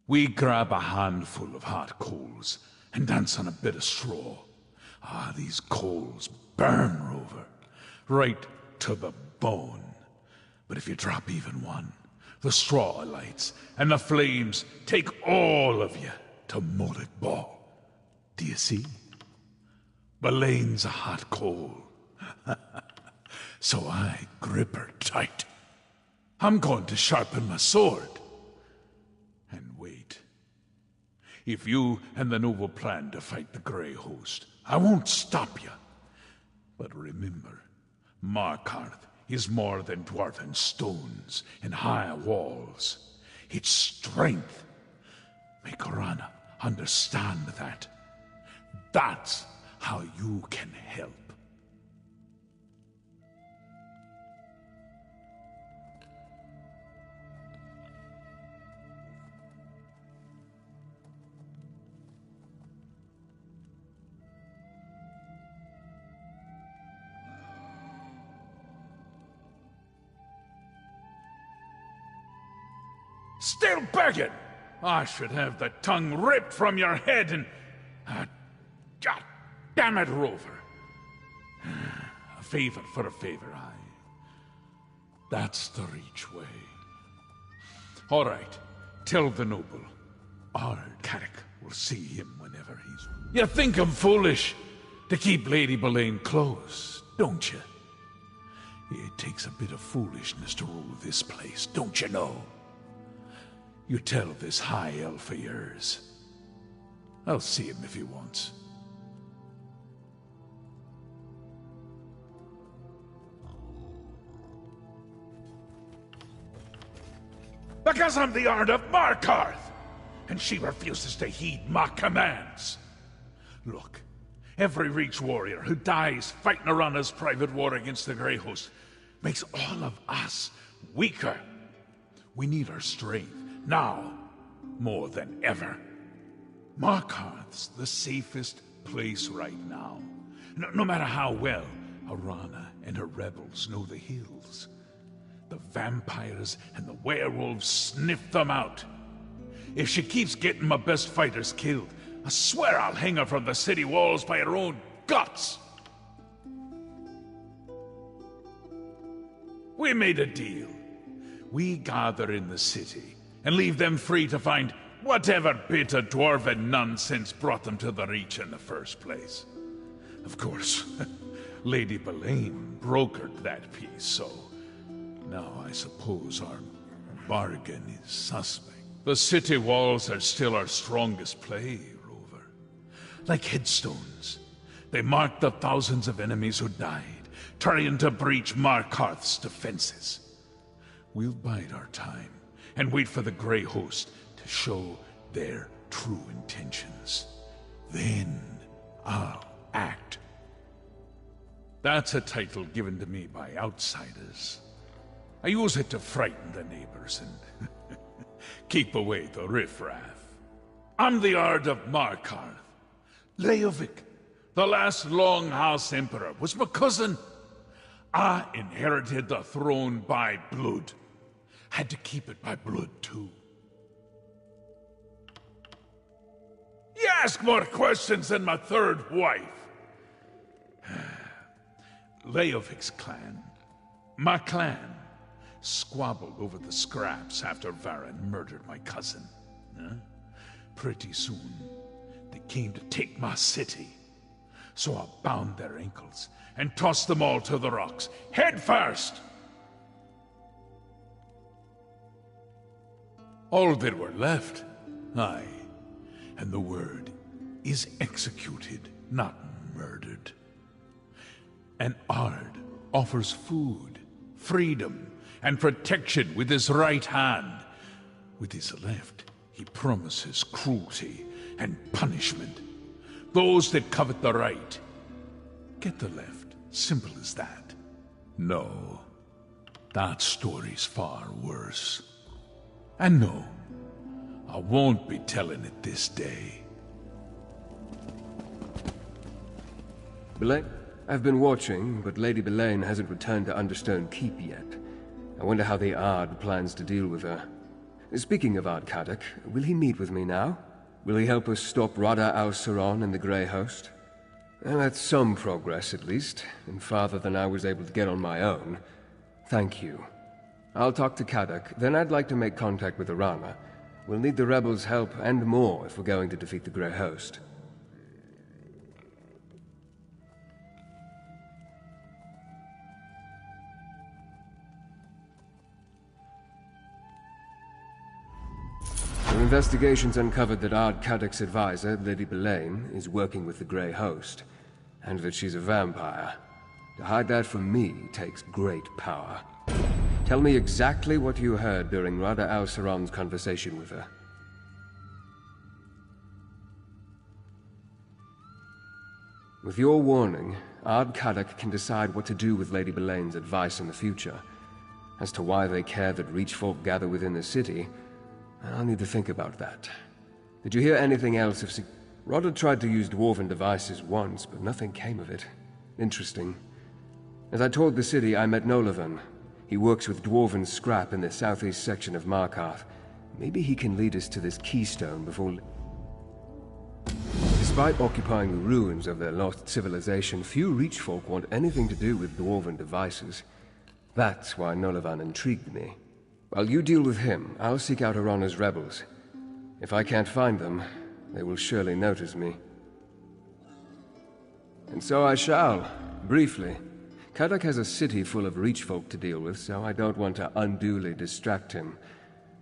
We grab a handful of hot coals and dance on a bit of straw. Ah, these coals burn, Rover, right to the bone. But if you drop even one, the straw lights, and the flames take all of you to Mullet Ball. Do you see? Belane's a hot coal. So I grip her tight. I'm going to sharpen my sword. And wait. If you and the noble plan to fight the Grey Host, I won't stop you. But remember, Markarth is more than dwarven stones and high walls. It's strength. Make Orana understand that. That's how you can help. Still begging? I should have the tongue ripped from your head and... God damn it, Rover. A favor for a favor, aye. That's the Reach way. All right, tell the noble. Our Carrick will see him whenever he's... You think I'm foolish to keep Lady Belane close, don't you? It takes a bit of foolishness to rule this place, don't you know? You tell this high elf of yours. I'll see him if he wants. Because I'm the Ard of Markarth, and she refuses to heed my commands. Look, every Reach warrior who dies fighting Orana's private war against the Grey Host makes all of us weaker. We need our strength. Now, more than ever. Markarth's the safest place right now. No matter how well Orana and her rebels know the hills. The vampires and the werewolves sniff them out. If she keeps getting my best fighters killed, I swear I'll hang her from the city walls by her own guts. We made a deal. We gather in the city and leave them free to find whatever bit of dwarven nonsense brought them to the Reach in the first place. Of course, Lady Belane brokered that peace, so now I suppose our bargain is suspect. The city walls are still our strongest play, Rover. Like headstones, they mark the thousands of enemies who died, trying to breach Markarth's defenses. We'll bide our time and wait for the Grey Host to show their true intentions. Then I'll act. That's a title given to me by outsiders. I use it to frighten the neighbors and keep away the riffraff. I'm the Ard of Markarth. Leovic, the last Longhouse Emperor, was my cousin. I inherited the throne by blood. Had to keep it by blood, too. You ask more questions than my third wife. Leovic's clan, my clan, squabbled over the scraps after Varen murdered my cousin. Pretty soon, they came to take my city. So I bound their ankles and tossed them all to the rocks, head first. All that were left, aye, and the word is executed, not murdered. An Ard offers food, freedom, and protection with his right hand. With his left, he promises cruelty and punishment. Those that covet the right get the left. Simple as that. No, that story's far worse. And no, I won't be telling it this day. Belane? I've been watching, but Lady Belane hasn't returned to Understone Keep yet. I wonder how the Ard plans to deal with her. Speaking of Ardkadak, will he meet with me now? Will he help us stop Rada al-Saron and the Grey Host? Well, that's some progress, at least, and farther than I was able to get on my own. Thank you. I'll talk to Kadak, then I'd like to make contact with Arana. We'll need the rebels' help and more if we're going to defeat the Grey Host. Our investigations uncovered that Ardkadak's advisor, Lady Belaine, is working with the Grey Host, and that she's a vampire. To hide that from me takes great power. Tell me exactly what you heard during Rada al-Saron's conversation with her. With your warning, Ardkadak can decide what to do with Lady Belaine's advice in the future. As to why they care that Reachfolk gather within the city, I'll need to think about that. Did you hear anything else of Rodder tried to use dwarven devices once, but nothing came of it. Interesting. As I toured the city, I met Nolavan. He works with dwarven scrap in the southeast section of Markarth. Maybe he can lead us to this keystone before... Despite occupying the ruins of their lost civilization, few Reachfolk want anything to do with dwarven devices. That's why Nolavan intrigued me. While you deal with him, I'll seek out Arana's rebels. If I can't find them, they will surely notice me. And so I shall, briefly. Kadak has a city full of Reachfolk to deal with, so I don't want to unduly distract him.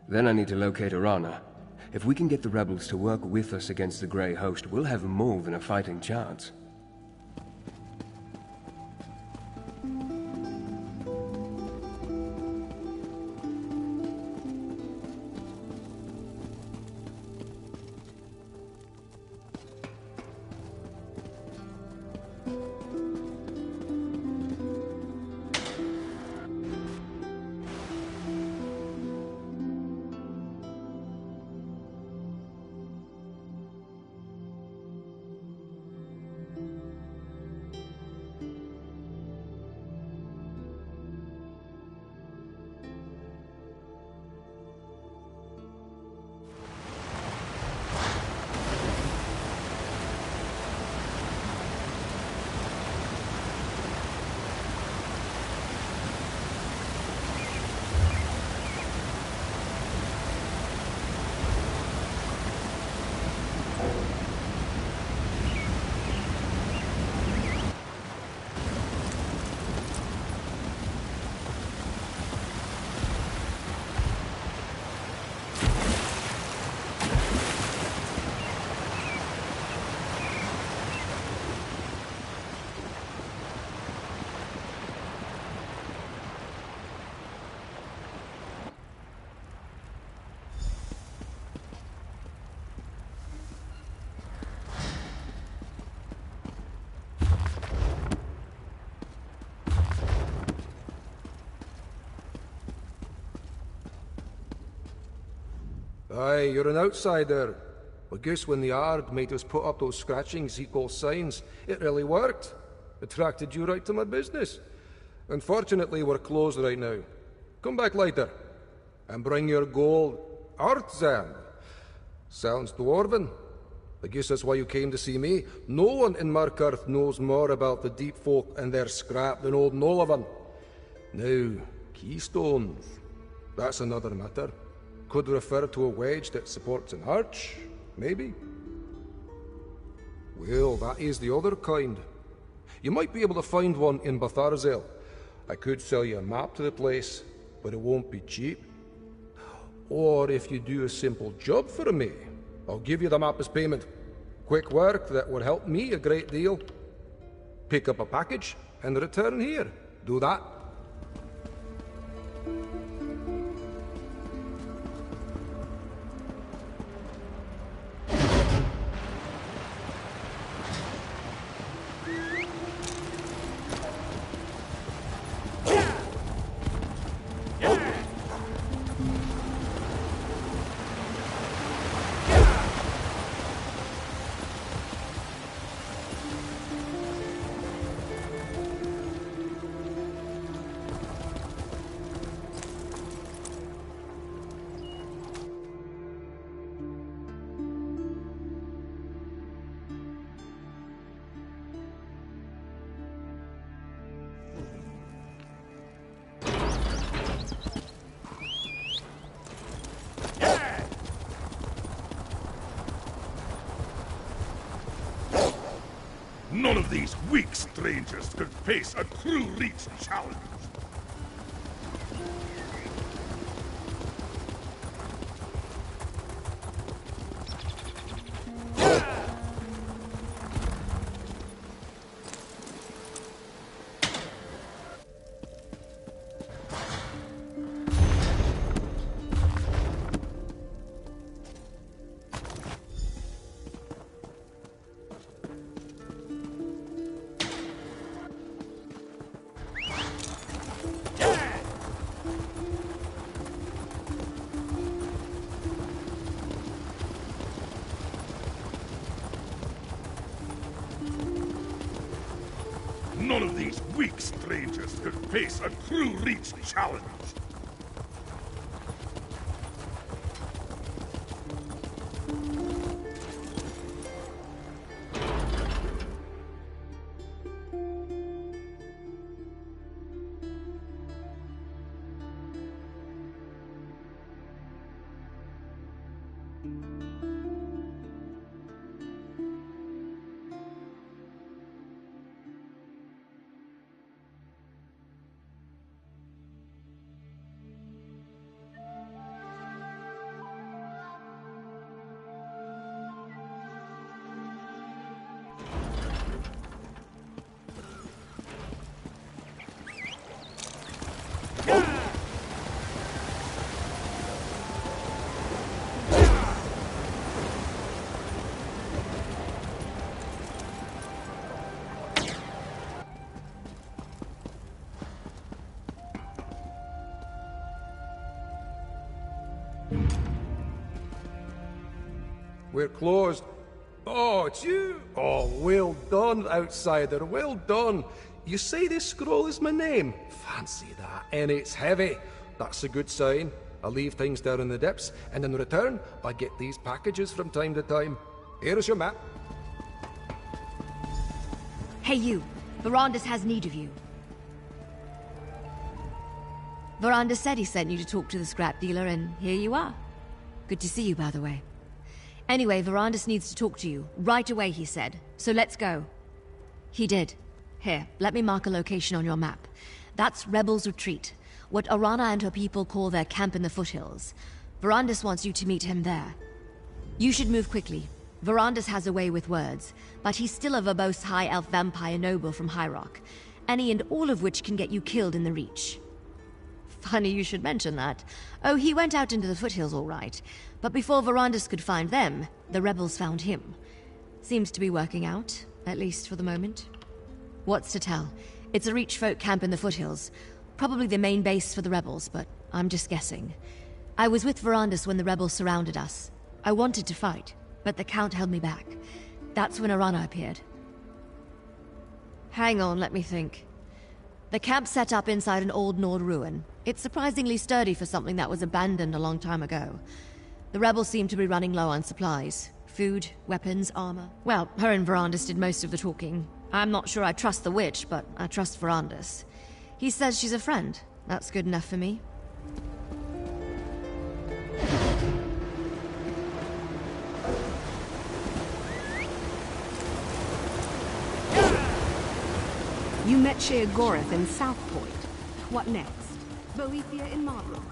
Then I need to locate Arana. If we can get the rebels to work with us against the Grey Host, we'll have more than a fighting chance. Aye, you're an outsider. But guess when the Ard made us put up those scratchings he calls signs, it really worked. Attracted you right to my business. Unfortunately, we're closed right now. Come back later. And bring your gold. Artzan. Sounds dwarven. I guess that's why you came to see me. No one in Markarth knows more about the deep folk and their scrap than old Nolavan. Now, keystones. That's another matter. Could refer to a wedge that supports an arch, maybe? Well, that is the other kind. You might be able to find one in Batharzel. I could sell you a map to the place, but it won't be cheap. Or if you do a simple job for me, I'll give you the map as payment. Quick work that would help me a great deal. Pick up a package and return here. Do that. None of these weak strangers could face a true Reach challenge. None of these weak strangers could face a true Reach challenge. We're closed. Oh, it's you? Oh, well done, outsider, well done. You say this scroll is my name? Fancy that. And it's heavy. That's a good sign. I leave things down in the depths, and in return, I get these packages from time to time. Here's your map. Hey you, Verandis has need of you. Verandis said he sent you to talk to the scrap dealer, and here you are. Good to see you, by the way. Anyway, Verandis needs to talk to you. Right away, he said. So let's go. He did. Here, let me mark a location on your map. That's Rebel's Retreat, what Arana and her people call their camp in the foothills. Verandis wants you to meet him there. You should move quickly. Verandis has a way with words, but he's still a verbose high elf vampire noble from High Rock, any and all of which can get you killed in the Reach. Funny you should mention that. Oh, he went out into the foothills all right, but before Verandis could find them, the rebels found him. Seems to be working out, at least for the moment. What's to tell? It's a Reach folk camp in the foothills, probably the main base for the rebels, but I'm just guessing. I was with Verandis when the rebels surrounded us. I wanted to fight, but the Count held me back. That's when Arana appeared. Hang on, let me think. The camp's set up inside an old Nord ruin. It's surprisingly sturdy for something that was abandoned a long time ago. The rebels seem to be running low on supplies. Food, weapons, armor. Well, her and Verandis did most of the talking. I'm not sure I trust the witch, but I trust Verandis. He says she's a friend. That's good enough for me. You met Sheogorath in South Point. What next? Boethia in Modrock.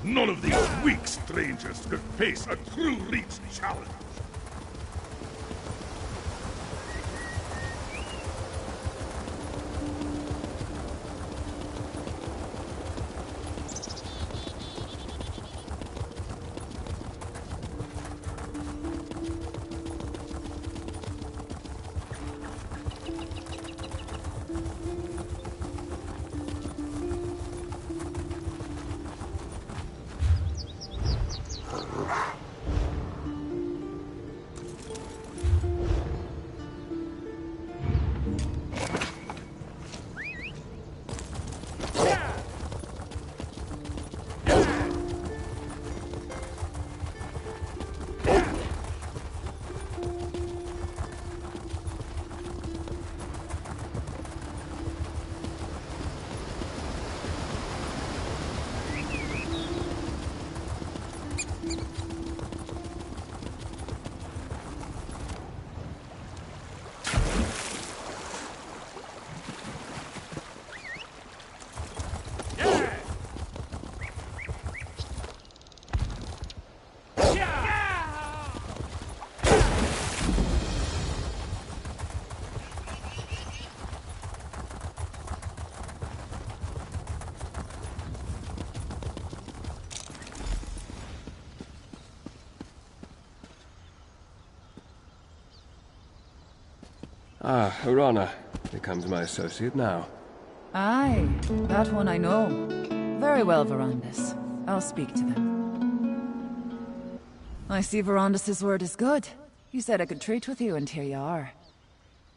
None of these weak strangers could face a true Reach challenge. Ah, Urana becomes my associate now. Aye, that one I know. Very well, Verandis. I'll speak to them. I see Verandis' word is good. You said I could treat with you, and here you are.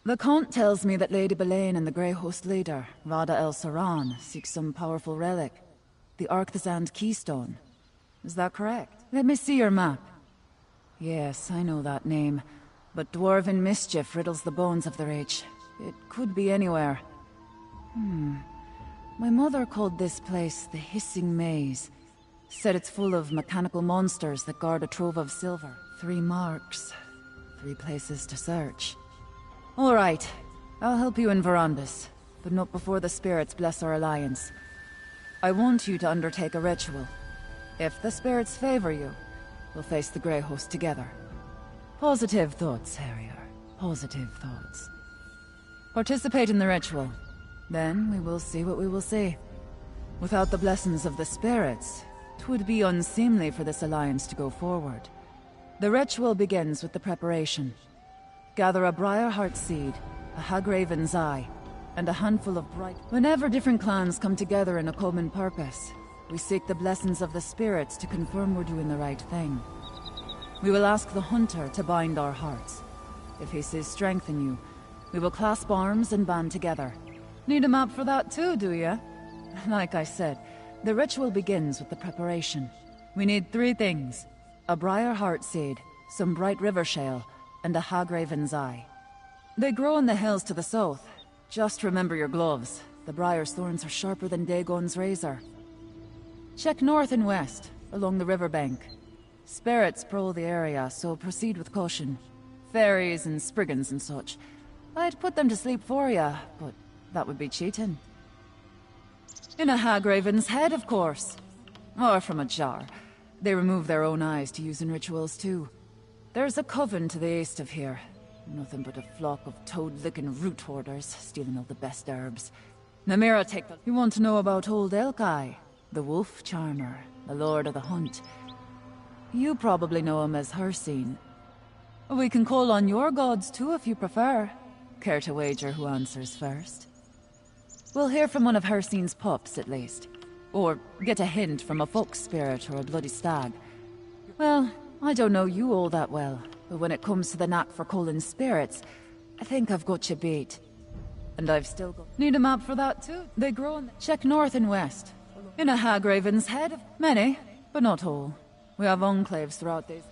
The Count tells me that Lady Belain and the Grey Host leader, Rada El Saran, seek some powerful relic. The Arcthazand Keystone. Is that correct? Let me see your map. Yes, I know that name. But dwarven mischief riddles the bones of the reach. It could be anywhere. My mother called this place the Hissing Maze. Said it's full of mechanical monsters that guard a trove of silver. 3 marks. 3 places to search. All right. I'll help you in Verandis, but not before the spirits bless our alliance. I want you to undertake a ritual. If the spirits favor you, we'll face the Grey Host together. Positive thoughts, Harrier. Positive thoughts. Participate in the ritual. Then we will see what we will see. Without the blessings of the spirits, 'twould be unseemly for this alliance to go forward. The ritual begins with the preparation. Gather a Briarheart seed, a Hagraven's eye, and a handful of bright... Whenever different clans come together in a common purpose, we seek the blessings of the spirits to confirm we're doing the right thing. We will ask the Hunter to bind our hearts. If he sees strength in you, we will clasp arms and band together. Need a map for that too, do ya? Like I said, the ritual begins with the preparation. We need 3 things. A Briarheart seed, some bright river shale, and a Hagraven's eye. They grow in the hills to the south. Just remember your gloves. The briar's thorns are sharper than Dagon's razor. Check north and west, along the riverbank. Spirits prowl the area, so proceed with caution. Fairies and spriggans and such. I'd put them to sleep for ya, but that would be cheating. In a Hagraven's head, of course. Or from a jar. They remove their own eyes to use in rituals, too. There's a coven to the east of here. Nothing but a flock of toad-licking root hoarders, stealing all the best herbs. Namira, take the... You want to know about old Elkai? The wolf charmer, the lord of the hunt. You probably know him as Hircine. We can call on your gods, too, if you prefer. Care to wager who answers first? We'll hear from one of Hircine's pups, at least. Or get a hint from a fox spirit or a bloody stag. Well, I don't know you all that well, but when it comes to the knack for calling spirits, I think I've got you beat. And I've still got... Need a map for that too? They grow in... Check north and west. In a Hagraven's head. Many, but not all. We have enclaves throughout these...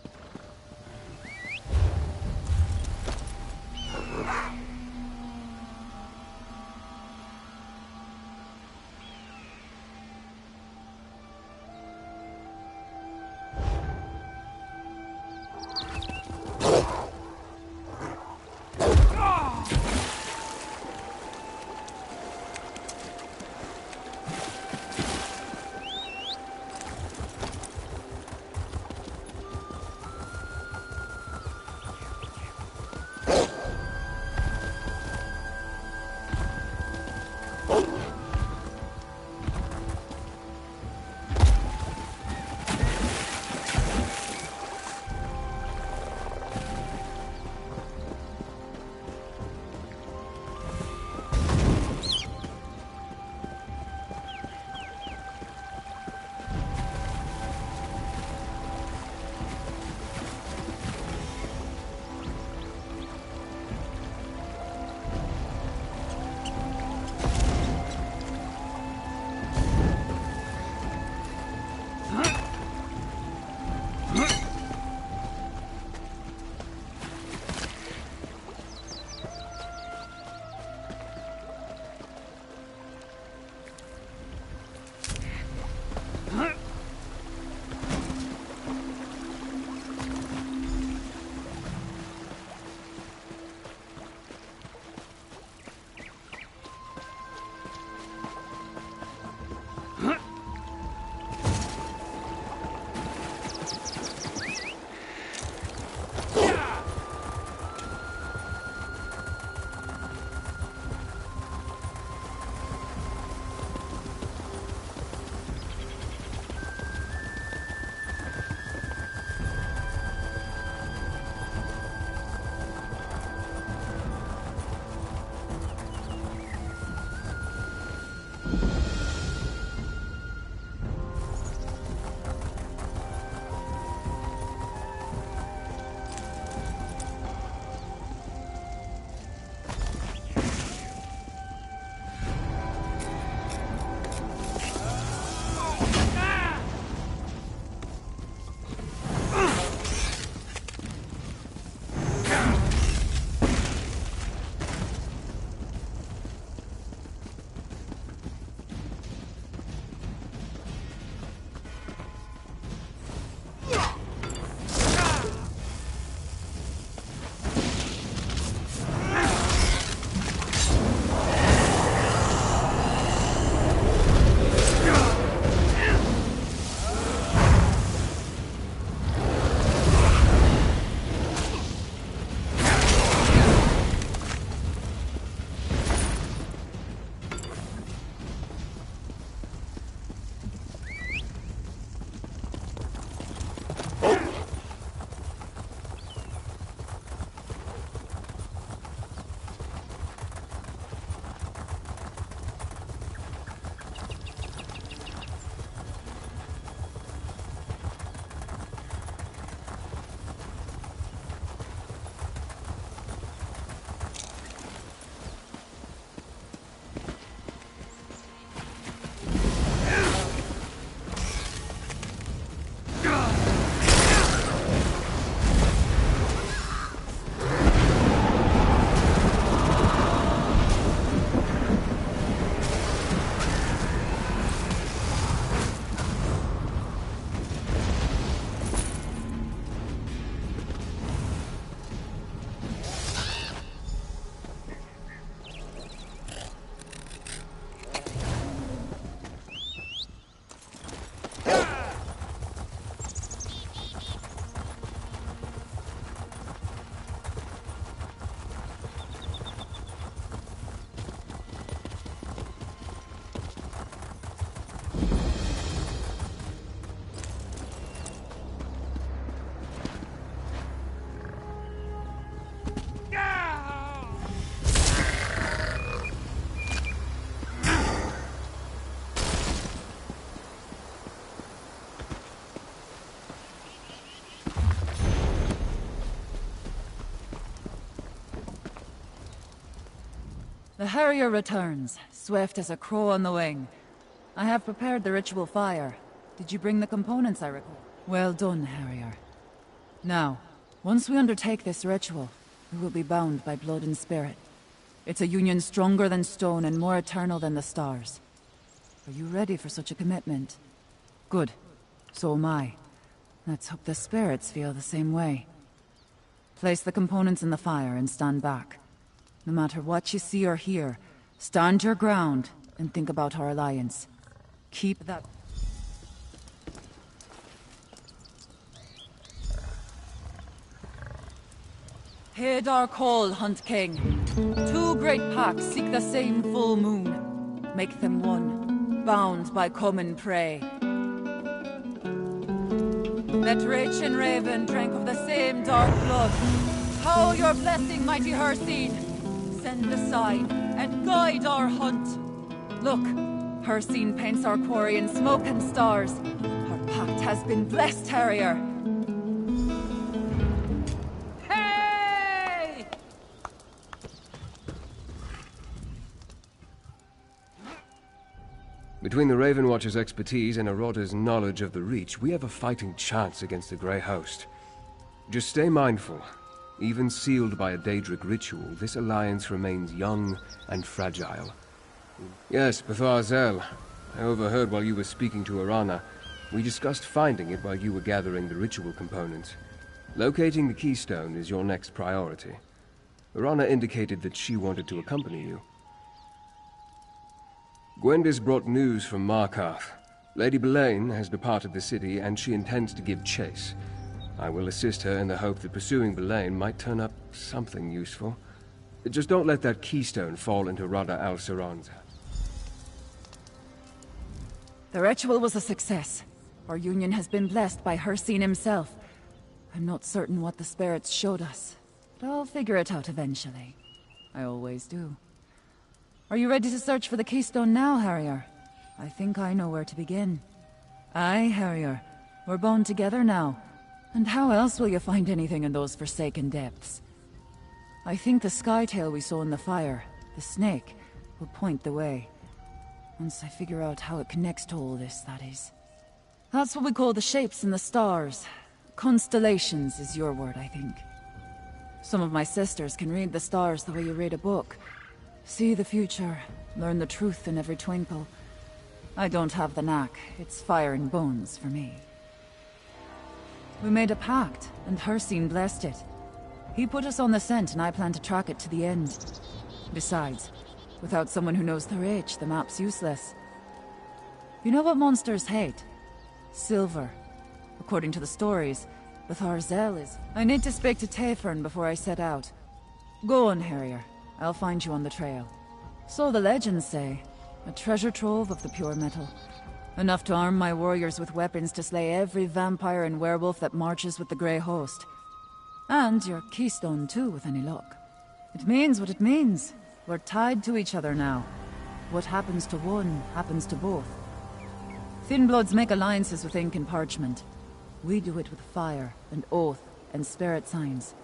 The Harrier returns, swift as a crow on the wing. I have prepared the ritual fire. Did you bring the components I recall? Well done, Harrier. Now, once we undertake this ritual, we will be bound by blood and spirit. It's a union stronger than stone and more eternal than the stars. Are you ready for such a commitment? Good. So am I. Let's hope the spirits feel the same way. Place the components in the fire and stand back. No matter what you see or hear, stand your ground and think about our alliance. Keep that... Heed our call, Hunt King. Two great packs seek the same full moon. Make them one, bound by common prey. Let Rich and Raven drink of the same dark blood. How your blessing, mighty Hircine. Send the sign and guide our hunt. Look, Hircine paints our quarry in smoke and stars. Our pact has been blessed, Harrier. Hey! Between the Raven Watcher's expertise and Aroda's knowledge of the Reach, we have a fighting chance against the Grey Host. Just stay mindful. Even sealed by a Daedric ritual, this alliance remains young and fragile. Yes, Betharzel. I overheard while you were speaking to Arana. We discussed finding it while you were gathering the ritual components. Locating the keystone is your next priority. Arana indicated that she wanted to accompany you. Gwendis brought news from Markarth. Lady Belaine has departed the city, and she intends to give chase. I will assist her in the hope that pursuing Belaine might turn up something useful. Just don't let that keystone fall into Rada al-Saran's hands. The ritual was a success. Our union has been blessed by Hircine himself. I'm not certain what the spirits showed us, but I'll figure it out eventually. I always do. Are you ready to search for the keystone now, Harrier? I think I know where to begin. Aye, Harrier. We're bound together now. And how else will you find anything in those forsaken depths? I think the skytail we saw in the fire, the snake, will point the way. Once I figure out how it connects to all this, that is. That's what we call the shapes in the stars. Constellations is your word, I think. Some of my sisters can read the stars the way you read a book. See the future, learn the truth in every twinkle. I don't have the knack. It's fire and bones for me. We made a pact, and Hircine blessed it. He put us on the scent, and I plan to track it to the end. Besides, without someone who knows the Reach, the map's useless. You know what monsters hate? Silver. According to the stories, Betharzel is... I need to speak to Tayfern before I set out. Go on, Harrier. I'll find you on the trail. So the legends say. A treasure trove of the pure metal. Enough to arm my warriors with weapons to slay every vampire and werewolf that marches with the Grey Host. And your keystone too, with any luck. It means what it means. We're tied to each other now. What happens to one, happens to both. Thin bloods make alliances with ink and parchment. We do it with fire, and oath, and spirit signs.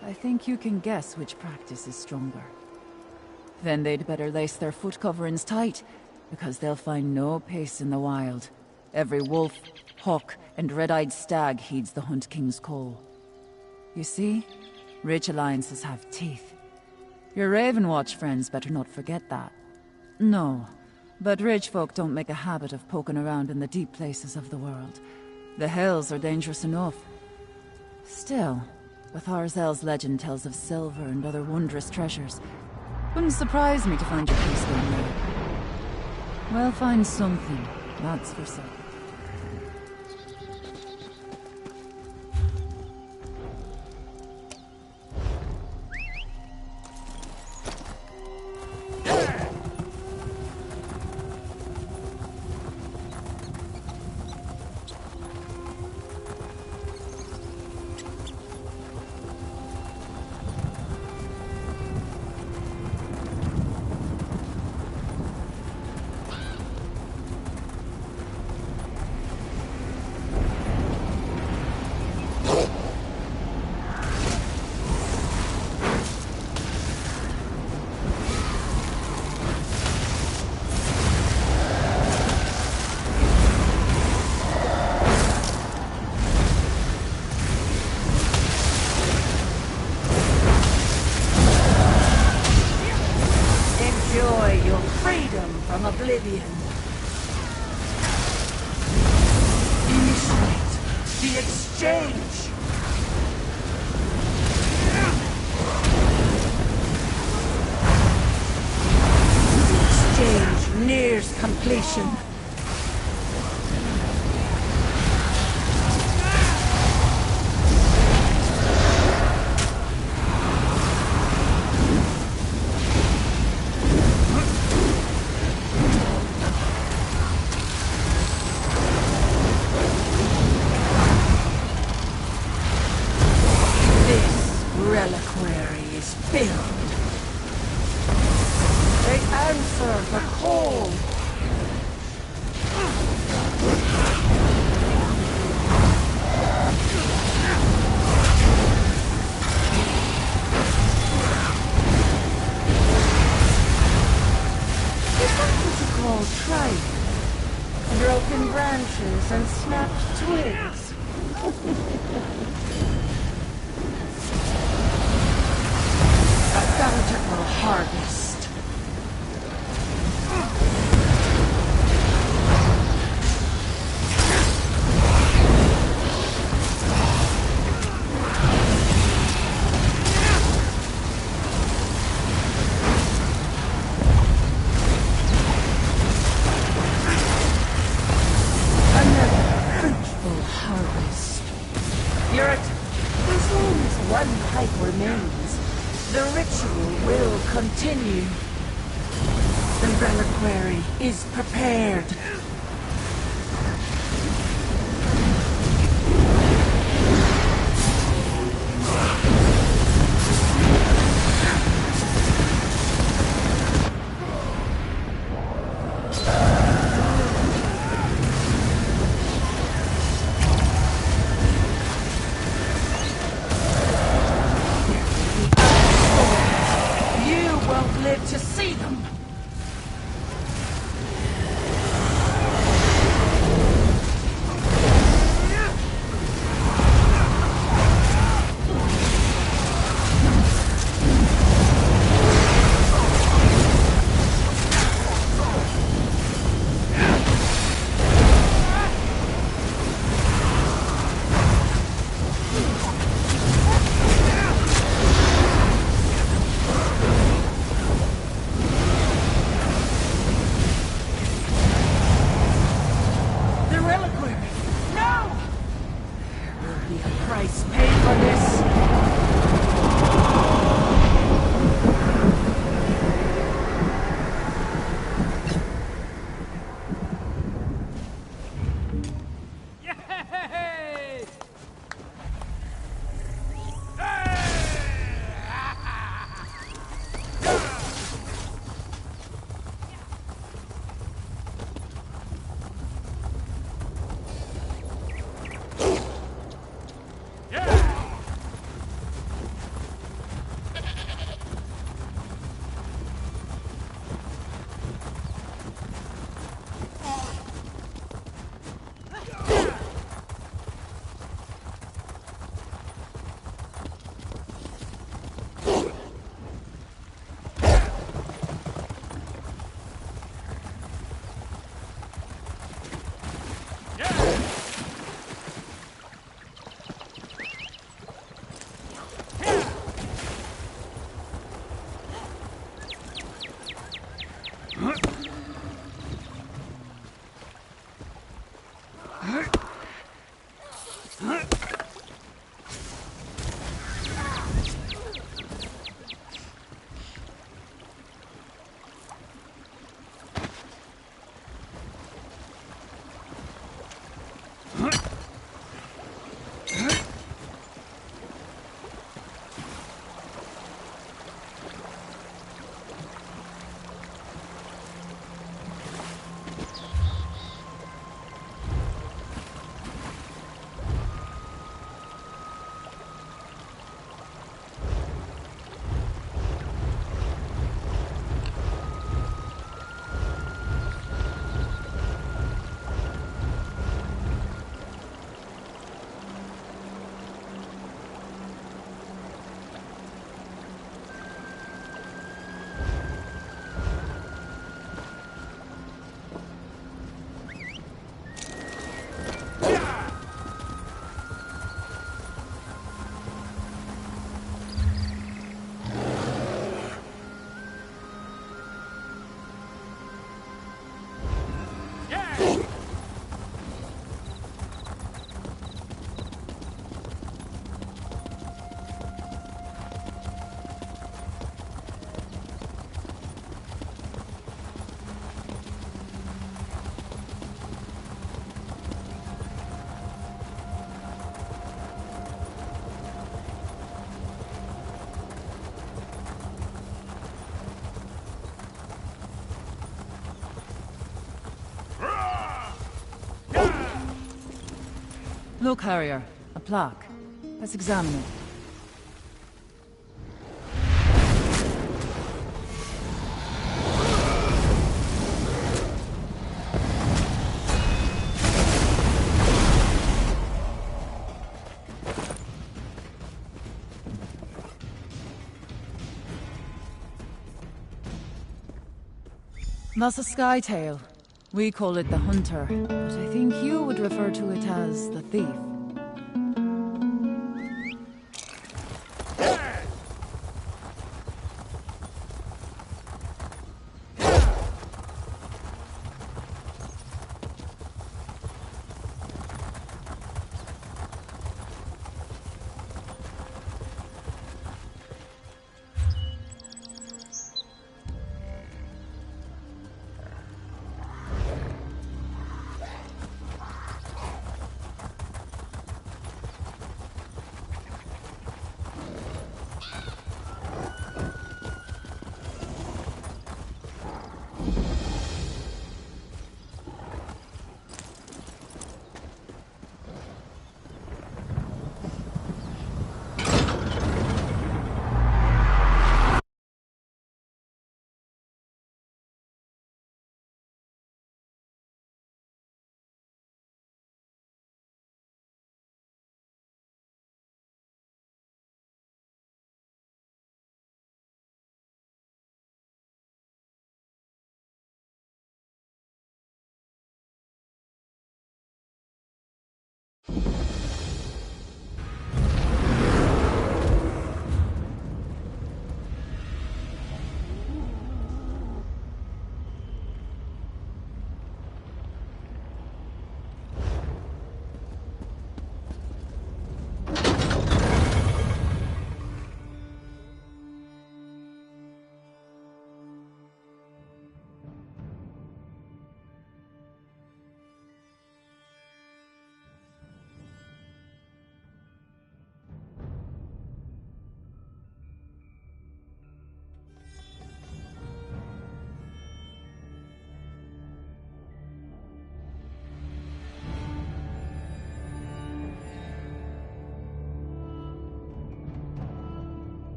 I think you can guess which practice is stronger. Then they'd better lace their foot coverings tight, because they'll find no pace in the wild. Every wolf, hawk, and red-eyed stag heeds the Hunt King's call. You see? Rich alliances have teeth. Your Ravenwatch friends better not forget that. No, but rich folk don't make a habit of poking around in the deep places of the world. The Hells are dangerous enough. Still, Betharzel's legend tells of silver and other wondrous treasures. Wouldn't surprise me to find your keystone there. We'll find something, that's for certain. oblivion. Initiate the exchange! The exchange nears completion. Reliquary is filled. They answer the call. Is that what you call trying? Broken branches and snapped twigs. A bountiful harvest. Another fruitful harvest. Yet, as long as one pipe remains, the ritual will continue. The reliquary is prepared. You won't live to see them. Look, Harrier. A plaque. Let's examine it. That's a skytail. We call it the Hunter, but I think you would refer to it as the Thief.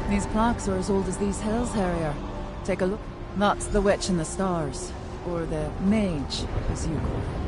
These plaques are as old as these hills, Harrier. Take a look. That's the Witch in the Stars. Or the Mage, as you call it.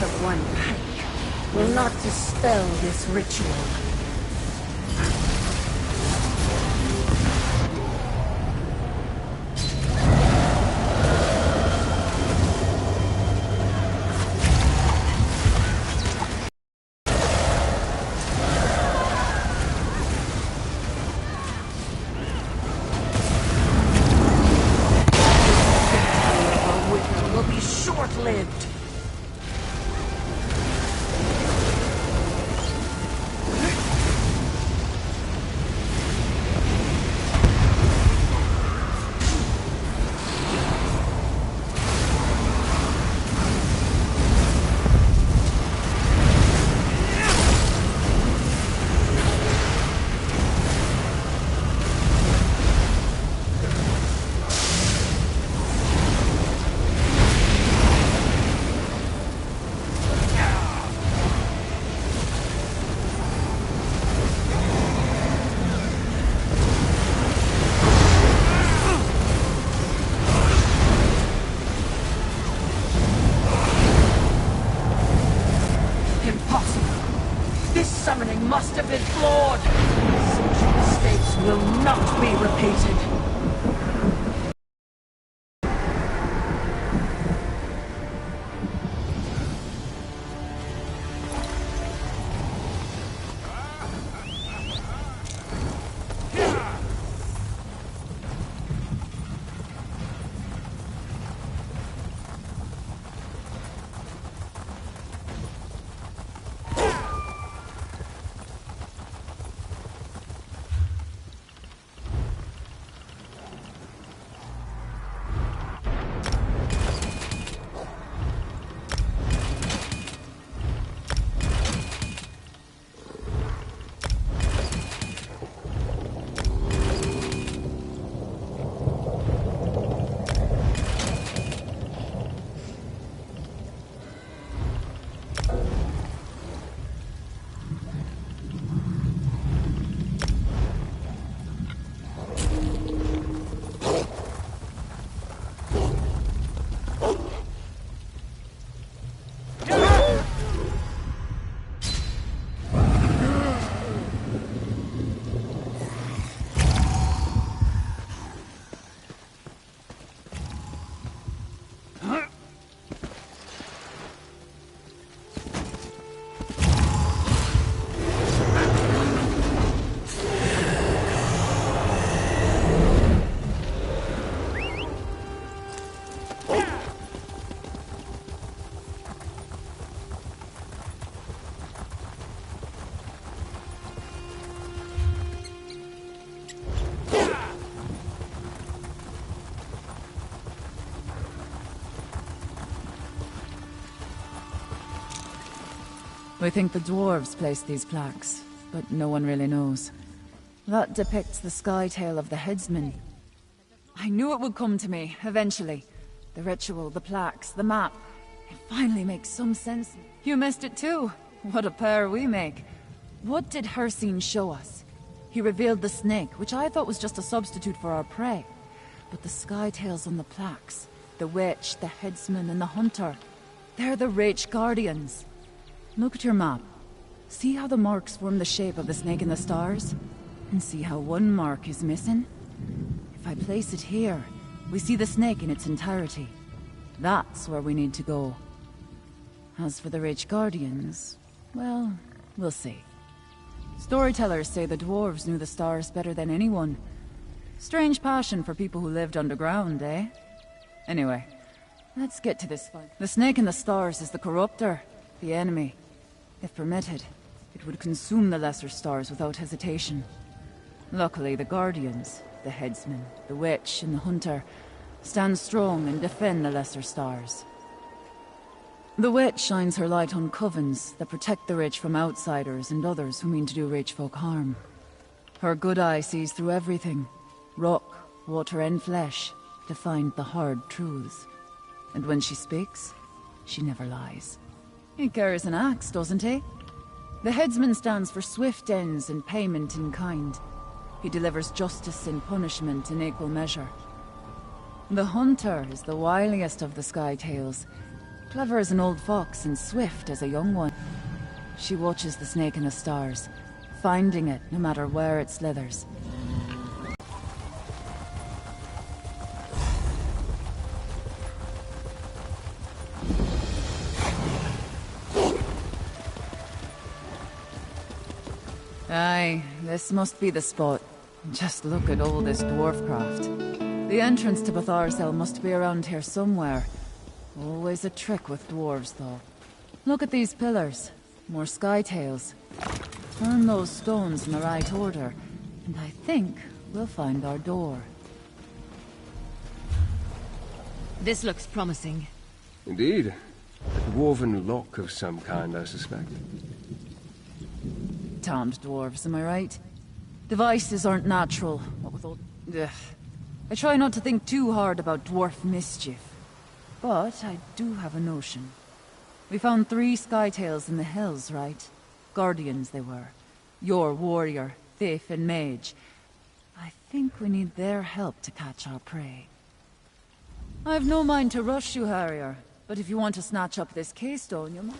of one pack will not dispel this ritual. Short-lived. Summoning must have been flawed. Such mistakes will not be repeated. We think the dwarves placed these plaques, but no one really knows. That depicts the sky-tail of the headsman. I knew it would come to me, eventually. The ritual, the plaques, the map. It finally makes some sense. You missed it too. What a pair we make. What did Hircine show us? He revealed the snake, which I thought was just a substitute for our prey. But the sky-tails on the plaques, the witch, the headsman, and the hunter, they're the Wraith Guardians. Look at your map. See how the marks form the shape of the snake in the stars? And see how one mark is missing? If I place it here, we see the snake in its entirety. That's where we need to go. As for the Wraith Guardians, well, we'll see. Storytellers say the dwarves knew the stars better than anyone. Strange passion for people who lived underground, eh? Anyway, let's get to this fight. The snake in the stars is the corruptor, the enemy. If permitted, it would consume the lesser stars without hesitation. Luckily, the Guardians, the headsman, the witch, and the hunter stand strong and defend the lesser stars. The witch shines her light on covens that protect the rich from outsiders and others who mean to do rich folk harm. Her good eye sees through everything, rock, water, and flesh, to find the hard truths. And when she speaks, she never lies. He carries an axe, doesn't he? The headsman stands for swift ends and payment in kind. He delivers justice and punishment in equal measure. The hunter is the wiliest of the sky tales. Clever as an old fox and swift as a young one. She watches the snake in the stars, finding it no matter where it slithers. Aye, this must be the spot. Just look at all this dwarf craft. The entrance to Batharsel must be around here somewhere. Always a trick with dwarves, though. Look at these pillars. More skytails. Turn those stones in the right order, and I think we'll find our door. This looks promising. Indeed. A dwarven lock of some kind, I suspect. Damned dwarves, am I right? Devices aren't natural, what with all... Ugh. I try not to think too hard about dwarf mischief. But I do have a notion. We found 3 skytails in the hills, right? Guardians they were. Your warrior, thief, and mage. I think we need their help to catch our prey. I've no mind to rush you, Harrier. But if you want to snatch up this keystone, you must...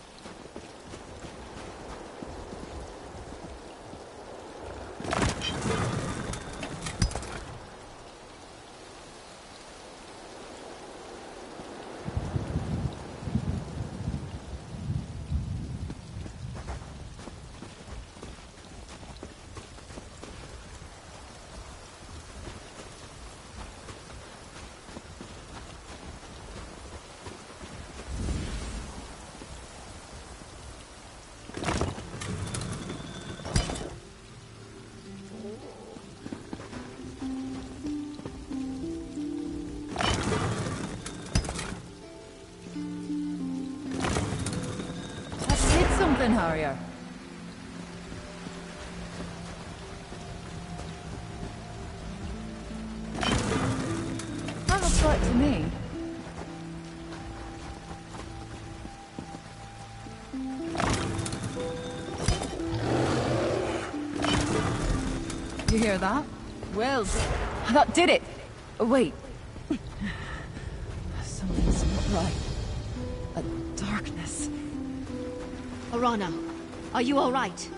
Harrier. That looks right to me. You hear that? Well, that did it! Oh, wait. Something's not right. A darkness. Orana, are you all right?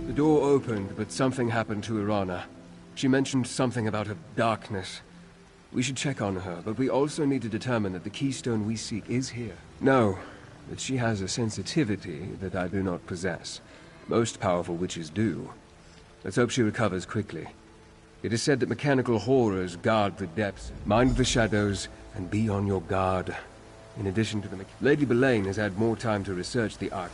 The door opened, but something happened to Irana. She mentioned something about a darkness. We should check on her, but we also need to determine that the keystone we seek is here. No, that she has a sensitivity that I do not possess. Most powerful witches do. Let's hope she recovers quickly. It is said that mechanical horrors guard the depths. Mind the shadows, and be on your guard. In addition to the Lady Belaine has had more time to research the art.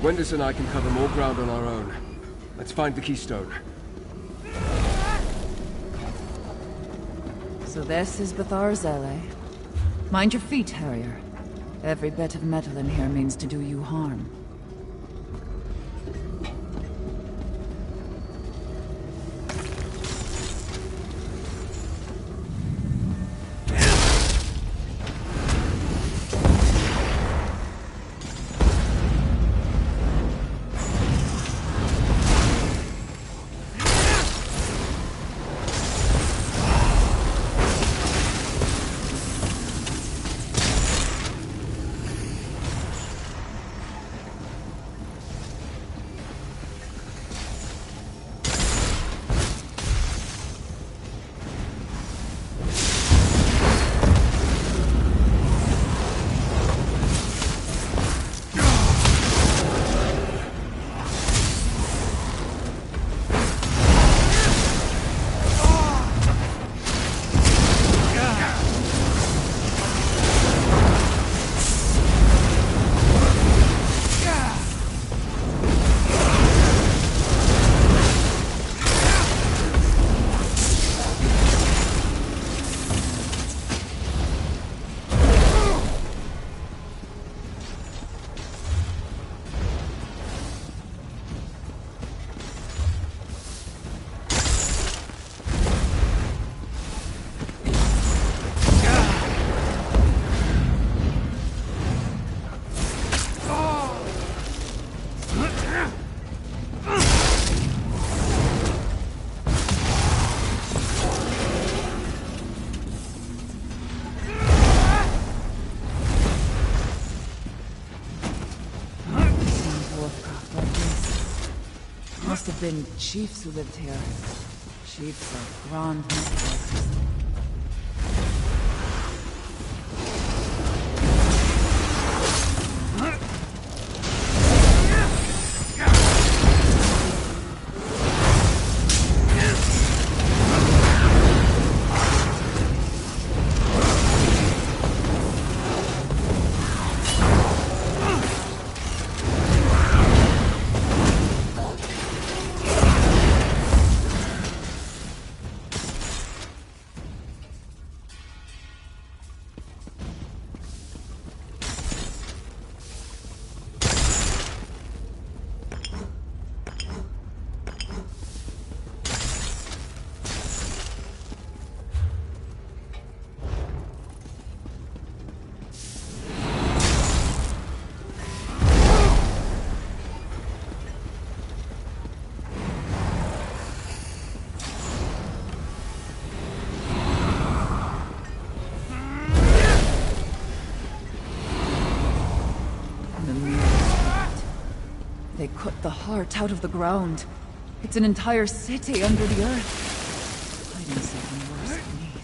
Wendis and I can cover more ground on our own. Let's find the keystone. So this is Batharsel, eh? Mind your feet, Harrier. Every bit of metal in here means to do you harm. must have been chiefs who lived here. Chiefs are grand metropolises. They cut the heart out of the ground. It's an entire city under the earth. Hiding something worse beneath.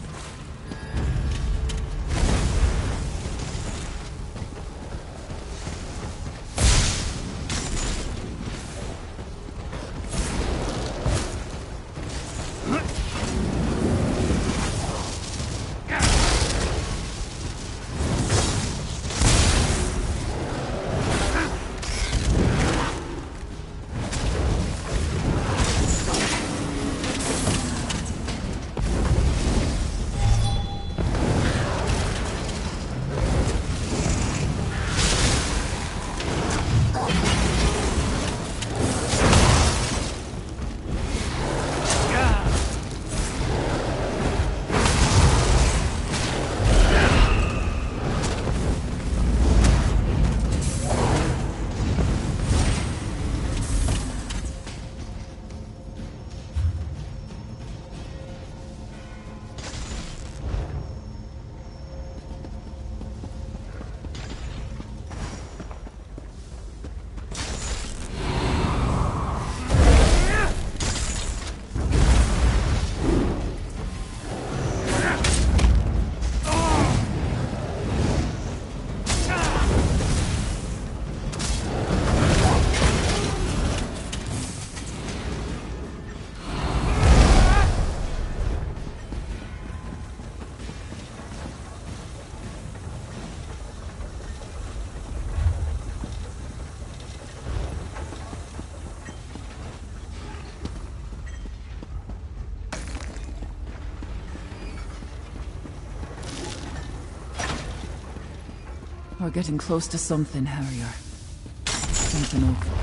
We're getting close to something, Harrier. Something awful.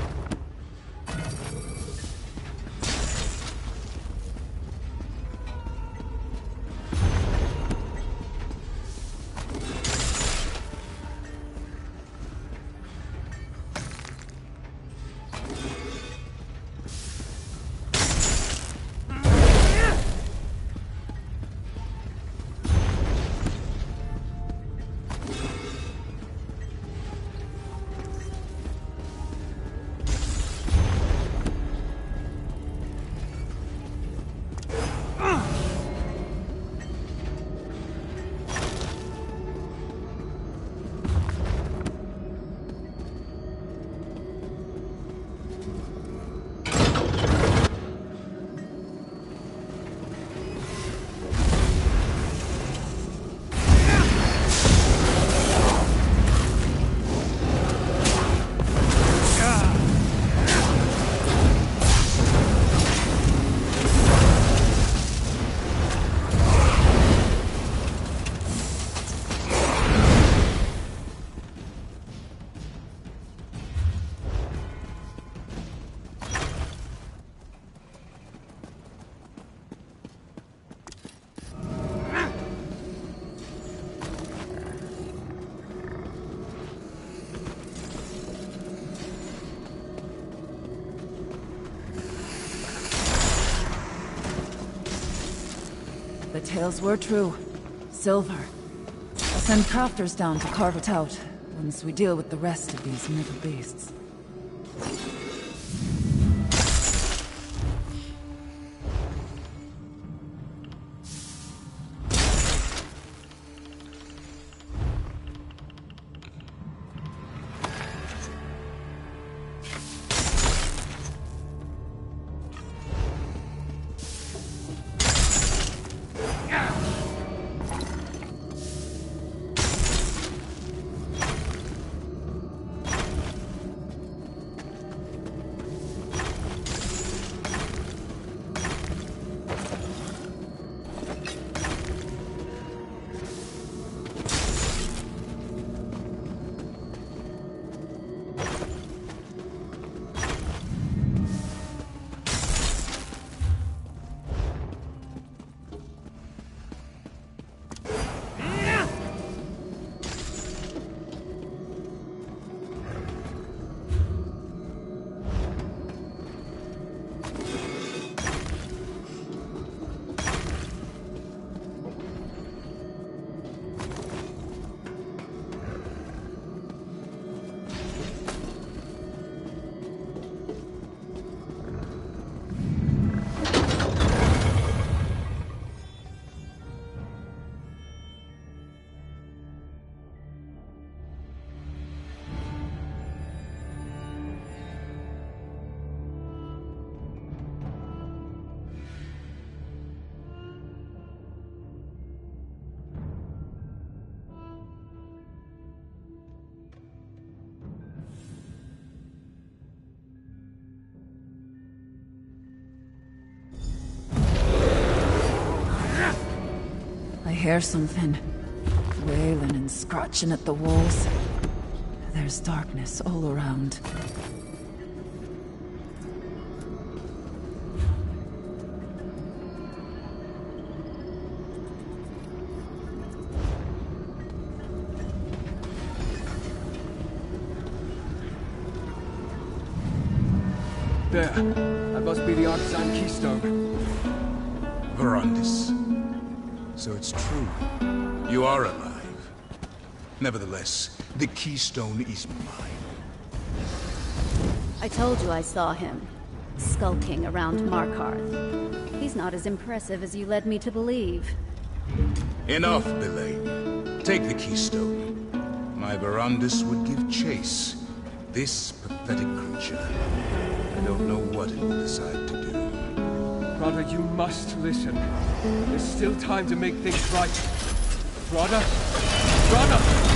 The tales were true. Silver. I'll send crafters down to carve it out, once we deal with the rest of these metal beasts. hear something. Wailing and scratching at the walls. There's darkness all around. There. That must be the artisan keystone. Verandis. So it's true. You are alive. Nevertheless, the keystone is mine. I told you I saw him, skulking around Markarth. He's not as impressive as you led me to believe. Enough, Belain. Take the keystone. My Verandis would give chase. This pathetic creature. I don't know what it will decide to do. Brother, you must listen. There's still time to make things right. Brother? Brother!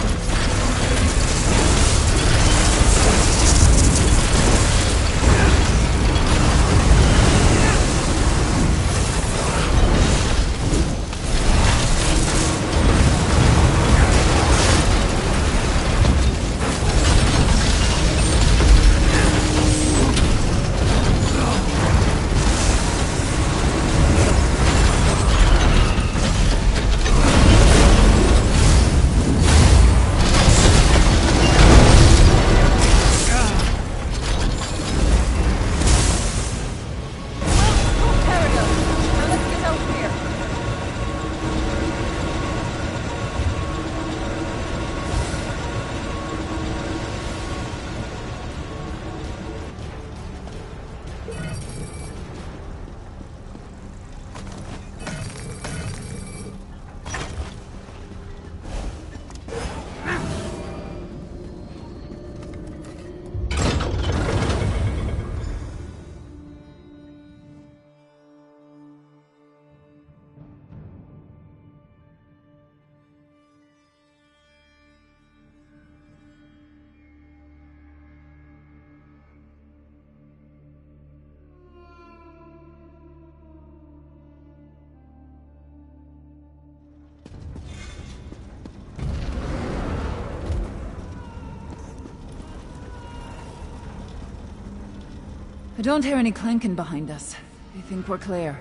I don't hear any clanking behind us. I think we're clear.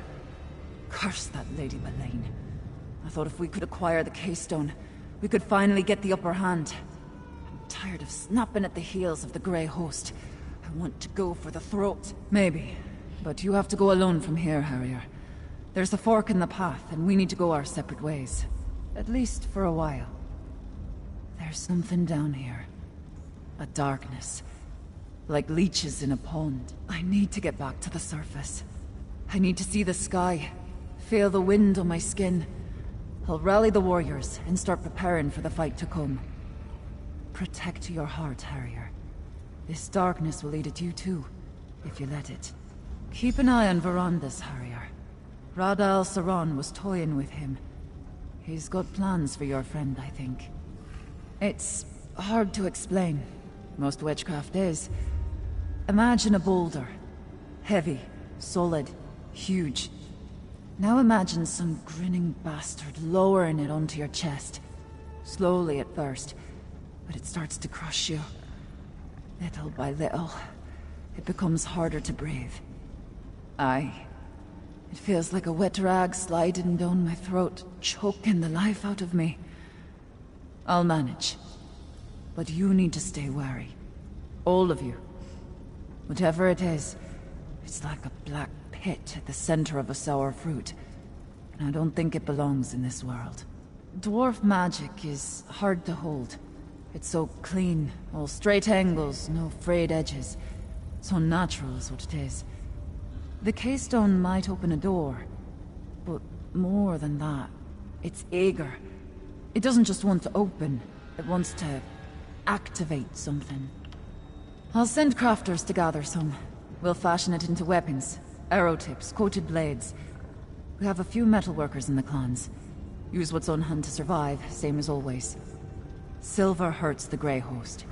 Curse that Lady Belain. I thought if we could acquire the keystone, we could finally get the upper hand. I'm tired of snapping at the heels of the Grey Host. I want to go for the throat. Maybe. But you have to go alone from here, Harrier. There's a fork in the path, and we need to go our separate ways. At least for a while. There's something down here. A darkness. Like leeches in a pond. I need to get back to the surface. I need to see the sky. Feel the wind on my skin. I'll rally the warriors and start preparing for the fight to come. Protect your heart, Harrier. This darkness will eat at you too, if you let it. Keep an eye on Verandis, Harrier. Rada al-Saran was toying with him. He's got plans for your friend, I think. It's hard to explain. Most witchcraft is. Imagine a boulder. Heavy, solid, huge. Now imagine some grinning bastard lowering it onto your chest. Slowly at first, but it starts to crush you. Little by little, it becomes harder to breathe. Aye. It feels like a wet rag sliding down my throat, choking the life out of me. I'll manage. But you need to stay wary. All of you. Whatever it is, it's like a black pit at the center of a sour fruit. And I don't think it belongs in this world. Dwarf magic is hard to hold. It's so clean, all straight angles, no frayed edges. So natural is what it is. The keystone might open a door, but more than that, it's eager. It doesn't just want to open, it wants to activate something. I'll send crafters to gather some. We'll fashion it into weapons, arrow tips, coated blades. We have a few metalworkers in the clans. Use what's on hand to survive, same as always. Silver hurts the Grey Host.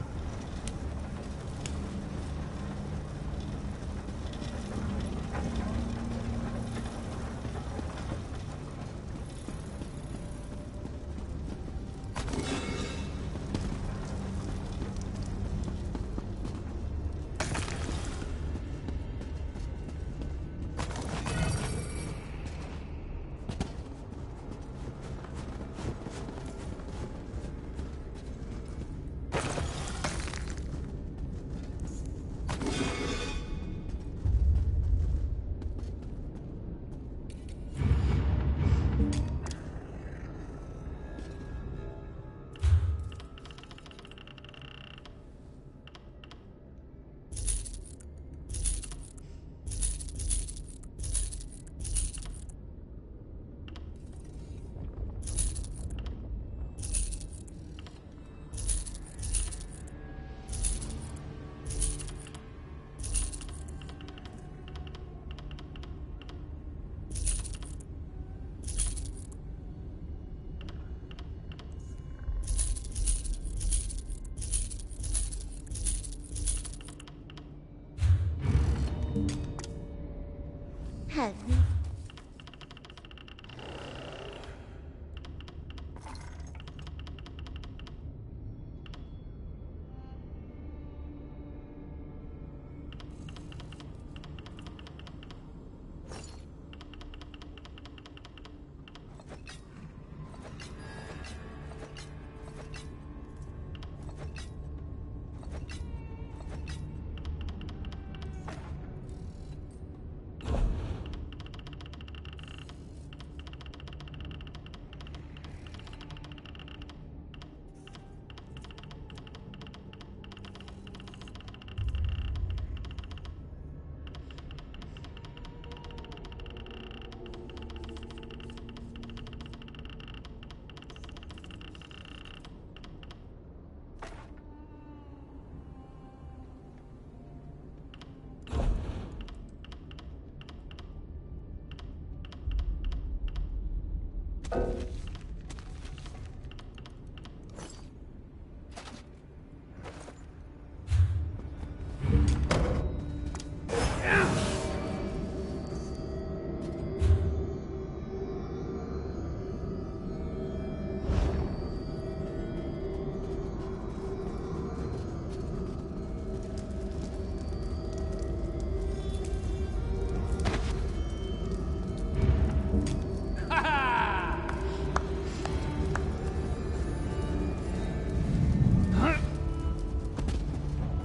help me?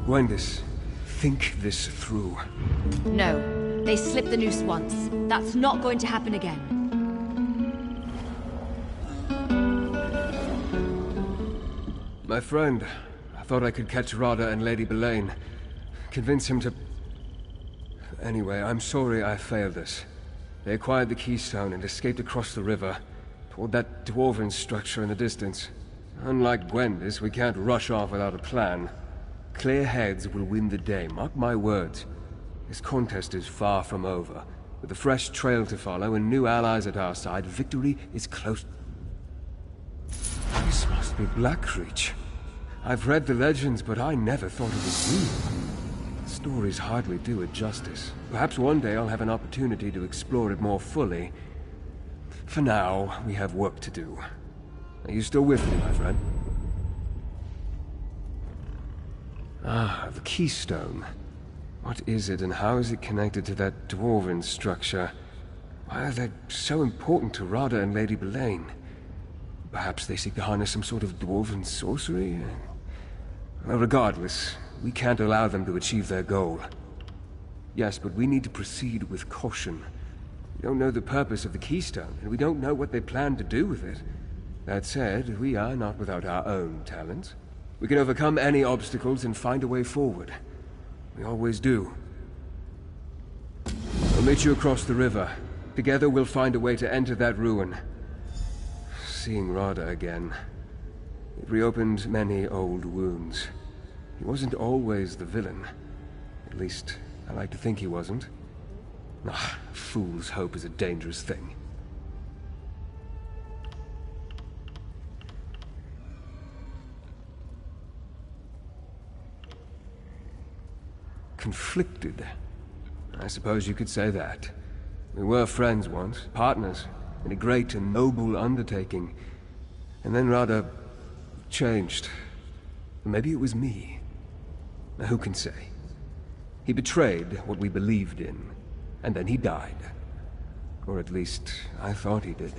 Gwendis, think this through. No. They slipped the noose once. That's not going to happen again. My friend, I thought I could catch Rada and Lady Belaine. Convince him to... Anyway, I'm sorry I failed us. They acquired the Keystone and escaped across the river, toward that dwarven structure in the distance. Unlike Gwendis, we can't rush off without a plan. Clear heads will win the day, mark my words. This contest is far from over. With a fresh trail to follow and new allies at our side, victory is close. This must be Blackreach. I've read the legends, but I never thought it was you. Stories hardly do it justice. Perhaps one day I'll have an opportunity to explore it more fully. For now, we have work to do. Are you still with me, my friend? Ah, the Keystone. What is it, and how is it connected to that dwarven structure? Why are they so important to Rada and Lady Belaine? Perhaps they seek to harness some sort of dwarven sorcery? Well, regardless, we can't allow them to achieve their goal. Yes, but we need to proceed with caution. We don't know the purpose of the Keystone, and we don't know what they plan to do with it. That said, we are not without our own talents. We can overcome any obstacles and find a way forward. We always do. I'll meet you across the river. Together we'll find a way to enter that ruin. Seeing Rada again, it reopened many old wounds. He wasn't always the villain. At least, I like to think he wasn't. Ah, fool's hope is a dangerous thing. Conflicted. I suppose you could say that. We were friends once, partners, in a great and noble undertaking. And then Rada changed. Maybe it was me. Now, who can say? He betrayed what we believed in, and then he died. Or at least, I thought he did.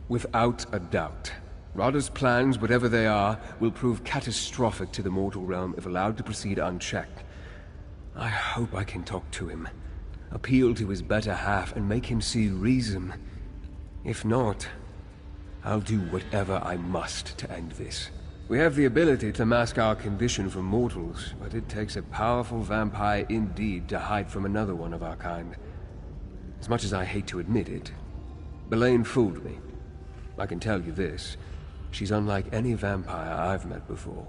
Without a doubt, Rada's plans, whatever they are, will prove catastrophic to the mortal realm if allowed to proceed unchecked. I hope I can talk to him, appeal to his better half, and make him see reason. If not, I'll do whatever I must to end this. We have the ability to mask our condition from mortals, but it takes a powerful vampire indeed to hide from another one of our kind. As much as I hate to admit it, Belaine fooled me. I can tell you this, she's unlike any vampire I've met before.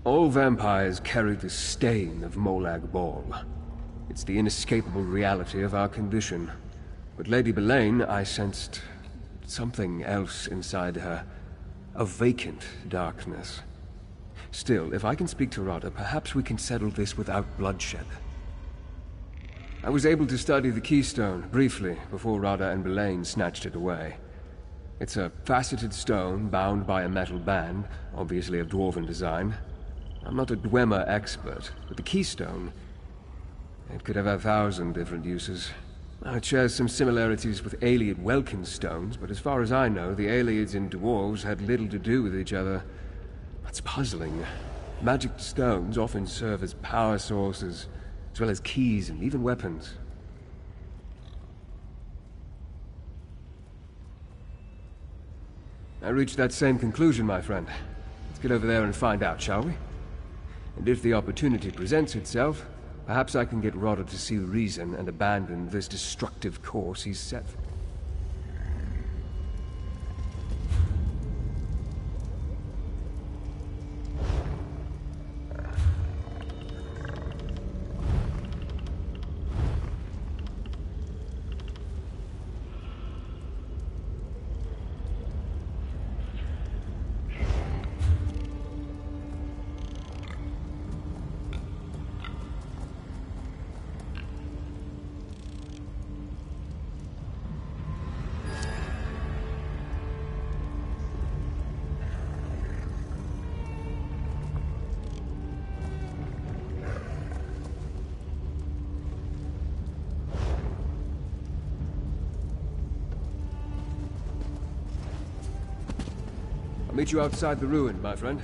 All vampires carry the stain of Molag Bal. It's the inescapable reality of our condition. But Lady Belaine, I sensed something else inside her. A vacant darkness. Still, if I can speak to Rada, perhaps we can settle this without bloodshed. I was able to study the keystone briefly before Rada and Belain snatched it away. It's a faceted stone bound by a metal band, obviously of dwarven design. I'm not a Dwemer expert, but the keystone... it could have 1,000 different uses. It shares some similarities with Ayleid Welkin stones, but as far as I know, the Ayleids and dwarves had little to do with each other. That's puzzling. Magic stones often serve as power sources, as well as keys and even weapons. I reached that same conclusion, my friend. Let's get over there and find out, shall we? And if the opportunity presents itself, perhaps I can get Rodder to see reason and abandon this destructive course he's set for. I'll meet you outside the ruin, my friend.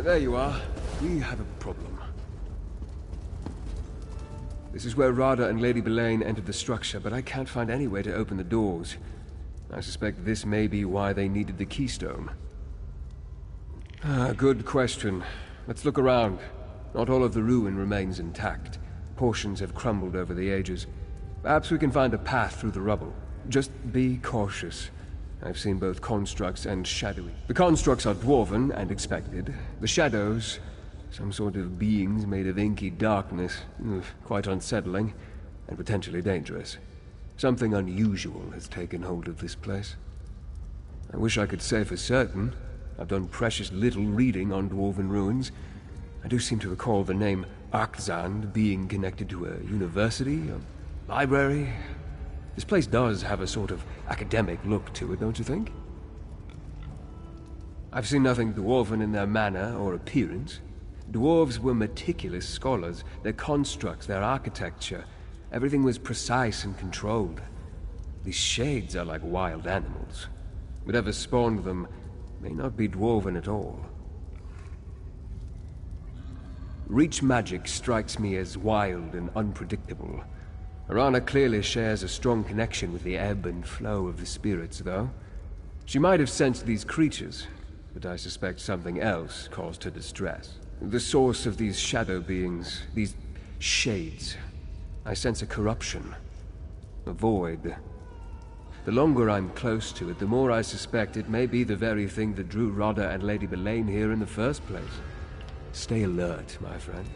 There you are. We have a problem. This is where Rada and Lady Belain entered the structure, but I can't find any way to open the doors. I suspect this may be why they needed the keystone. Good question. Let's look around. Not all of the ruin remains intact. Portions have crumbled over the ages. Perhaps we can find a path through the rubble. Just be cautious. I've seen both constructs and shadowy. The constructs are dwarven and expected. The shadows, some sort of beings made of inky darkness. Quite unsettling, and potentially dangerous. Something unusual has taken hold of this place. I wish I could say for certain. I've done precious little reading on dwarven ruins. I do seem to recall the name Arkzand being connected to a university, a library. This place does have a sort of academic look to it, don't you think? I've seen nothing dwarven in their manner or appearance. Dwarves were meticulous scholars. Their constructs, their architecture, everything was precise and controlled. These shades are like wild animals. Whatever spawned them may not be dwarven at all. Reach magic strikes me as wild and unpredictable. Arana clearly shares a strong connection with the ebb and flow of the spirits, though. She might have sensed these creatures, but I suspect something else caused her distress. The source of these shadow beings, these shades, I sense a corruption, a void. The longer I'm close to it, the more I suspect it may be the very thing that drew Rodda and Lady Belain here in the first place. Stay alert, my friend.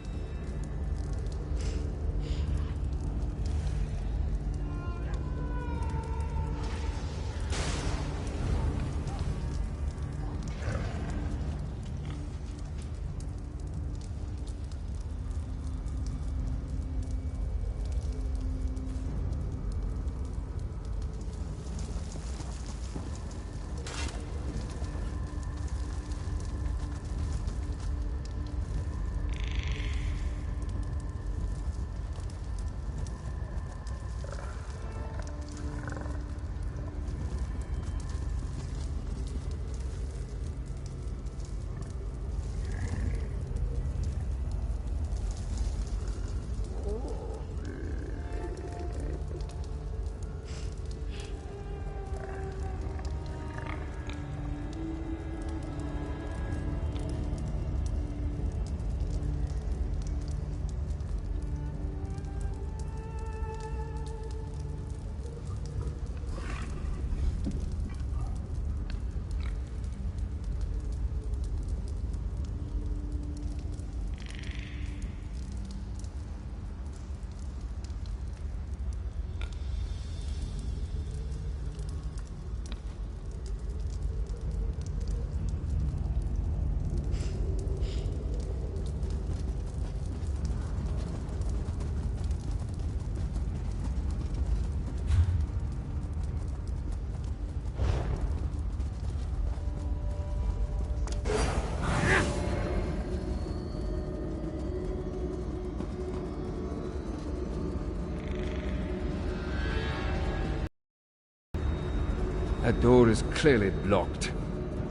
That door is clearly blocked.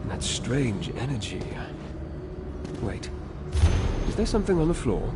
And that strange energy. Wait. Is there something on the floor?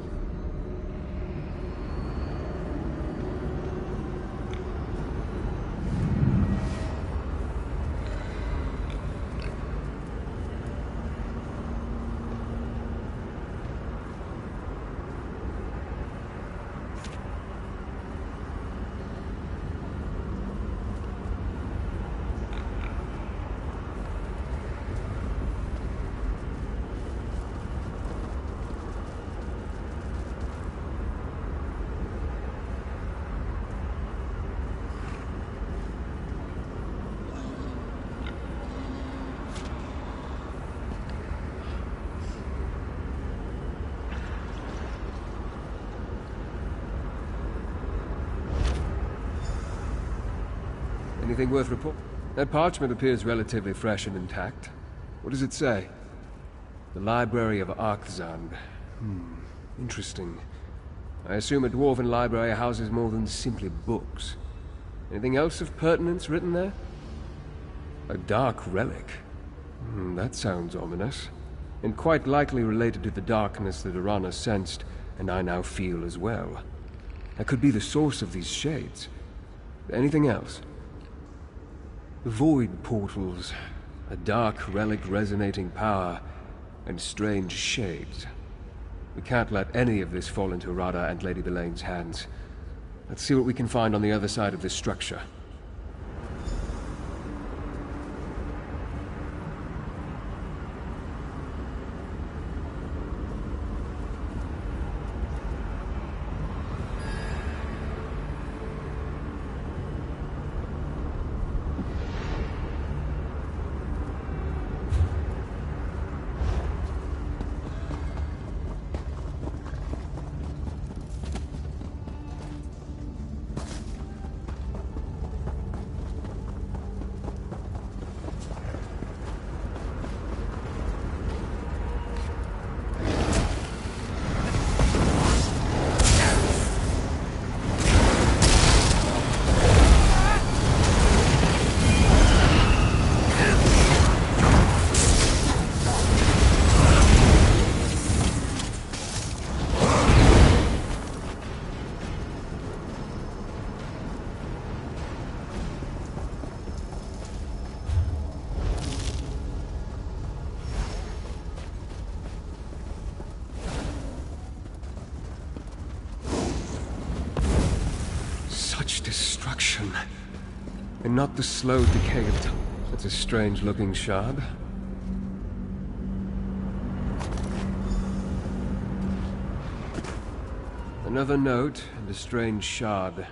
Anything worth reporting? That parchment appears relatively fresh and intact. What does it say? The Library of Arkzand. Interesting. I assume a dwarven library houses more than simply books. Anything else of pertinence written there? A dark relic. That sounds ominous. And quite likely related to the darkness that Arana sensed, and I now feel as well. That could be the source of these shades. Anything else? Void portals, a dark relic resonating power, and strange shades. We can't let any of this fall into Rada and Lady Belaine's hands. Let's see what we can find on the other side of this structure. Destruction. And not the slow decay of time. That's a strange-looking shard. Another note and a strange shard.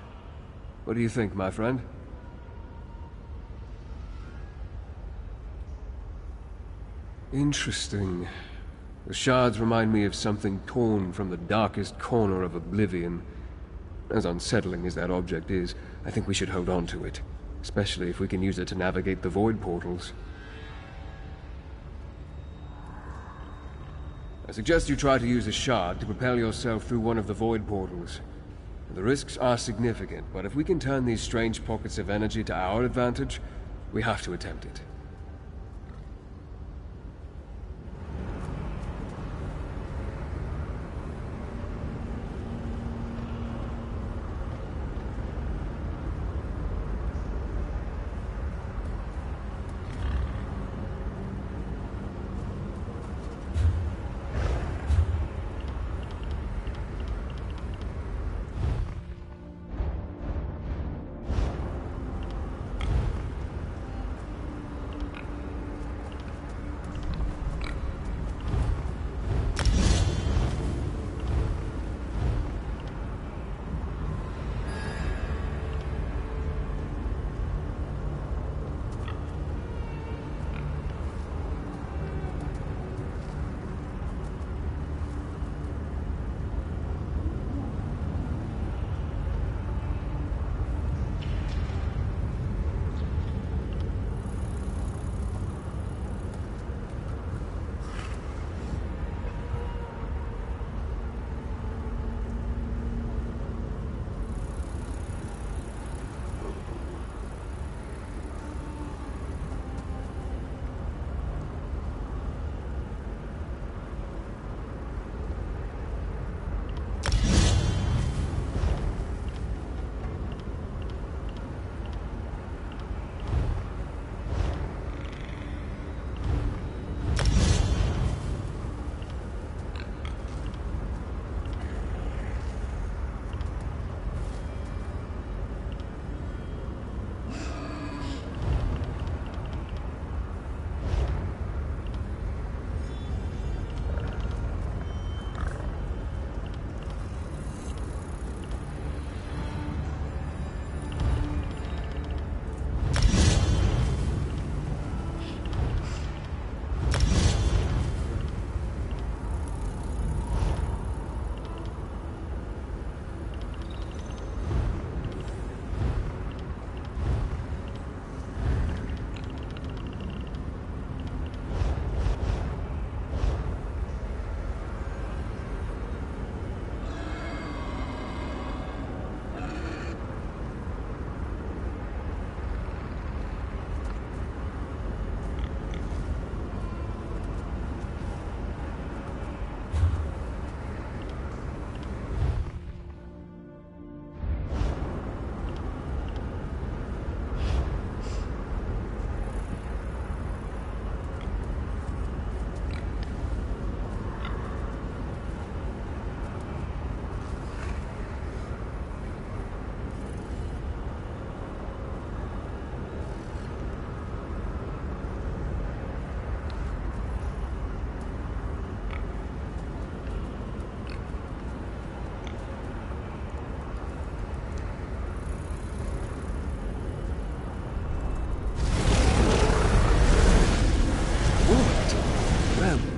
What do you think, my friend? Interesting. The shards remind me of something torn from the darkest corner of Oblivion. As unsettling as that object is, I think we should hold on to it. Especially if we can use it to navigate the void portals. I suggest you try to use a shard to propel yourself through one of the void portals. The risks are significant, but if we can turn these strange pockets of energy to our advantage, we have to attempt it.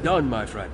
done, my friend.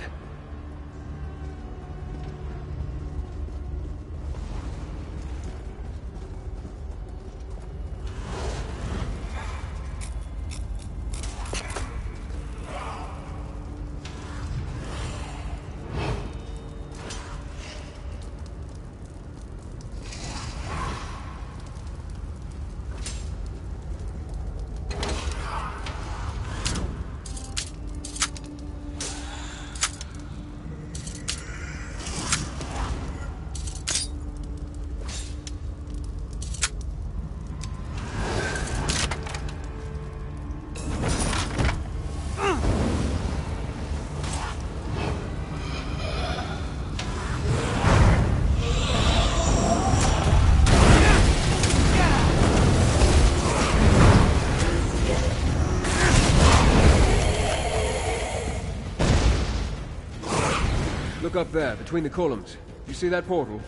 Look up there, between the columns. You see that portal?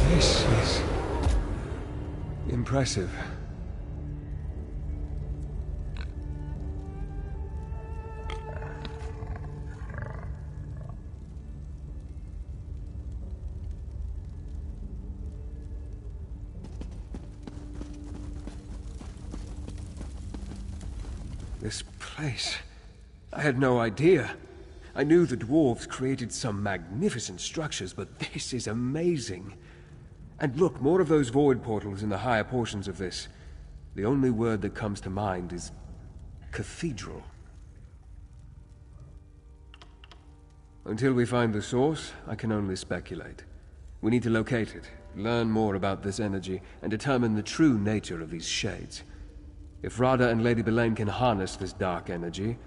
This is impressive. This place, I had no idea. I knew the dwarves created some magnificent structures, but this is amazing. And look, more of those void portals in the higher portions of this. The only word that comes to mind is cathedral. Until we find the source, I can only speculate. We need to locate it, learn more about this energy, and determine the true nature of these shades. If Radha and Lady Belain can harness this dark energy,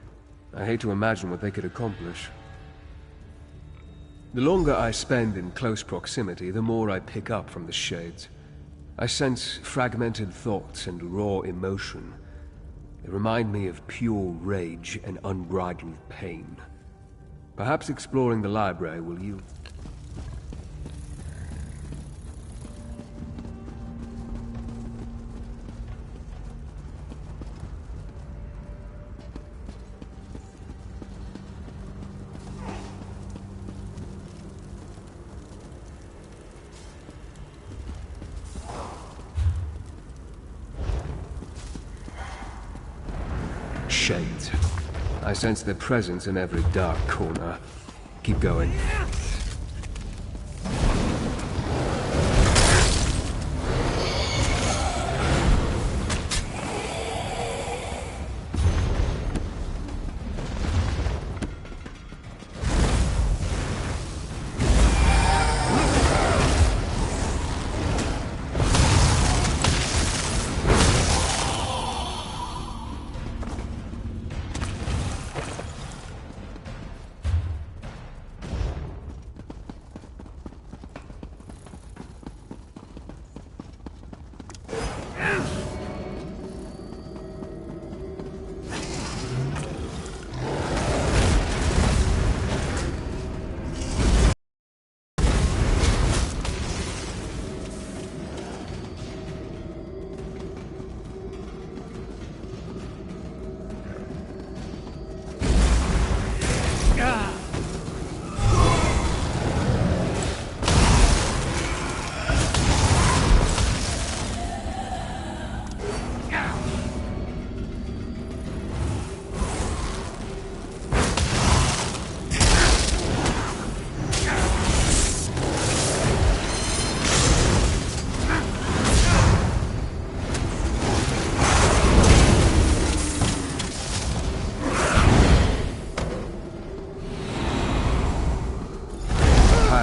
I hate to imagine what they could accomplish. The longer I spend in close proximity, the more I pick up from the shades. I sense fragmented thoughts and raw emotion. They remind me of pure rage and unbridled pain. Perhaps exploring the library will yield. Shades. I sense their presence in every dark corner. Keep going.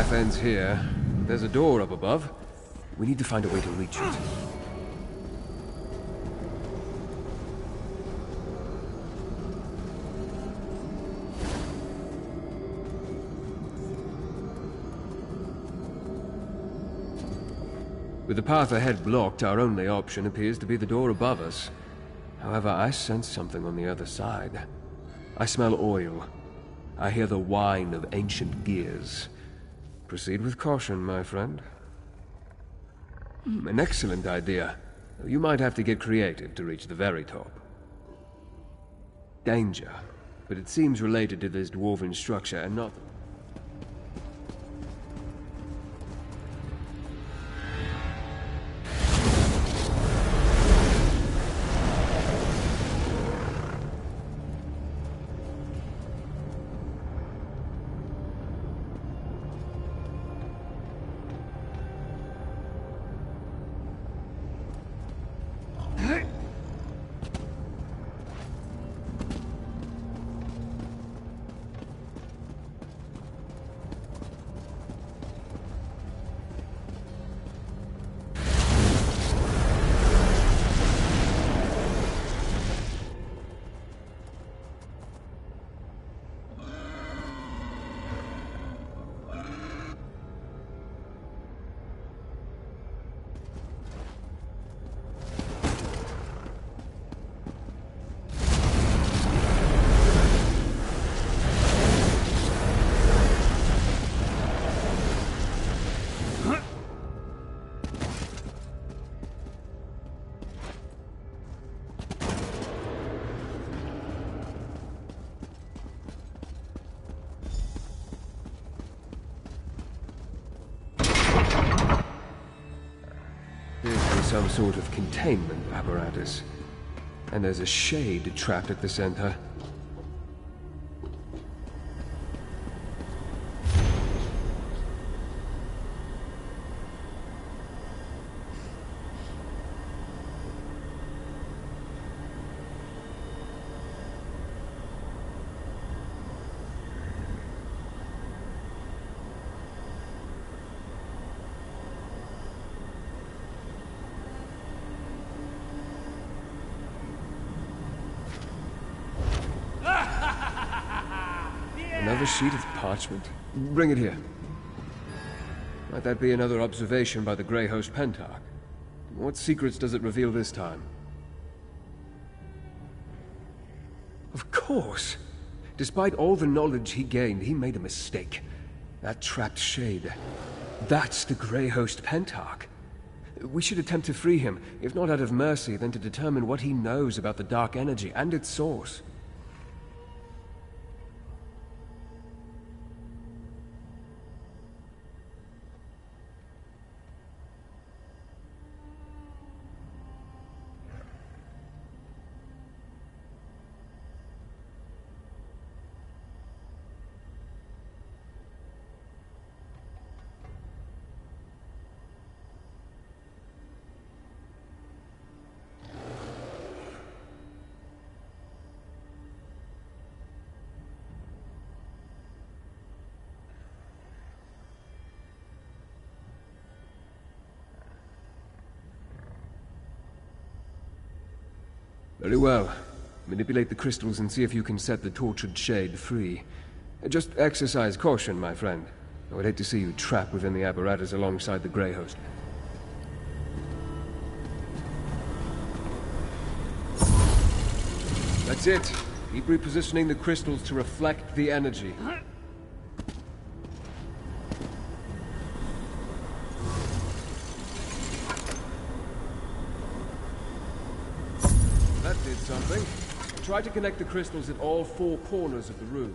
path ends here. There's a door up above. We need to find a way to reach it. With the path ahead blocked, our only option appears to be the door above us. However, I sense something on the other side. I smell oil. I hear the whine of ancient gears. Proceed with caution, my friend. An excellent idea. You might have to get creative to reach the very top. Danger. But it seems related to this dwarven structure and not... Some sort of containment apparatus. And there's a shade trapped at the center. Another sheet of parchment. Bring it here. Might that be another observation by the Grey Host Pentarch? What secrets does it reveal this time? Of course! Despite all the knowledge he gained, he made a mistake. That trapped shade. That's the Grey Host Pentarch. We should attempt to free him, if not out of mercy, then to determine what he knows about the dark energy and its source. Very well. Manipulate the crystals and see if you can set the tortured shade free. Just exercise caution, my friend. I would hate to see you trapped within the apparatus alongside the Grey Host. That's it. Keep repositioning the crystals to reflect the energy. That did something. Try to connect the crystals at all 4 corners of the room.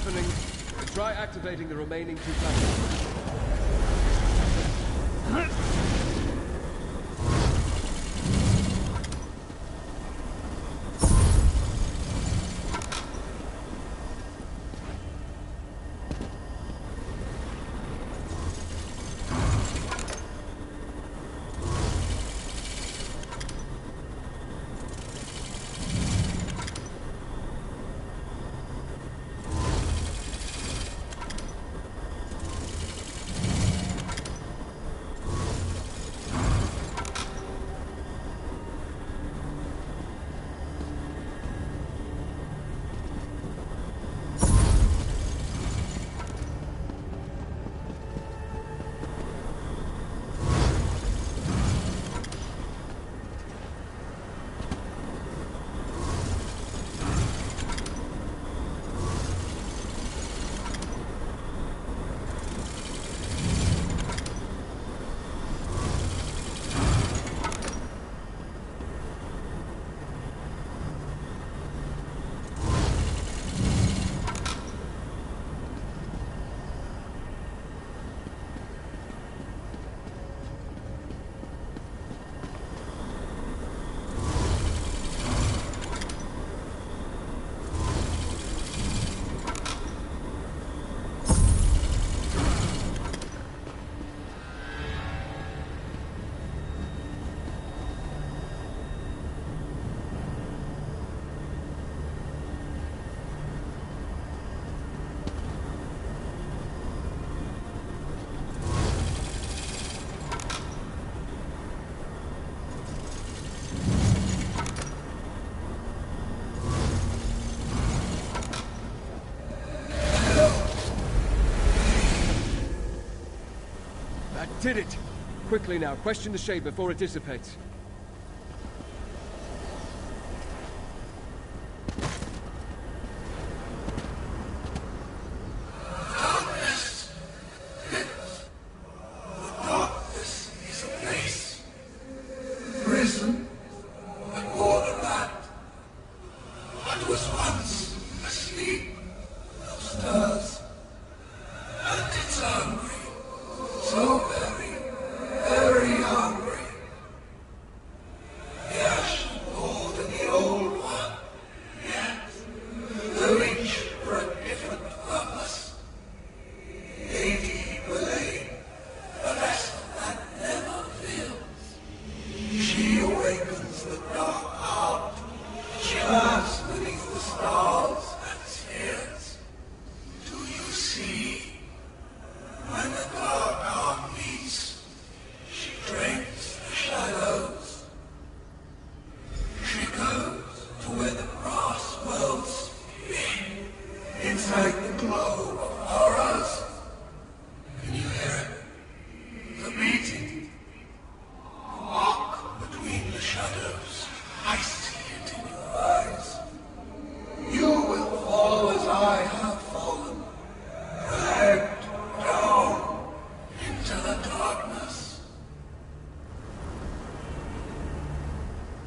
happening. Try activating the remaining 2 platforms. Did it! Quickly now, question the shade before it dissipates.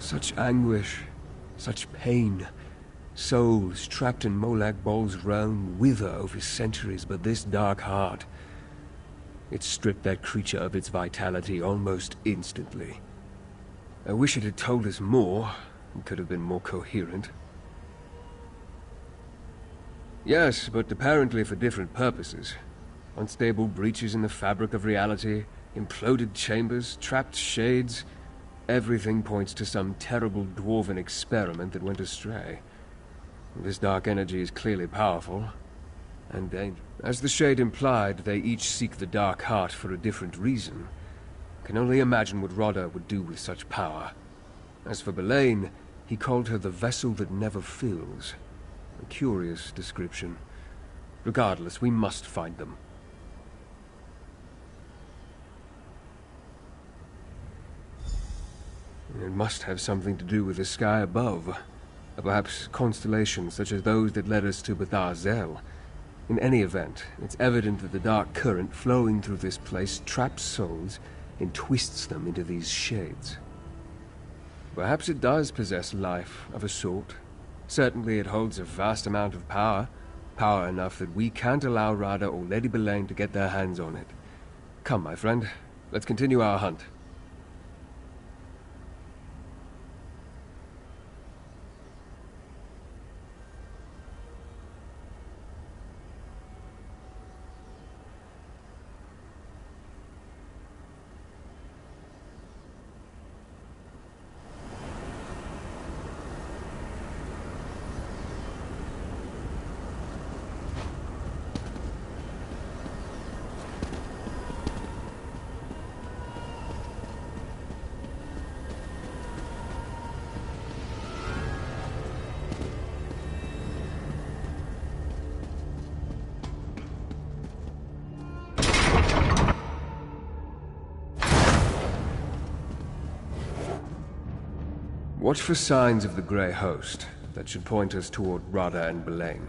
Such anguish, such pain. Souls trapped in Molag Bol's realm wither over centuries, but this dark heart, it stripped that creature of its vitality almost instantly. I wish it had told us more. It could have been more coherent. Yes, but apparently for different purposes. Unstable breaches in the fabric of reality, imploded chambers, trapped shades. Everything points to some terrible dwarven experiment that went astray. This dark energy is clearly powerful, and dangerous. As the Shade implied, they each seek the Dark Heart for a different reason. Can only imagine what Rodder would do with such power. As for Belain, he called her the vessel that never fills. A curious description. Regardless, we must find them. It must have something to do with the sky above. Or perhaps constellations such as those that led us to Bethar Zel. In any event, it's evident that the dark current flowing through this place traps souls and twists them into these shades. Perhaps it does possess life of a sort. Certainly it holds a vast amount of power. power enough that we can't allow Rada or Lady Belain to get their hands on it. Come, my friend. Let's continue our hunt. Watch for signs of the Grey Host. That should point us toward Rada and Belain.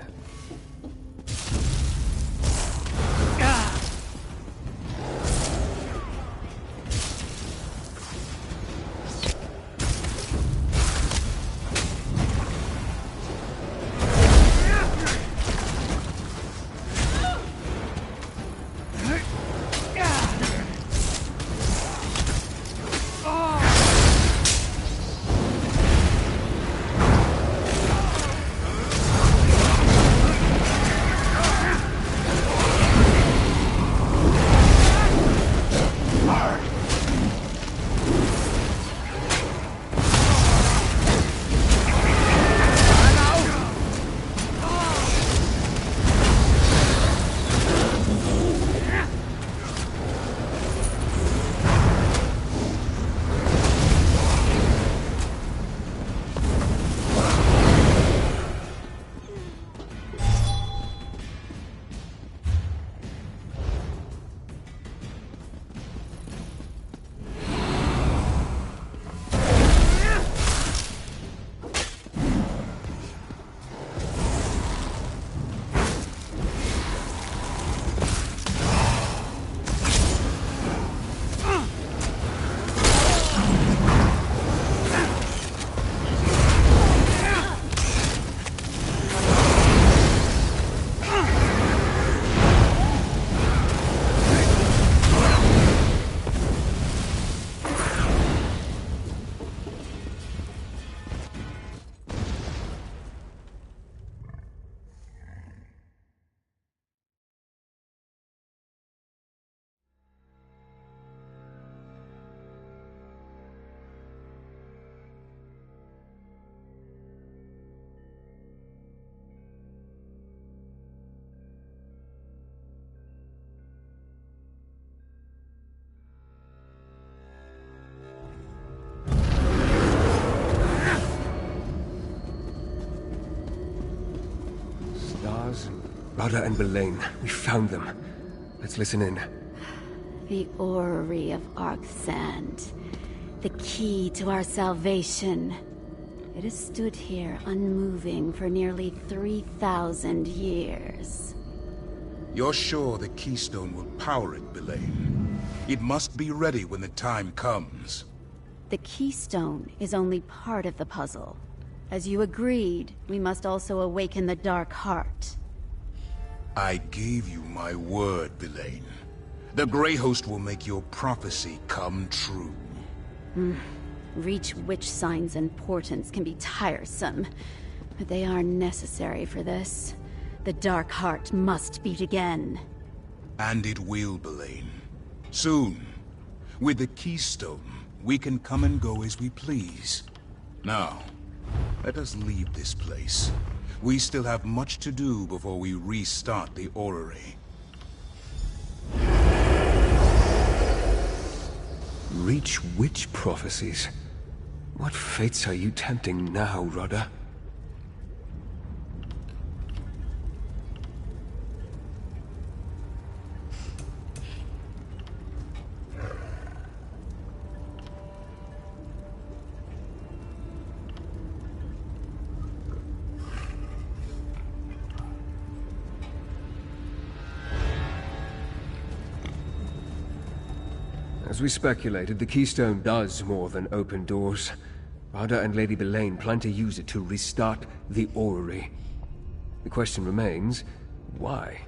Rada and Belain, we found them. Let's listen in. The orrery of Arcsand. The key to our salvation. It has stood here unmoving for nearly 3,000 years. You're sure the keystone will power it, Belain? It must be ready when the time comes. The keystone is only part of the puzzle. As you agreed, we must also awaken the Dark Heart. I gave you my word, Belain. The Grey Host will make your prophecy come true. Reach witch signs and portents can be tiresome, but they are necessary for this. The Dark Heart must beat again. And it will, Belain. Soon. With the keystone, we can come and go as we please. Now, let us leave this place. We still have much to do before we restart the orrery. Reach witch prophecies? What fates are you tempting now, Rada? As we speculated, the keystone does more than open doors. Rada and Lady Belain plan to use it to restart the orrery. The question remains, Why?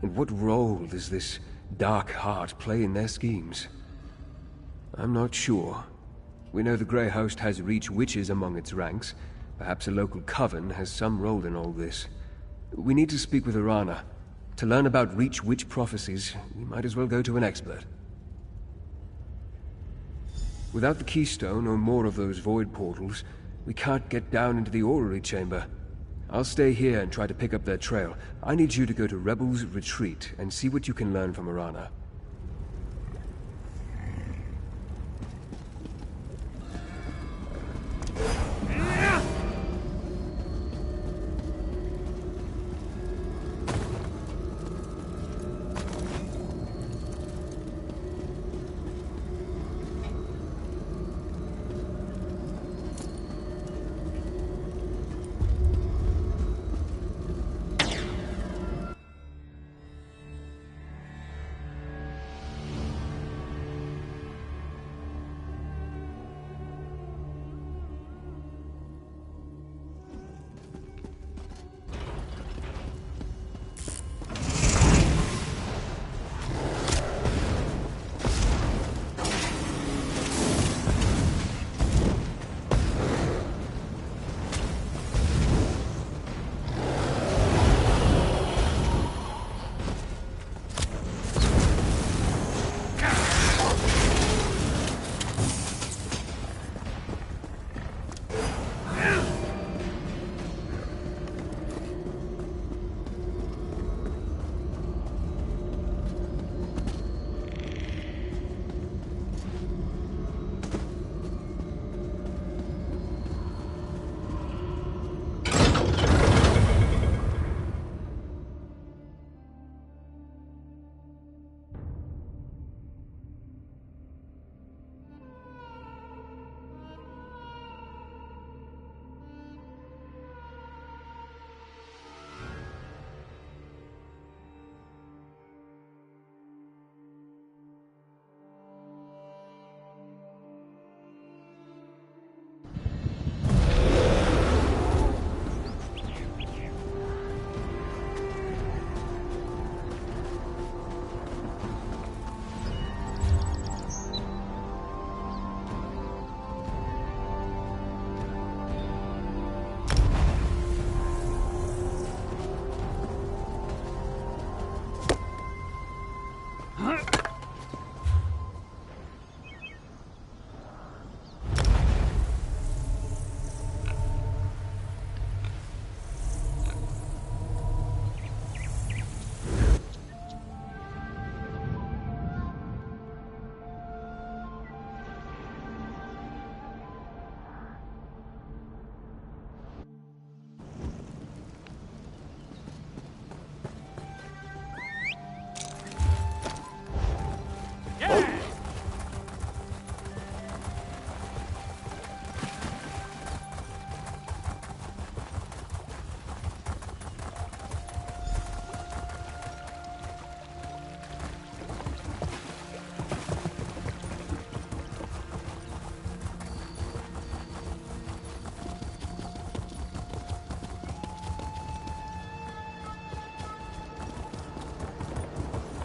And what role does this dark heart play in their schemes? I'm not sure. We know the Grey Host has Reach witches among its ranks. Perhaps a local coven has some role in all this. We need to speak with Arana. To learn about Reach witch prophecies, we might as well go to an expert. Without the keystone or more of those void portals, we can't get down into the orrery chamber. I'll stay here and try to pick up their trail. I need you to go to Rebel's Retreat and see what you can learn from Arana.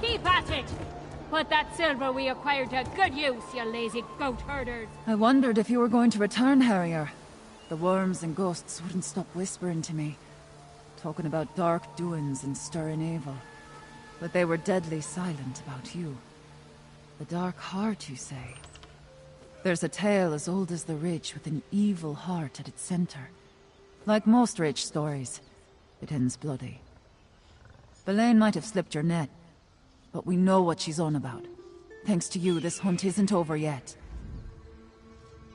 Keep at it! Put that silver we acquired to good use, you lazy goat herders! I wondered if you were going to return, Harrier. The worms and ghosts wouldn't stop whispering to me, talking about dark doings and stirring evil. But they were deadly silent about you. The dark heart, you say? There's a tale as old as the Ridge with an evil heart at its center. Like most Ridge stories, it ends bloody. Belain might have slipped your net, but we know what she's on about. Thanks to you, this hunt isn't over yet.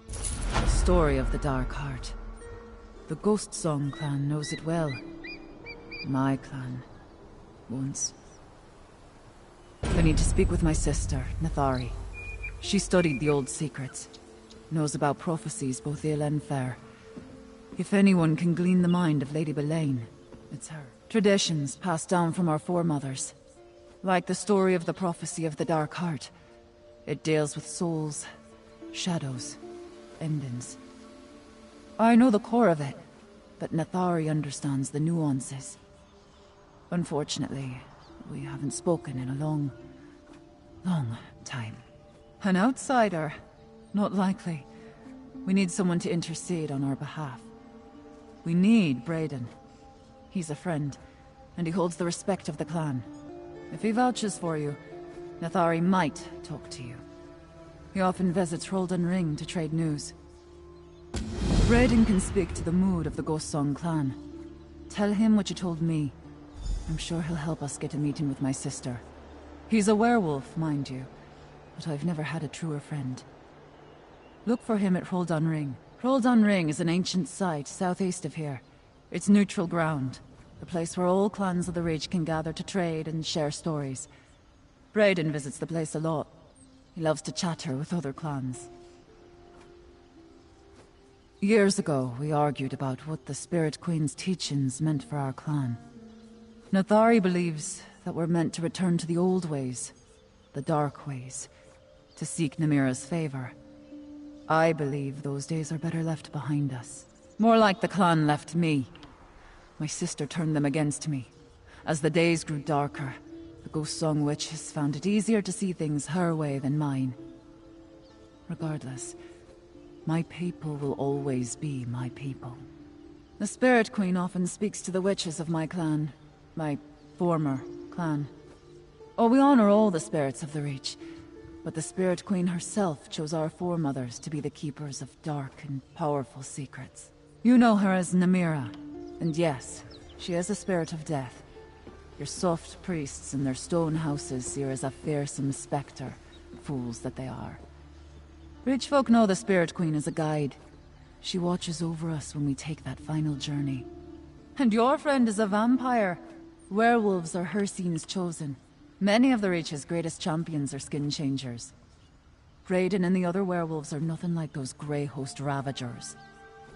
The story of the Dark Heart. The Ghost Song clan knows it well. My clan. Once. I need to speak with my sister, Nathari. She studied the old secrets. Knows about prophecies, both ill and fair. If anyone can glean the mind of Lady Belain, it's her. Traditions passed down from our foremothers. Like the story of the prophecy of the Dark Heart. It deals with souls, shadows, endings. I know the core of it, but Nathari understands the nuances. Unfortunately, we haven't spoken in a long time. An outsider? Not likely. We need someone to intercede on our behalf. We need Brayden. He's a friend, and he holds the respect of the clan. If he vouches for you, Nathari might talk to you. He often visits Roldan Ring to trade news. Brayden can speak to the mood of the Ghost Song clan. Tell him what you told me. I'm sure he'll help us get a meeting with my sister. He's a werewolf, mind you, but I've never had a truer friend. Look for him at Roldan Ring. Roldan Ring is an ancient site southeast of here. It's neutral ground, the place where all clans of the Reach can gather to trade and share stories. Brayden visits the place a lot. He loves to chatter with other clans. Years ago, we argued about what the Spirit Queen's teachings meant for our clan. Nathari believes that we're meant to return to the old ways, the dark ways, to seek Namira's favor. I believe those days are better left behind us. More like the clan left me. My sister turned them against me. As the days grew darker, the Ghost Song Witch has found it easier to see things her way than mine. Regardless, my people will always be my people. The Spirit Queen often speaks to the witches of my clan. My former clan. Oh, we honor all the spirits of the Reach, but the Spirit Queen herself chose our foremothers to be the keepers of dark and powerful secrets. You know her as Namira, and yes, she is a spirit of death. Your soft priests in their stone houses see her as a fearsome spectre, fools that they are. Reach folk know the Spirit Queen is a guide. She watches over us when we take that final journey. And your friend is a vampire. Werewolves are her scene's chosen. Many of the Reach's greatest champions are skin changers. Brayden and the other werewolves are nothing like those Grey Host Ravagers.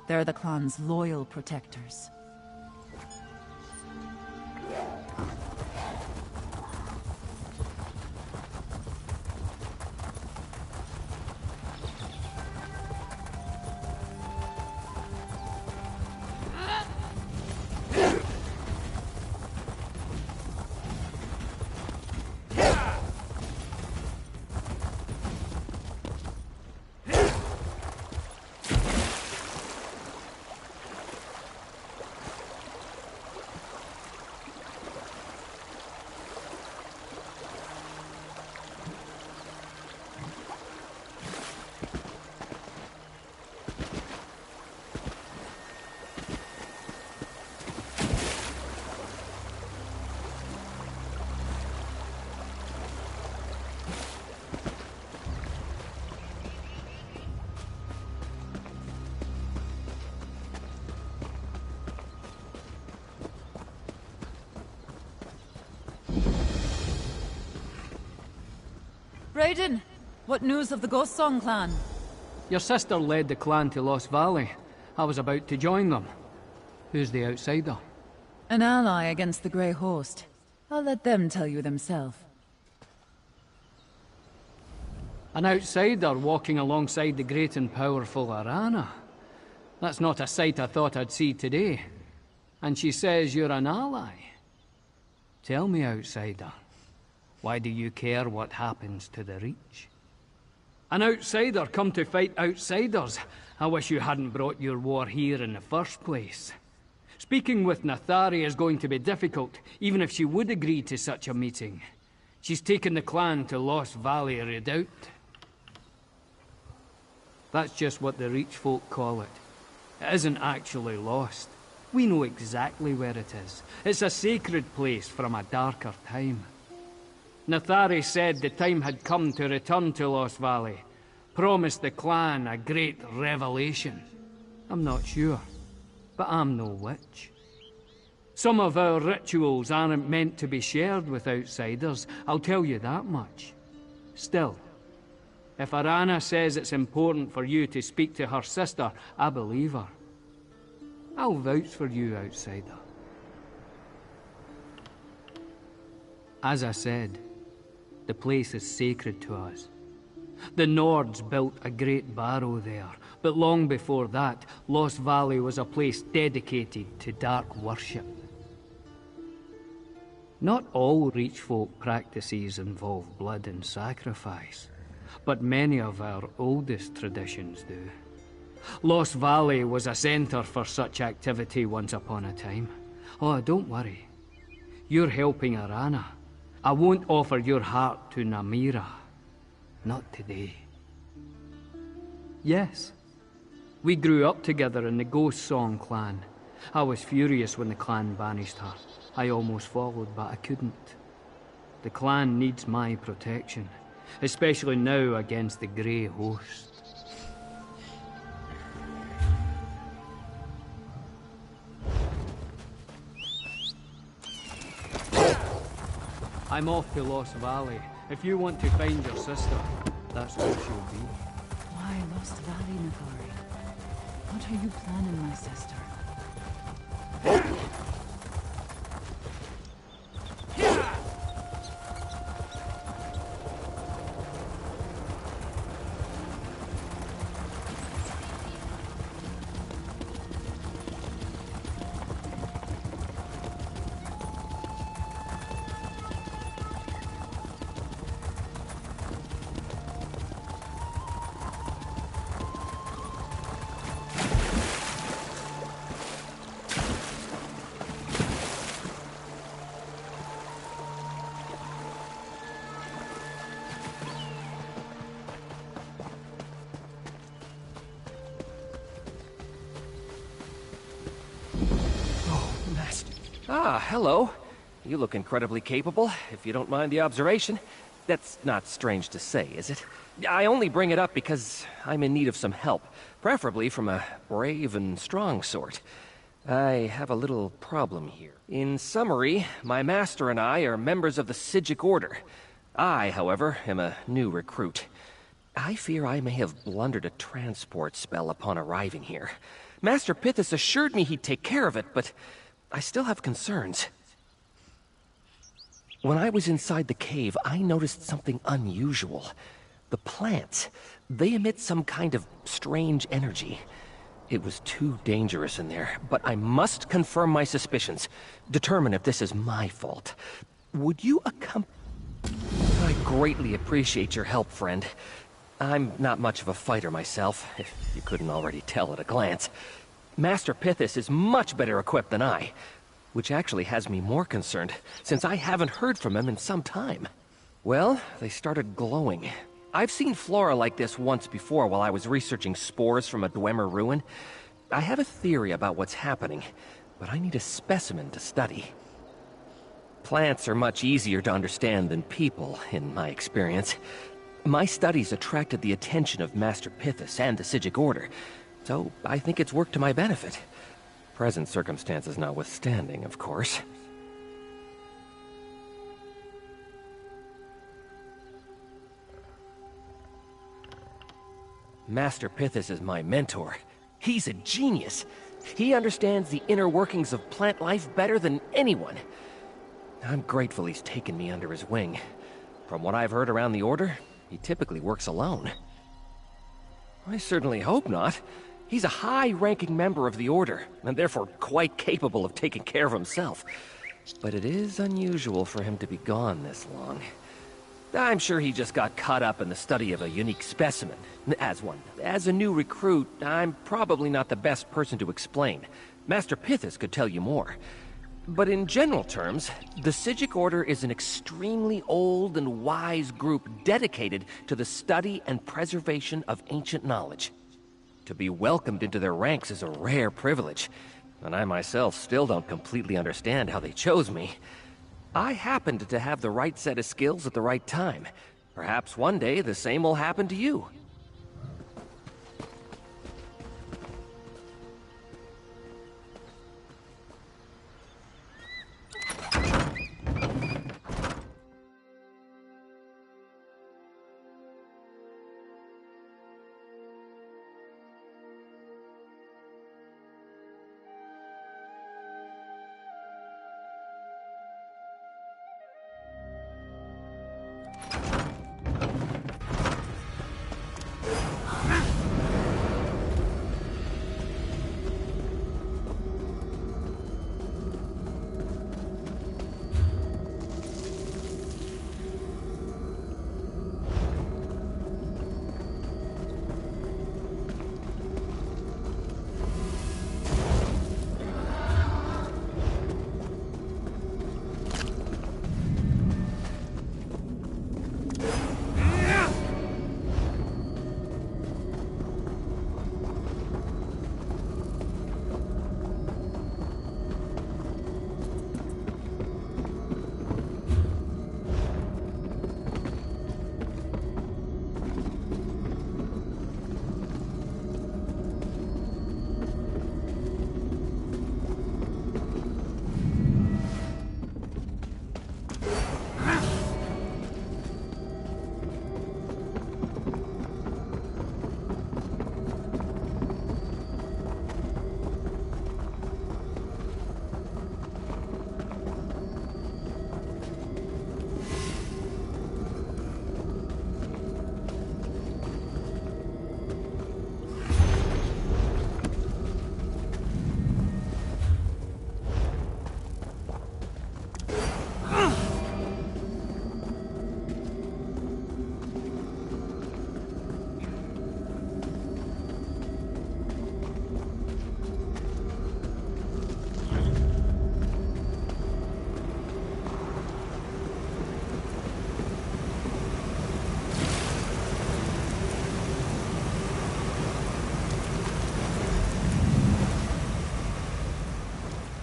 They're the clan's loyal protectors. Brayden, what news of the Ghost Song clan? Your sister led the clan to Lost Valley. I was about to join them. Who's the outsider? An ally against the Grey Host. I'll let them tell you themselves. An outsider walking alongside the great and powerful Arana. That's not a sight I thought I'd see today. And she says you're an ally. Tell me, outsider, why do you care what happens to the Reach? An outsider come to fight outsiders. I wish you hadn't brought your war here in the first place. Speaking with Nathari is going to be difficult, even if she would agree to such a meeting. She's taken the clan to Lost Valley Redoubt. That's just what the Reach folk call it. It isn't actually lost. We know exactly where it is. It's a sacred place from a darker time. Nathari said the time had come to return to Lost Valley, promised the clan a great revelation. I'm not sure, but I'm no witch. Some of our rituals aren't meant to be shared with outsiders, I'll tell you that much. Still, if Arana says it's important for you to speak to her sister, I believe her. I'll vouch for you, outsider. As I said, the place is sacred to us. The Nords built a great barrow there, but long before that, Lost Valley was a place dedicated to dark worship. Not all Reachfolk practices involve blood and sacrifice, but many of our oldest traditions do. Lost Valley was a center for such activity once upon a time. Oh, don't worry. You're helping Arana. I won't offer your heart to Namira. Not today. Yes. We grew up together in the Ghost Song clan. I was furious when the clan banished her. I almost followed, but I couldn't. The clan needs my protection, especially now against the Grey Host. I'm off to Lost Valley. If you want to find your sister, that's where she'll be. Why Lost Valley, Nagari? What are you planning, my sister? Ah, hello. You look incredibly capable, if you don't mind the observation. That's not strange to say, is it? I only bring it up because I'm in need of some help, preferably from a brave and strong sort. I have a little problem here. In summary, my master and I are members of the Psijic Order. I, however, am a new recruit. I fear I may have blundered a transport spell upon arriving here. Master Pithis assured me he'd take care of it, but I still have concerns. When I was inside the cave, I noticed something unusual. The plants, they emit some kind of strange energy. It was too dangerous in there, but I must confirm my suspicions. Determine if this is my fault. Would you accompany... I greatly appreciate your help, friend. I'm not much of a fighter myself, if you couldn't already tell at a glance. Master Pithis is much better equipped than I, which actually has me more concerned, since I haven't heard from him in some time. Well, they started glowing. I've seen flora like this once before while I was researching spores from a Dwemer ruin. I have a theory about what's happening, but I need a specimen to study. Plants are much easier to understand than people, in my experience. My studies attracted the attention of Master Pithis and the Psijic Order, so I think it's worked to my benefit. Present circumstances notwithstanding, of course. Master Pithis is my mentor. He's a genius. He understands the inner workings of plant life better than anyone. I'm grateful he's taken me under his wing. From what I've heard around the Order, he typically works alone. I certainly hope not. He's a high-ranking member of the Order, and therefore quite capable of taking care of himself. But it is unusual for him to be gone this long. I'm sure he just got caught up in the study of a unique specimen. As a new recruit, I'm probably not the best person to explain. Master Pithis could tell you more. But in general terms, the Psijic Order is an extremely old and wise group dedicated to the study and preservation of ancient knowledge. To be welcomed into their ranks is a rare privilege, and I myself still don't completely understand how they chose me. I happened to have the right set of skills at the right time. Perhaps one day the same will happen to you.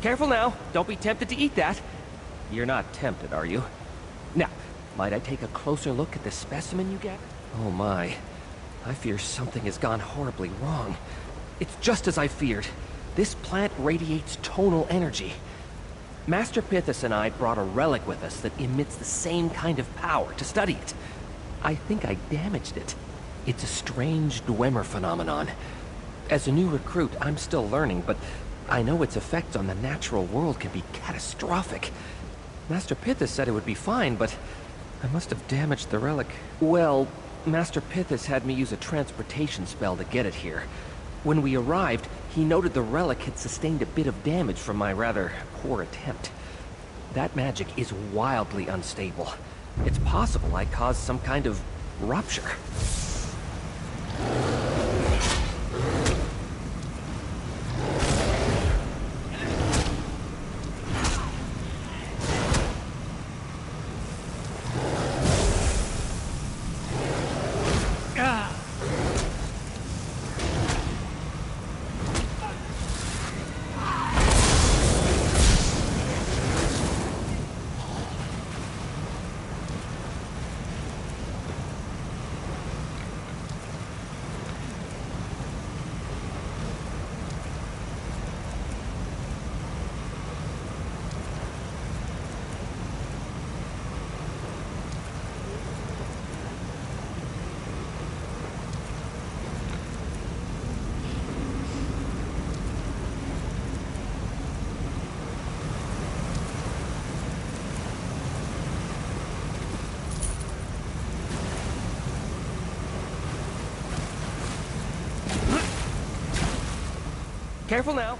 Careful now. Don't be tempted to eat that. You're not tempted, are you? Now, might I take a closer look at the specimen you gathered? Oh my. I fear something has gone horribly wrong. It's just as I feared. This plant radiates tonal energy. Master Pythis and I brought a relic with us that emits the same kind of power to study it. I think I damaged it. It's a strange Dwemer phenomenon. As a new recruit, I'm still learning, but I know its effects on the natural world can be catastrophic. Master Pythis said it would be fine, but I must have damaged the relic. Well, Master Pythis had me use a transportation spell to get it here. When we arrived, he noted the relic had sustained a bit of damage from my rather poor attempt. That magic is wildly unstable. It's possible I caused some kind of rupture. Careful now.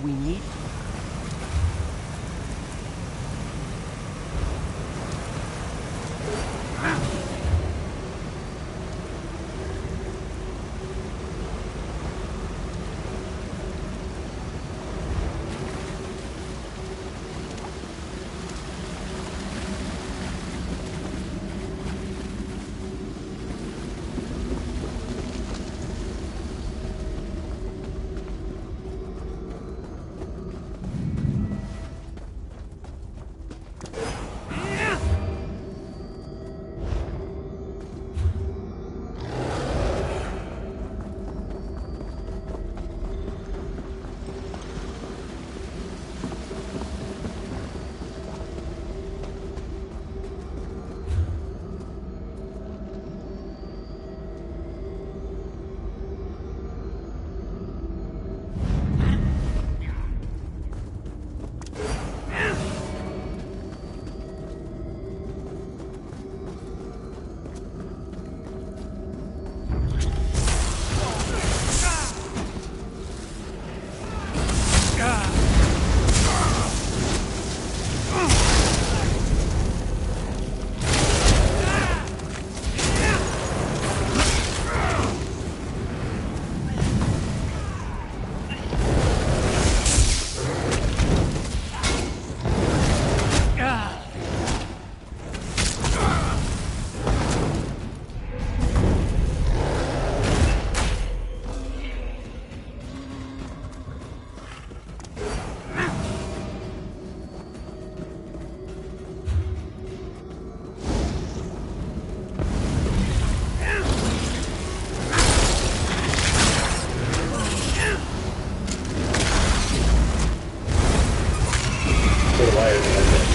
We need...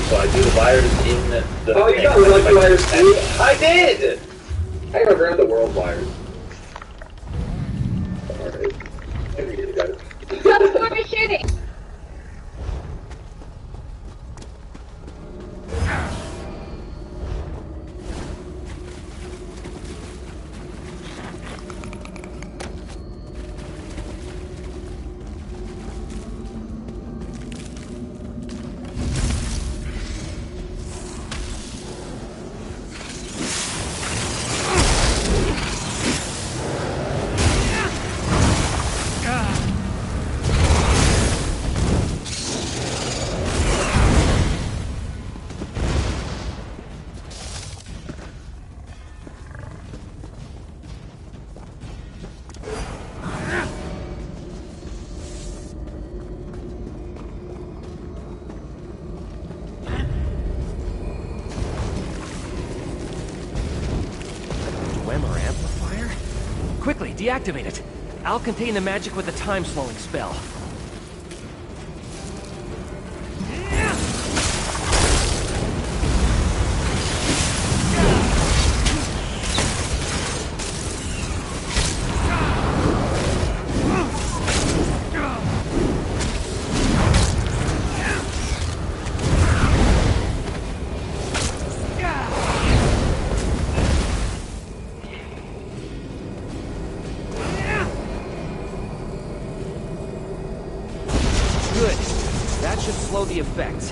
So I do the wires in the... Oh, you got like the wires too? I did! I remember the world wires. Alright. I read it better. Stop shooting! tremor amplifier? Quickly, deactivate it. I'll contain the magic with the time-slowing spell. The effects.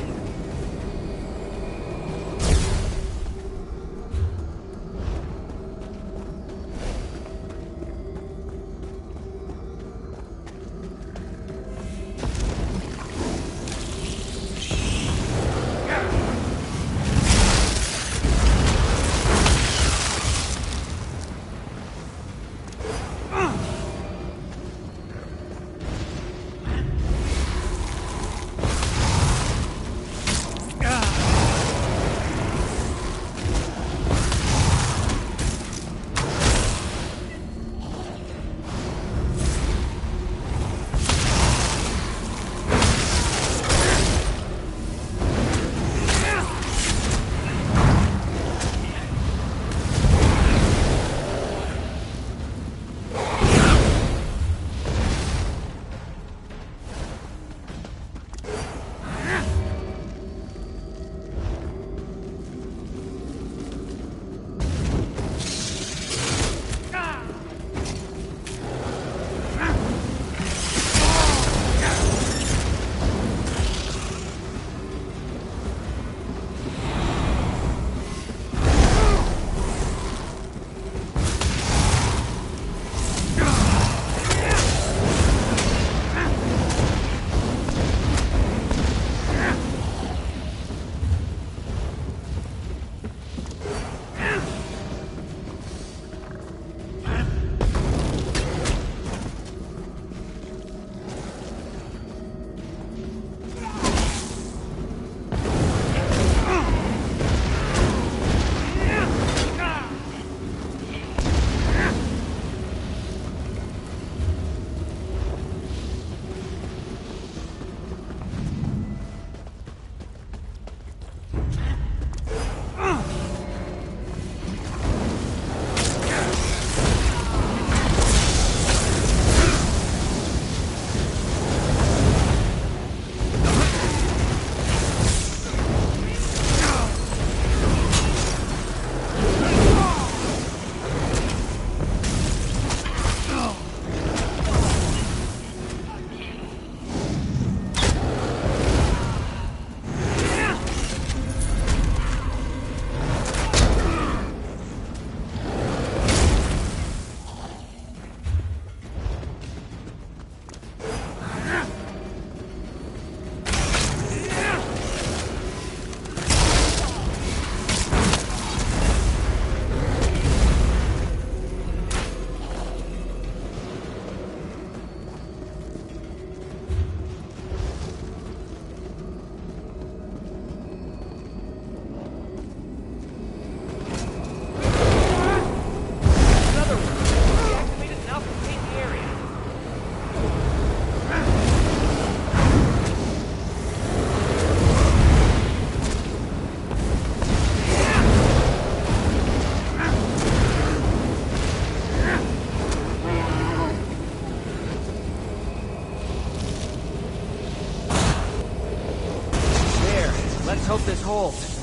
Let's hope this holds.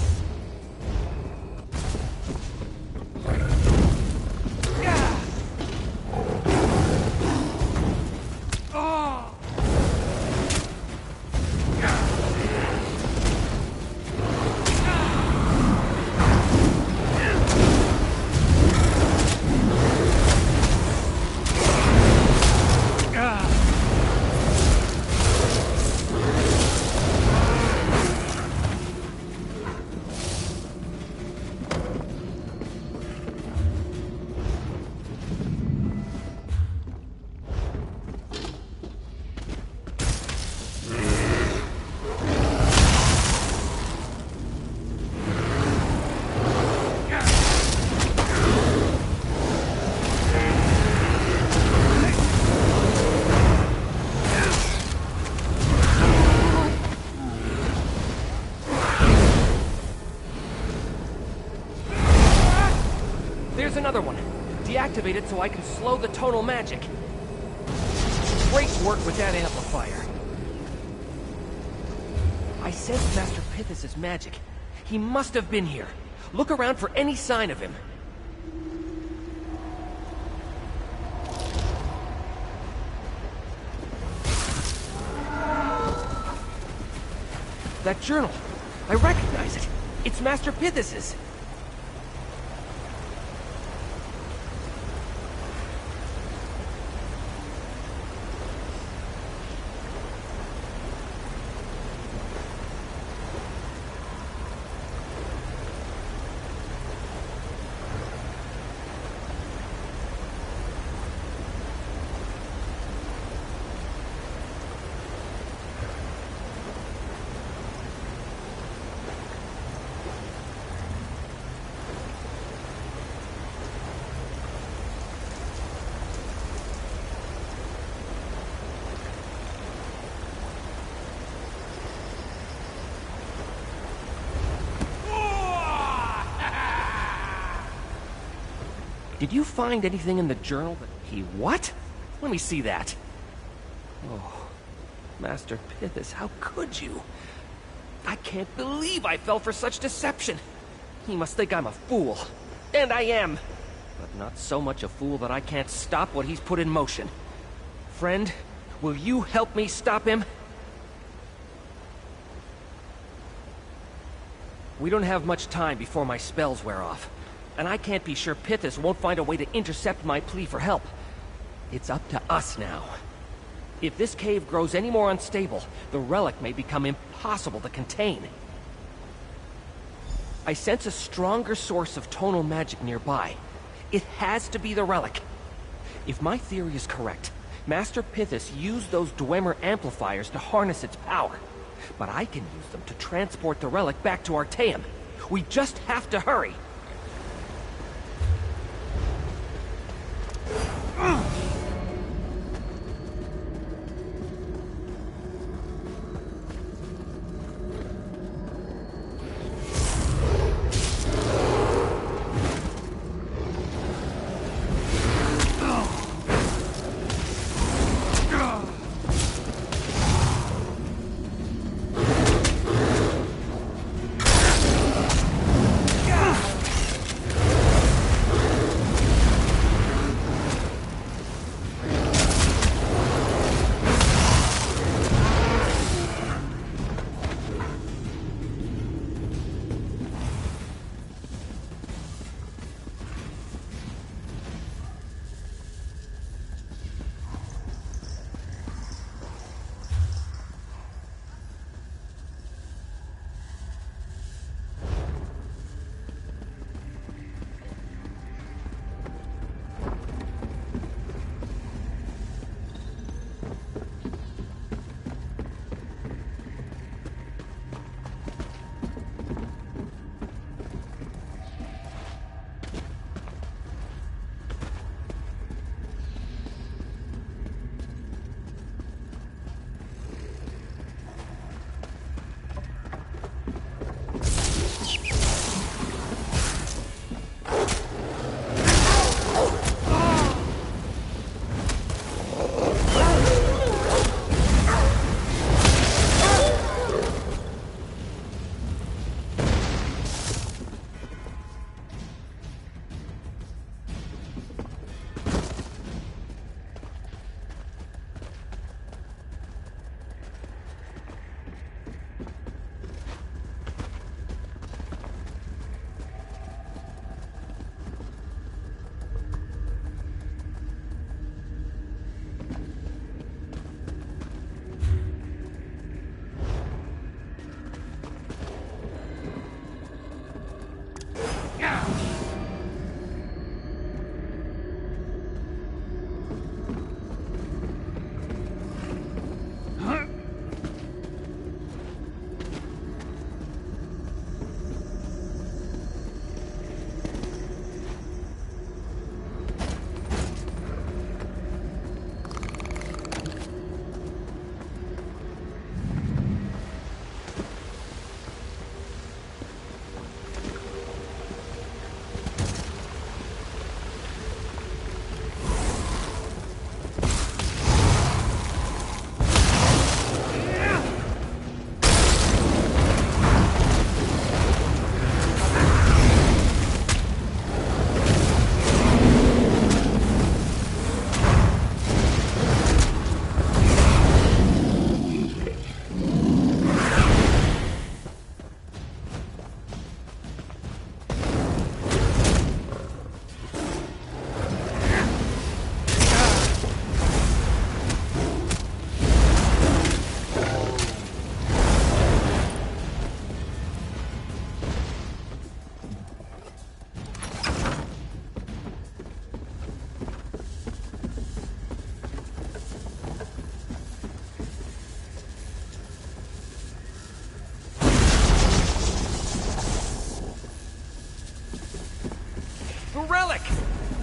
Here's another one. Deactivate it so I can slow the tonal magic. Great work with that amplifier. I sense Master Pithis' magic. He must have been here. Look around for any sign of him. That journal. I recognize it. It's Master Pithis'. Did you find anything in the journal that he... What? Let me see that. Oh, Master Pithis, how could you? I can't believe I fell for such deception. He must think I'm a fool. And I am. But not so much a fool that I can't stop what he's put in motion. Friend, will you help me stop him? We don't have much time before my spells wear off. And I can't be sure Pithis won't find a way to intercept my plea for help. It's up to us now. If this cave grows any more unstable, the relic may become impossible to contain. I sense a stronger source of tonal magic nearby. It has to be the relic. If my theory is correct, Master Pithis used those Dwemer amplifiers to harness its power. But I can use them to transport the relic back to Artaeum. We just have to hurry.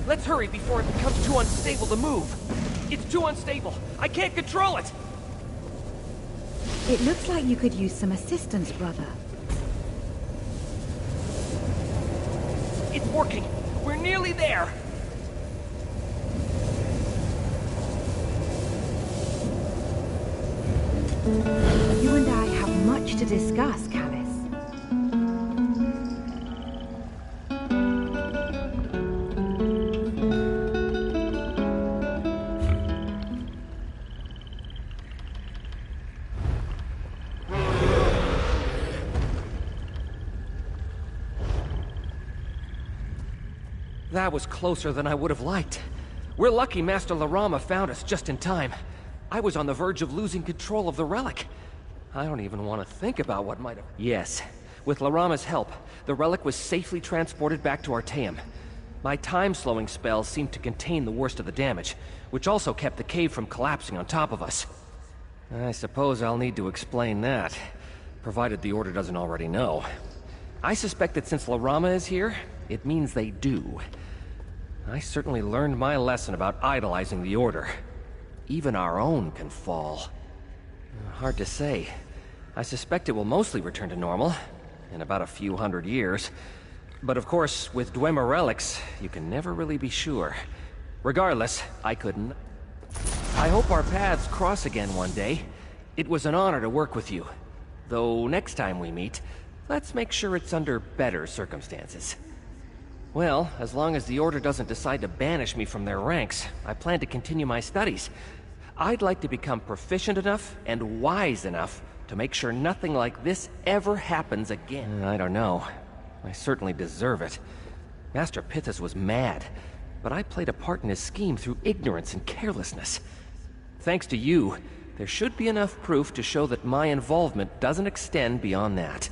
Let's hurry before it becomes too unstable to move. It's too unstable. I can't control it! It looks like you could use some assistance, brother. It's working. We're nearly there. You and I have much to discuss, Callus. That was closer than I would have liked. We're lucky Master Larama found us just in time. I was on the verge of losing control of the relic. I don't even want to think about what might have... Yes. With Larama's help, the relic was safely transported back to Artaeum. My time-slowing spell seemed to contain the worst of the damage, which also kept the cave from collapsing on top of us. I suppose I'll need to explain that, provided the Order doesn't already know. I suspect that since Larama is here, it means they do. I certainly learned my lesson about idolizing the Order. Even our own can fall. Hard to say. I suspect it will mostly return to normal, in about a few hundred years. But of course, with Dwemer relics, you can never really be sure. Regardless, I couldn't... I hope our paths cross again one day. It was an honor to work with you. Though next time we meet, let's make sure it's under better circumstances. Well, as long as the Order doesn't decide to banish me from their ranks, I plan to continue my studies. I'd like to become proficient enough and wise enough to make sure nothing like this ever happens again. I don't know. I certainly deserve it. Master Pithis was mad, but I played a part in his scheme through ignorance and carelessness. Thanks to you, there should be enough proof to show that my involvement doesn't extend beyond that.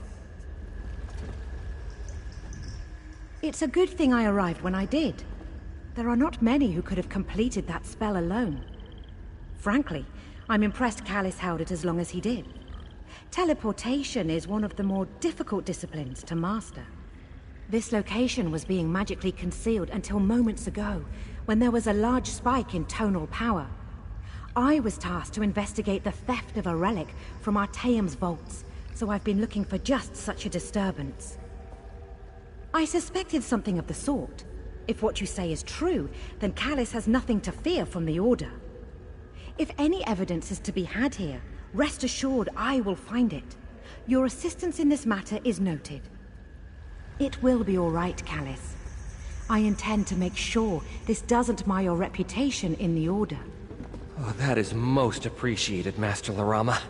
It's a good thing I arrived when I did. There are not many who could have completed that spell alone. Frankly, I'm impressed Callus held it as long as he did. Teleportation is one of the more difficult disciplines to master. This location was being magically concealed until moments ago, when there was a large spike in tonal power. I was tasked to investigate the theft of a relic from Artaeum's vaults, so I've been looking for just such a disturbance. I suspected something of the sort. If what you say is true, then Callus has nothing to fear from the Order. If any evidence is to be had here, rest assured I will find it. Your assistance in this matter is noted. It will be all right, Callus. I intend to make sure this doesn't mar your reputation in the Order. Oh, that is most appreciated, Master Larama.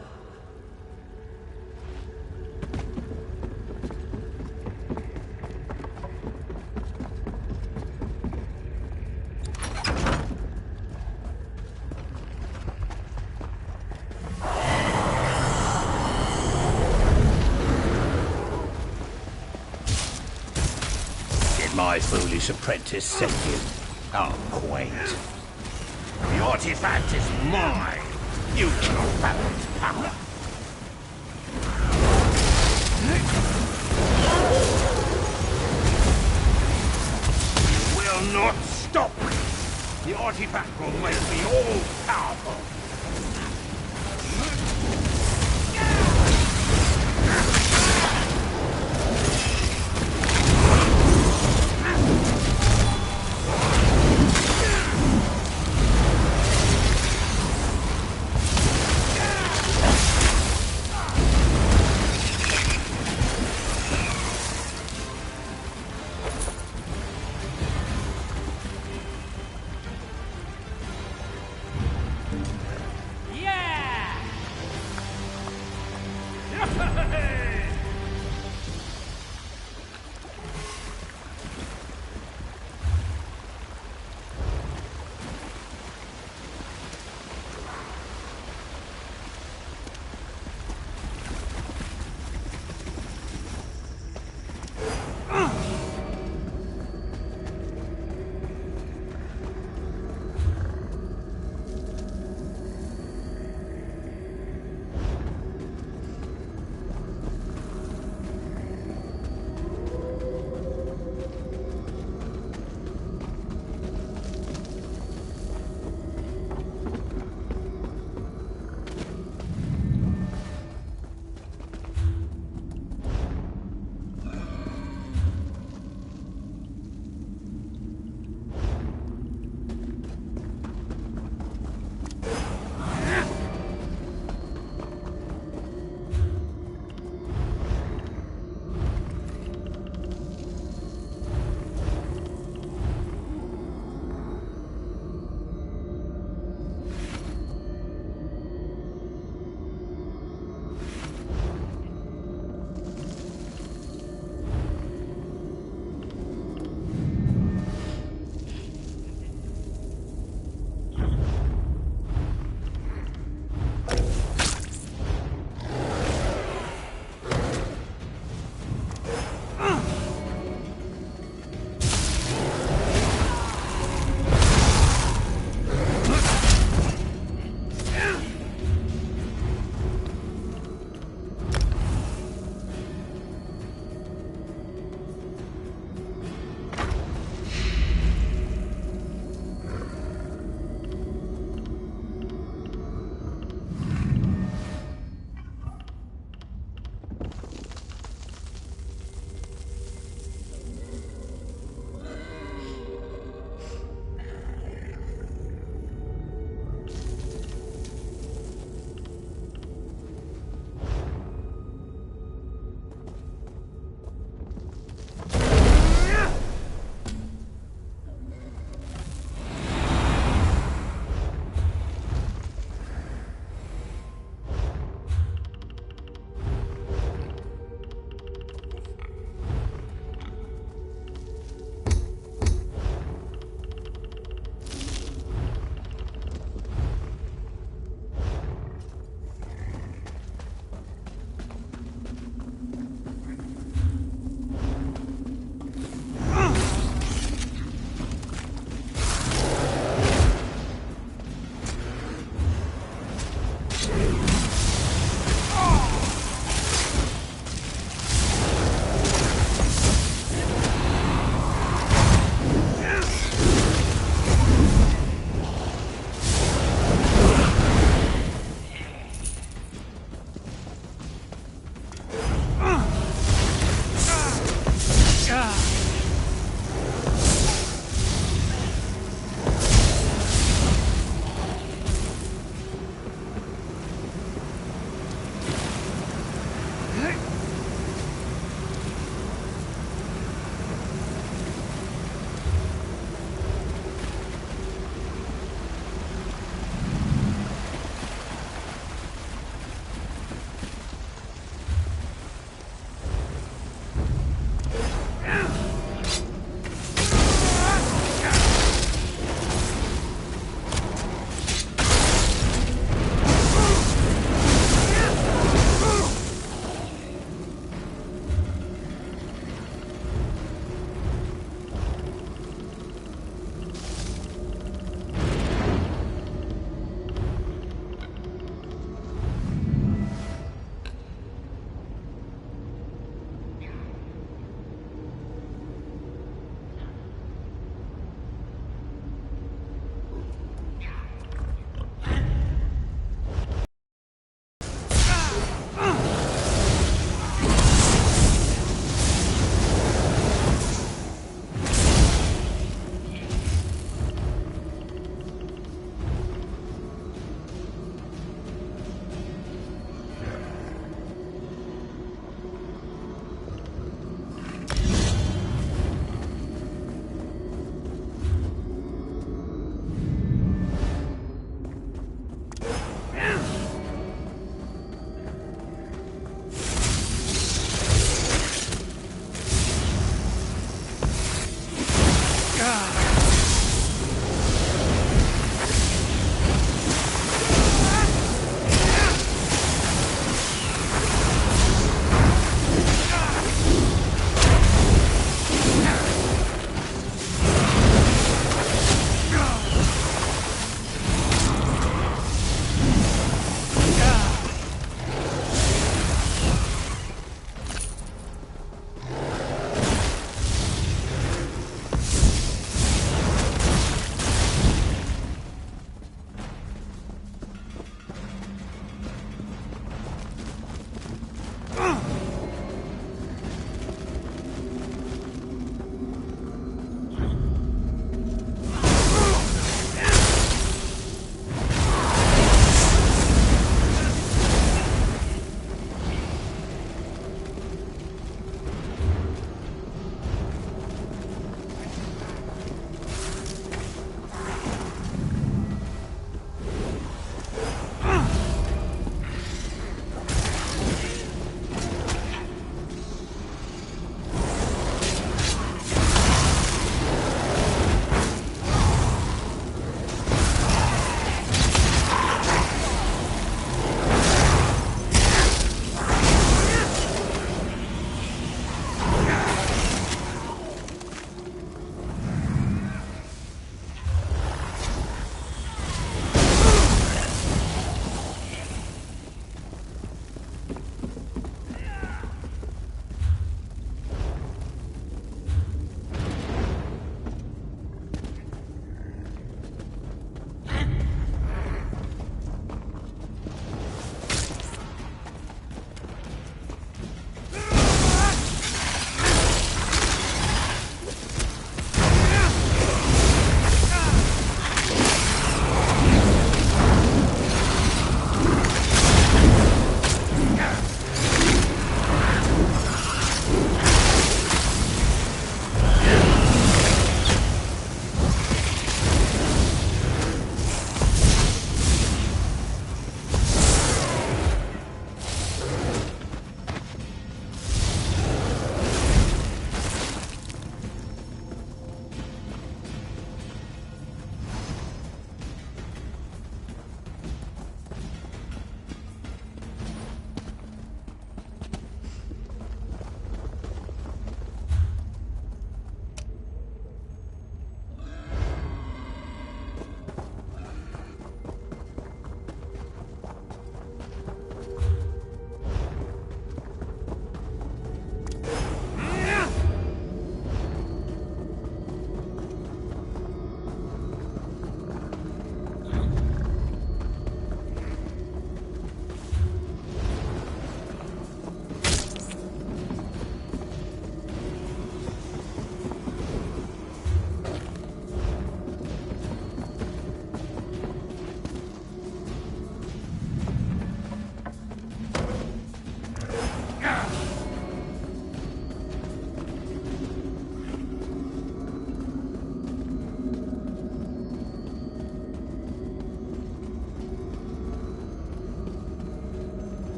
My foolish apprentice sent you. How quaint. The artifact is mine. You cannot fathom its power. You will not stop me. The artifact will make me all powerful.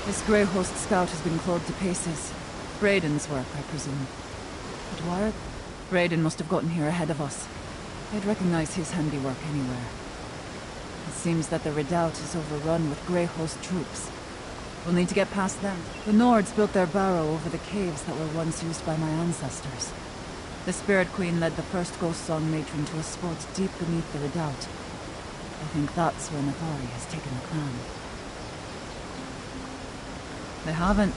This Grey Host scout has been clawed to pieces. Brayden's work, I presume. But Dwyer? Brayden must have gotten here ahead of us. I'd recognize his handiwork anywhere. It seems that the redoubt is overrun with Grey Host troops. We'll need to get past them. The Nords built their barrow over the caves that were once used by my ancestors. The Spirit Queen led the first Ghost Song matron to a spot deep beneath the redoubt. I think that's where Nethari has taken the clan. They haven't.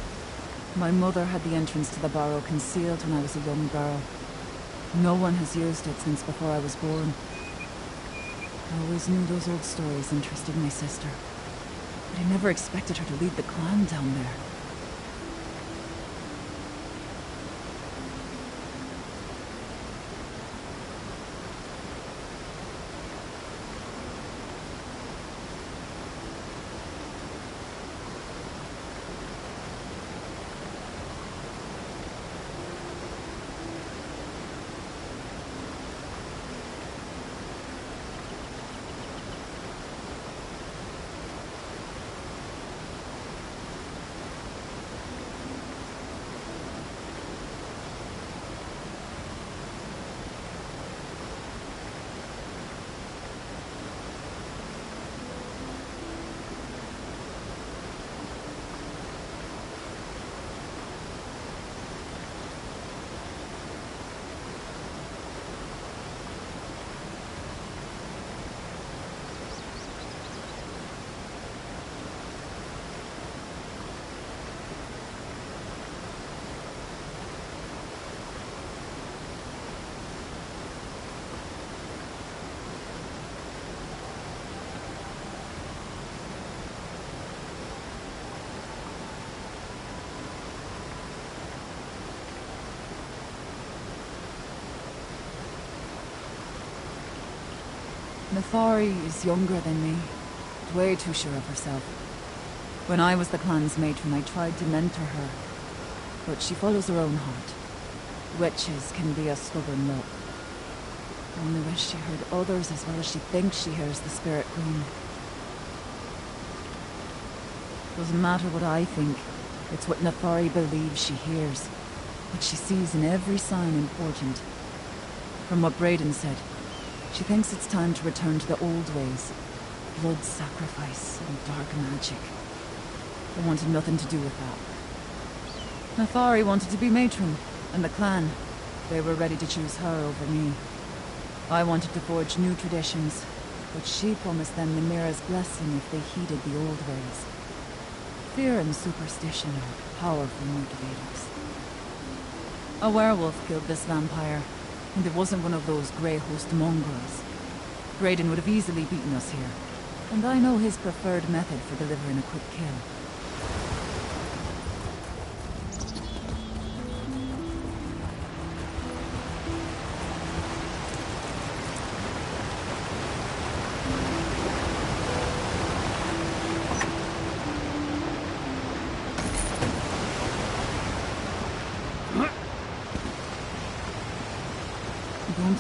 My mother had the entrance to the barrow concealed when I was a young girl. No one has used it since before I was born. I always knew those old stories interested my sister. But I never expected her to lead the clan down there. Nethari is younger than me, way too sure of herself. When I was the clan's matron, I tried to mentor her, but she follows her own heart. Witches can be a stubborn lot. I only wish she heard others as well as she thinks she hears the Spirit Queen. Doesn't matter what I think, it's what Nethari believes she hears, what she sees in every sign important. From what Brayden said, she thinks it's time to return to the old ways. Blood sacrifice and dark magic. I wanted nothing to do with that. Nethari wanted to be matron, and the clan, they were ready to choose her over me. I wanted to forge new traditions, but she promised them Mimira's blessing if they heeded the old ways. Fear and superstition are powerful motivators. A werewolf killed this vampire. And it wasn't one of those Grey Host mongrels. Brayden would have easily beaten us here. And I know his preferred method for delivering a quick kill.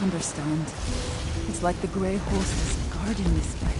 Understand. It's like the Grey Host is guarding this place.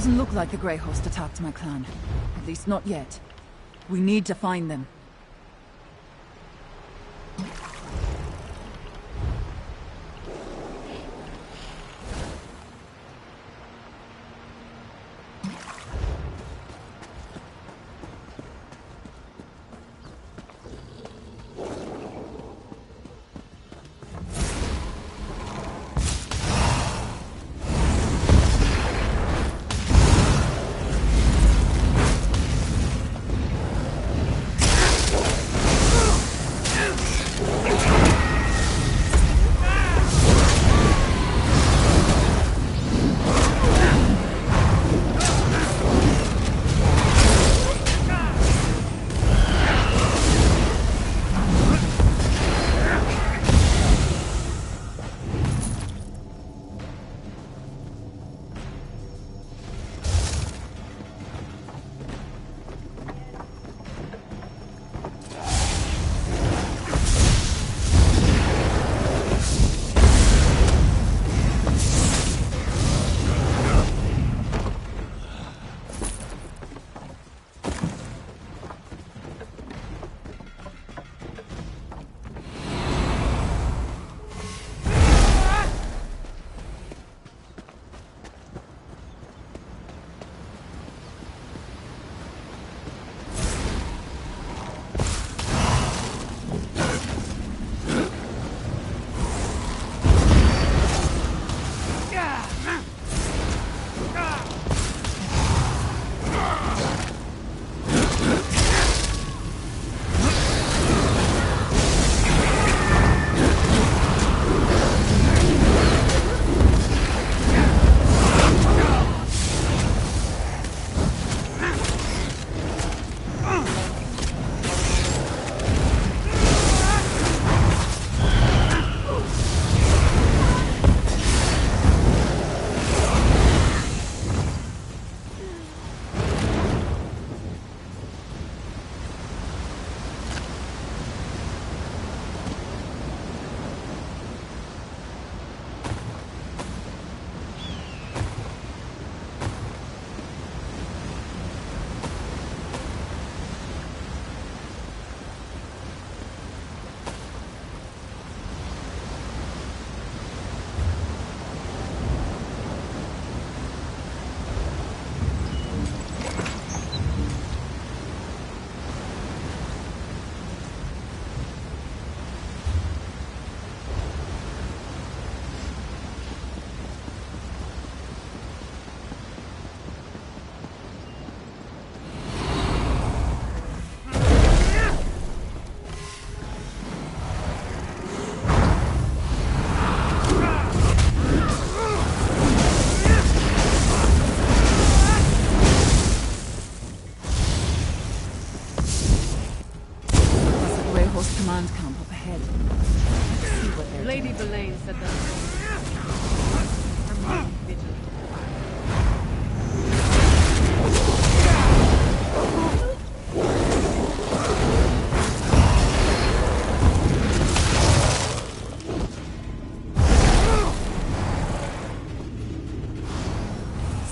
Doesn't look like the Grey Host attacked my clan. At least not yet. We need to find them. Command camp up ahead. Let's see what they're Lady doing. Belaine said that. Remain vigilant.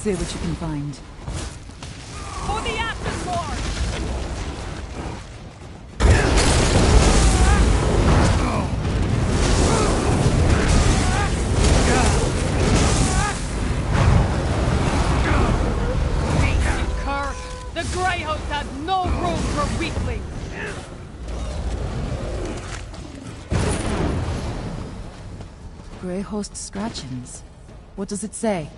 See what you can find. For the Ashen Lord! The Grey Host has no room for weaklings! Grey Host scratchings. What does it say?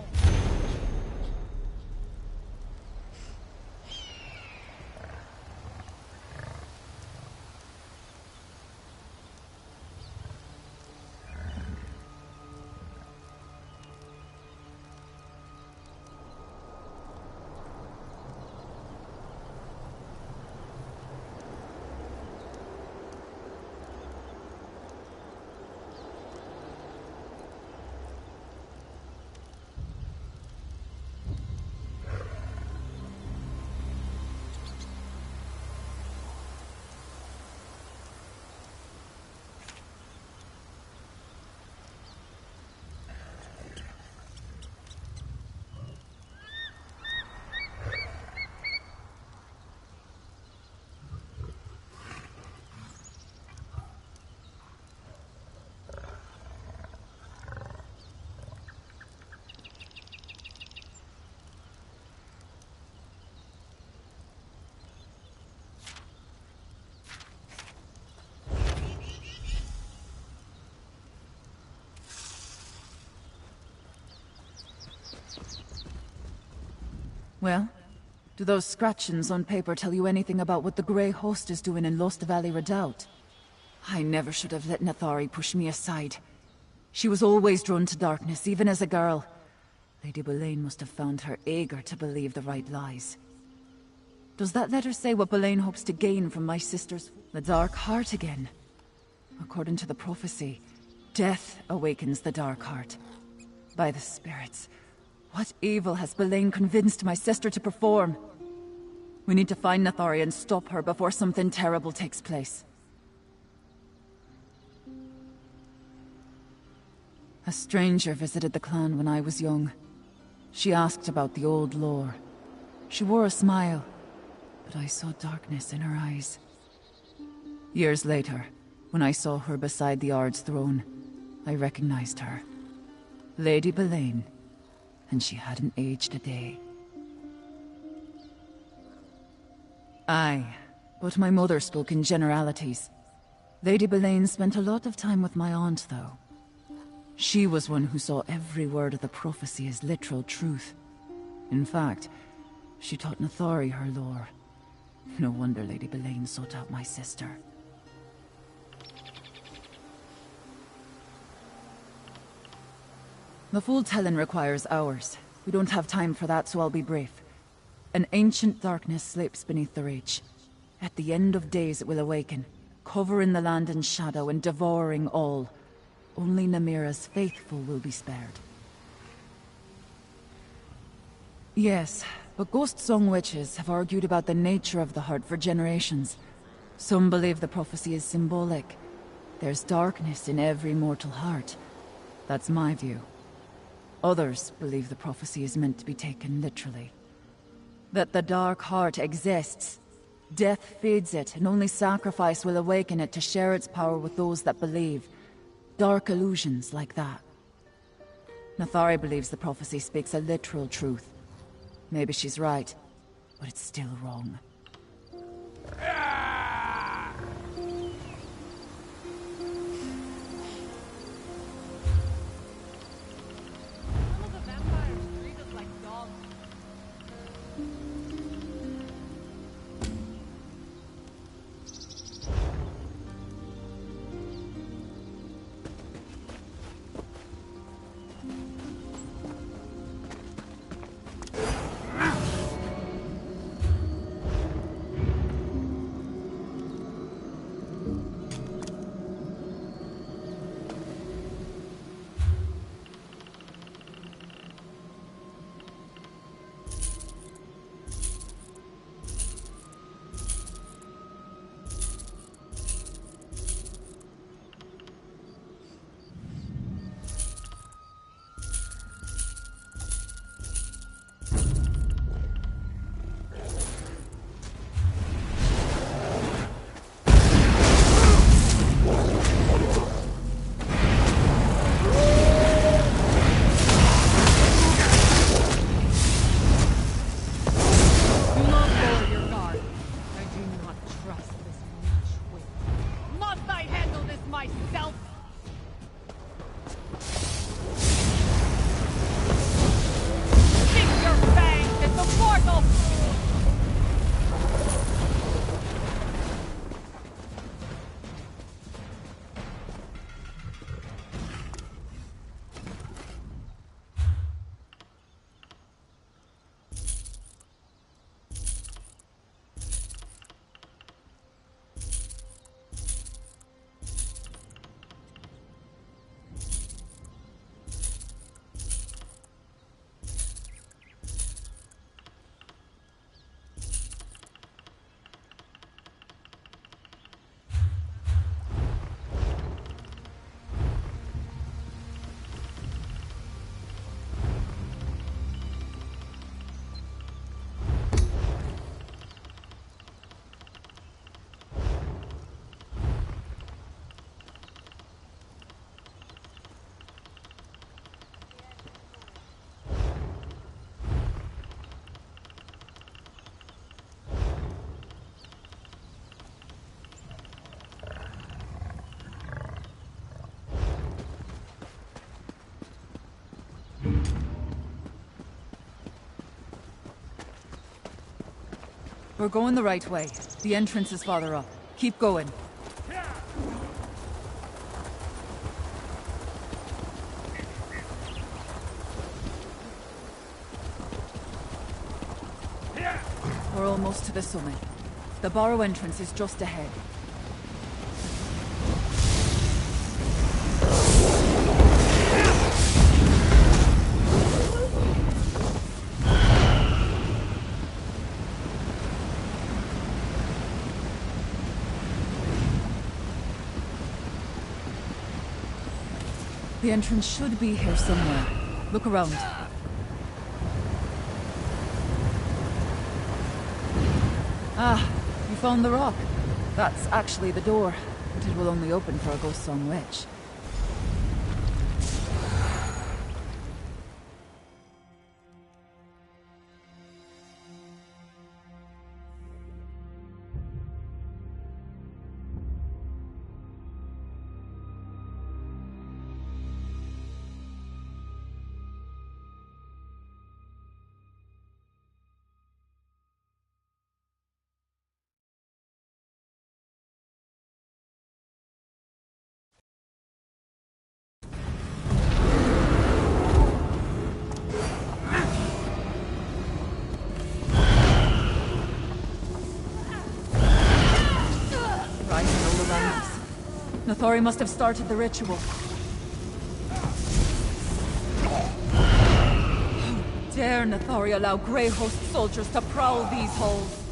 Well, do those scratchings on paper tell you anything about what the Grey Host is doing in Lost Valley Redoubt? I never should have let Nathari push me aside. She was always drawn to darkness, even as a girl. Lady Boleyn must have found her eager to believe the right lies. Does that letter say what Boleyn hopes to gain from my sister's... The Dark Heart again? According to the prophecy, death awakens the Dark Heart. By the spirits, what evil has Boleyn convinced my sister to perform? We need to find Nathari and stop her before something terrible takes place. A stranger visited the clan when I was young. She asked about the old lore. She wore a smile, but I saw darkness in her eyes. Years later, when I saw her beside the Ard's throne, I recognized her. Lady Boleyn, and she hadn't aged a day. Aye, but my mother spoke in generalities. Lady Boleyn spent a lot of time with my aunt, though. She was one who saw every word of the prophecy as literal truth. In fact, she taught Nathari her lore. No wonder Lady Boleyn sought out my sister. The full telling requires hours. We don't have time for that, so I'll be brief. An ancient darkness sleeps beneath the Reach. At the end of days it will awaken, covering the land in shadow and devouring all. Only Namira's faithful will be spared. Yes, but Ghost Song witches have argued about the nature of the heart for generations. Some believe the prophecy is symbolic. There's darkness in every mortal heart. That's my view. Others believe the prophecy is meant to be taken literally. That the dark heart exists. Death feeds it, and only sacrifice will awaken it to share its power with those that believe. Dark illusions like that. Nathari believes the prophecy speaks a literal truth. Maybe she's right, but it's still wrong. We're going the right way. The entrance is farther up. Keep going. We're almost to the summit. The burrow entrance is just ahead. The entrance should be here somewhere. Look around. Ah, you found the rock. That's actually the door, but it will only open for a Ghost Song Witch. Nathori must have started the ritual. How dare Nathori allow Grey Host soldiers to prowl these halls?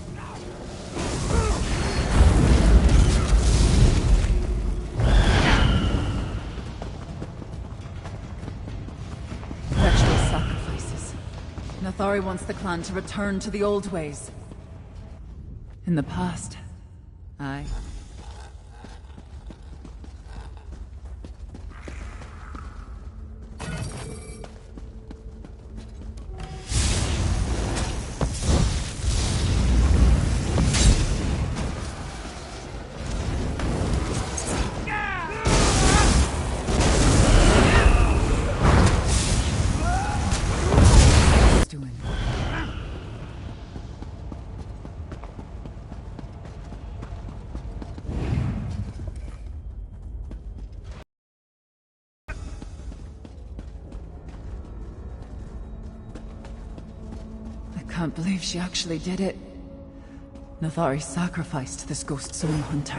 Ritual sacrifices. Nathori wants the clan to return to the old ways. In the past, aye. I can't believe she actually did it. Nathari sacrificed this Ghost Zone hunter.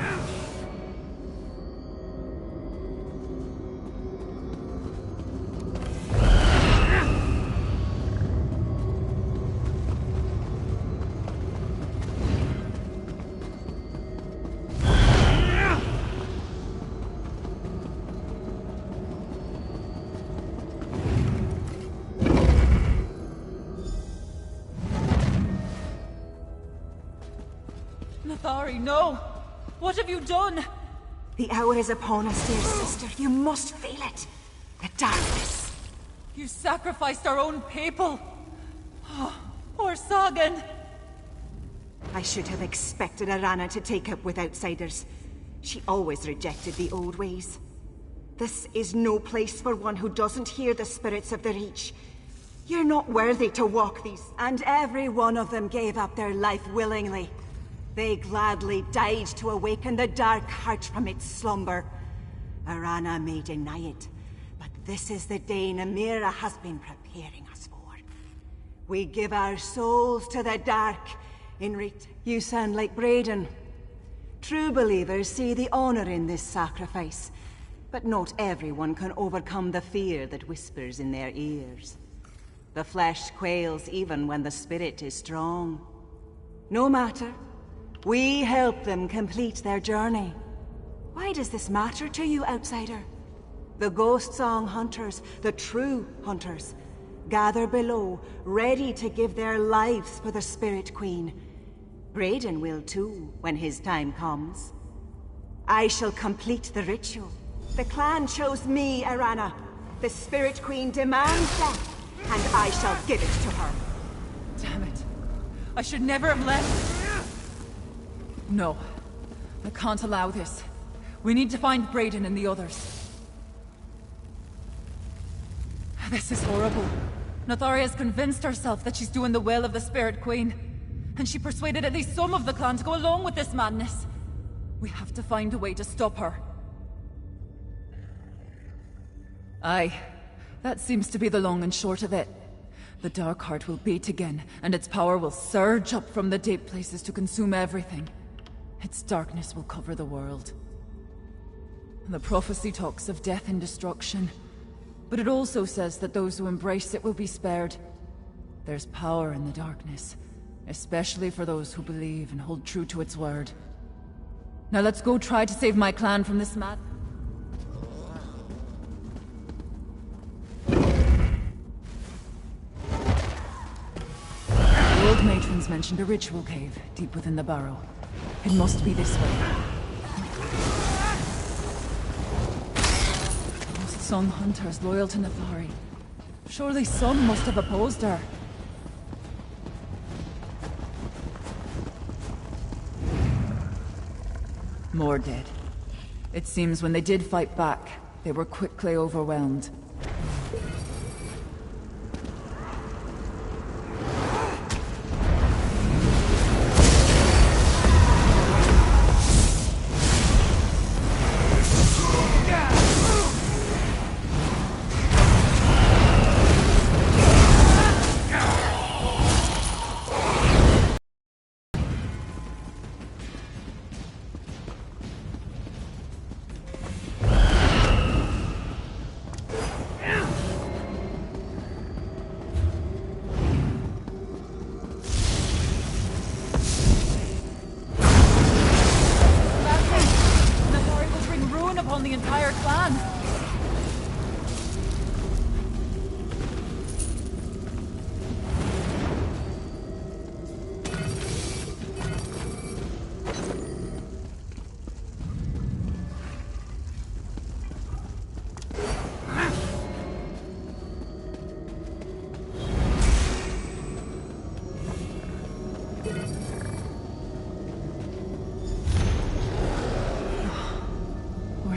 Nathari, no! What have you done? The hour is upon us, dear sister. You must feel it. The darkness. You sacrificed our own people. Oh, poor Sagan. I should have expected Arana to take up with outsiders. She always rejected the old ways. This is no place for one who doesn't hear the spirits of the Reach. You're not worthy to walk these. And every one of them gave up their life willingly. They gladly died to awaken the dark heart from its slumber. Arana may deny it, but this is the day Namira has been preparing us for. We give our souls to the dark. You sound like Braden. True believers see the honor in this sacrifice, but not everyone can overcome the fear that whispers in their ears. The flesh quails even when the spirit is strong. No matter. We help them complete their journey. Why does this matter to you, outsider? The Ghost Song hunters, the true hunters, gather below, ready to give their lives for the Spirit Queen. Braden will too, when his time comes. I shall complete the ritual. The clan chose me, Arana. The Spirit Queen demands death, and I shall give it to her. Damn it. I should never have left. No. I can't allow this. We need to find Braden and the others. This is horrible. Nathari has convinced herself that she's doing the will of the Spirit Queen. and she persuaded at least some of the clan to go along with this madness. We have to find a way to stop her. Aye, that seems to be the long and short of it. The Dark Heart will beat again, and its power will surge up from the deep places to consume everything. Its darkness will cover the world. The prophecy talks of death and destruction, but it also says that those who embrace it will be spared. There's power in the darkness, especially for those who believe and hold true to its word. Now let's go try to save my clan from this mad... The old matrons mentioned a ritual cave deep within the burrow. It must be this way. Lost Sun hunters loyal to Nathari. Surely some must have opposed her. More dead. It seems when they did fight back, they were quickly overwhelmed.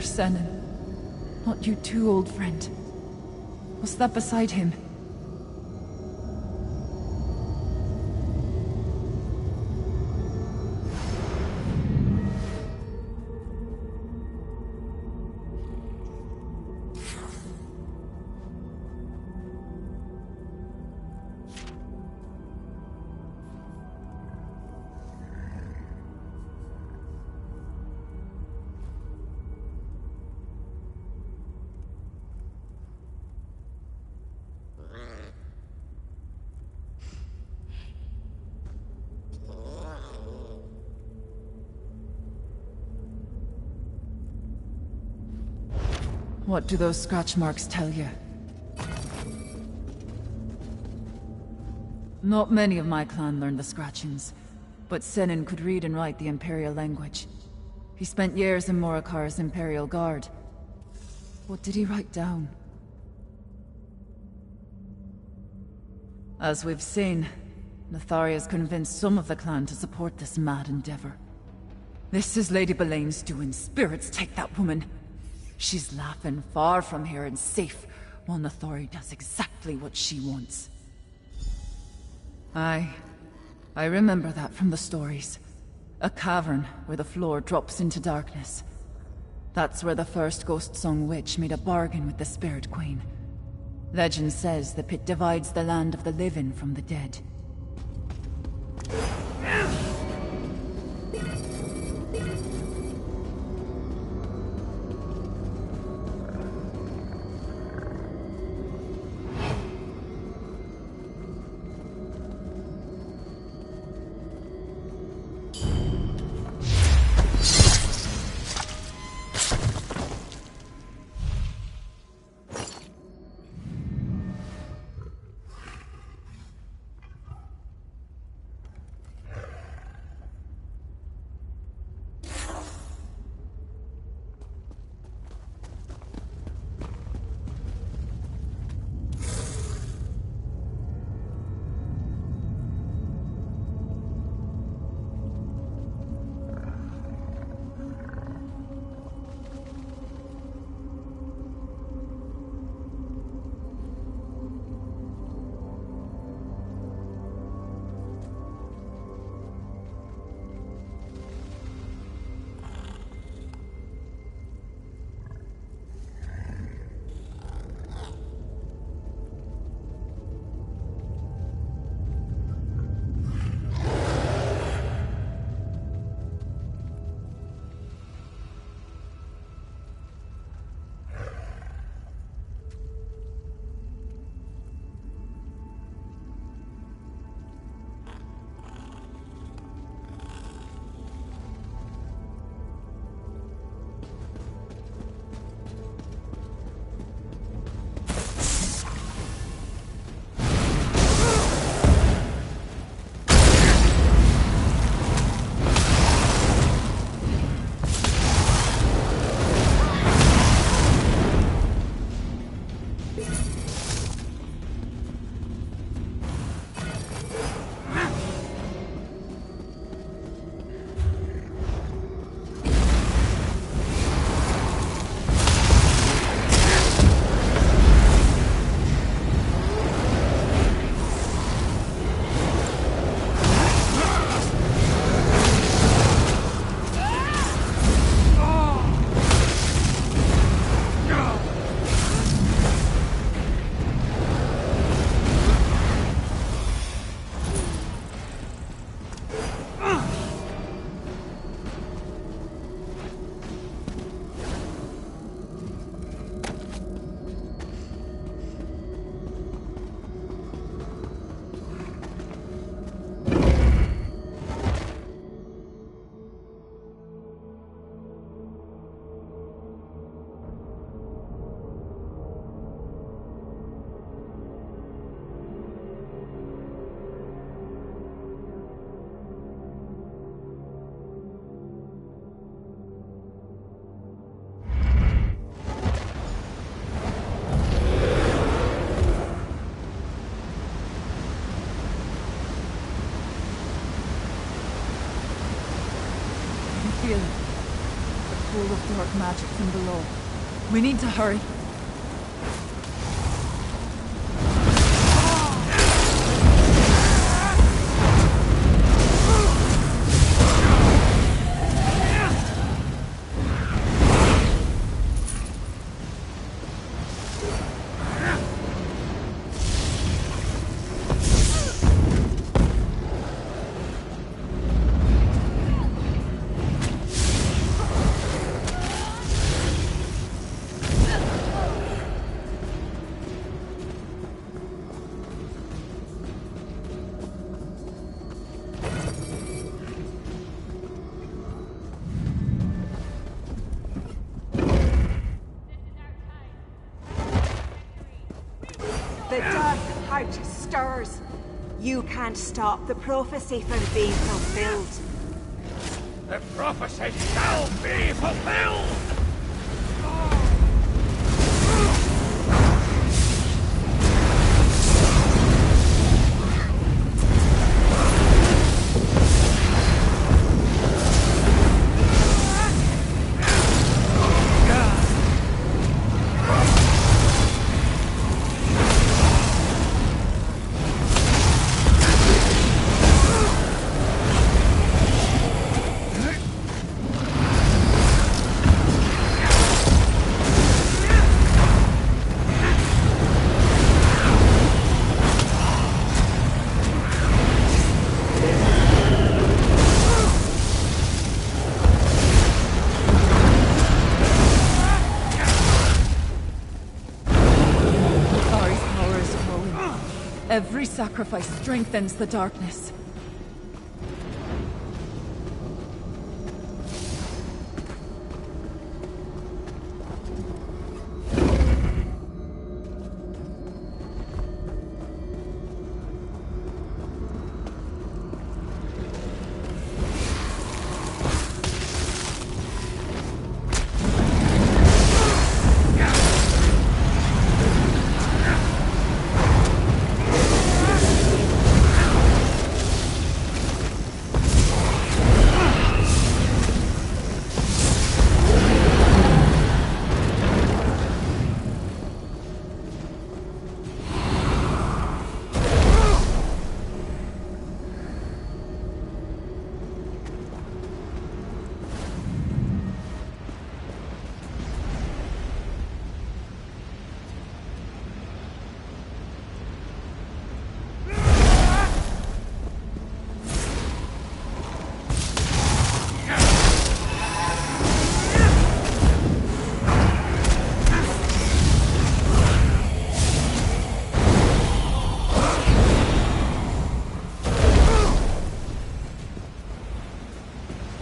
Senin. Not you too, old friend. What's that beside him? What do those scratch marks tell you? Not many of my clan learned the scratchings, but Senin could read and write the Imperial language. He spent years in Morikar's Imperial Guard. What did he write down? As we've seen, Nathari has convinced some of the clan to support this mad endeavor. This is Lady Belaine's doing. Spirits take that woman. She's laughing far from here and safe, while Nathari does exactly what she wants. I remember that from the stories. A cavern where the floor drops into darkness. That's where the first Ghost Song Witch made a bargain with the Spirit Queen. Legend says the pit divides the land of the living from the dead. of dark magic from below. We need to hurry. The dark heart stirs. You can't stop the prophecy from being fulfilled. The prophecy shall be fulfilled! Every sacrifice strengthens the darkness.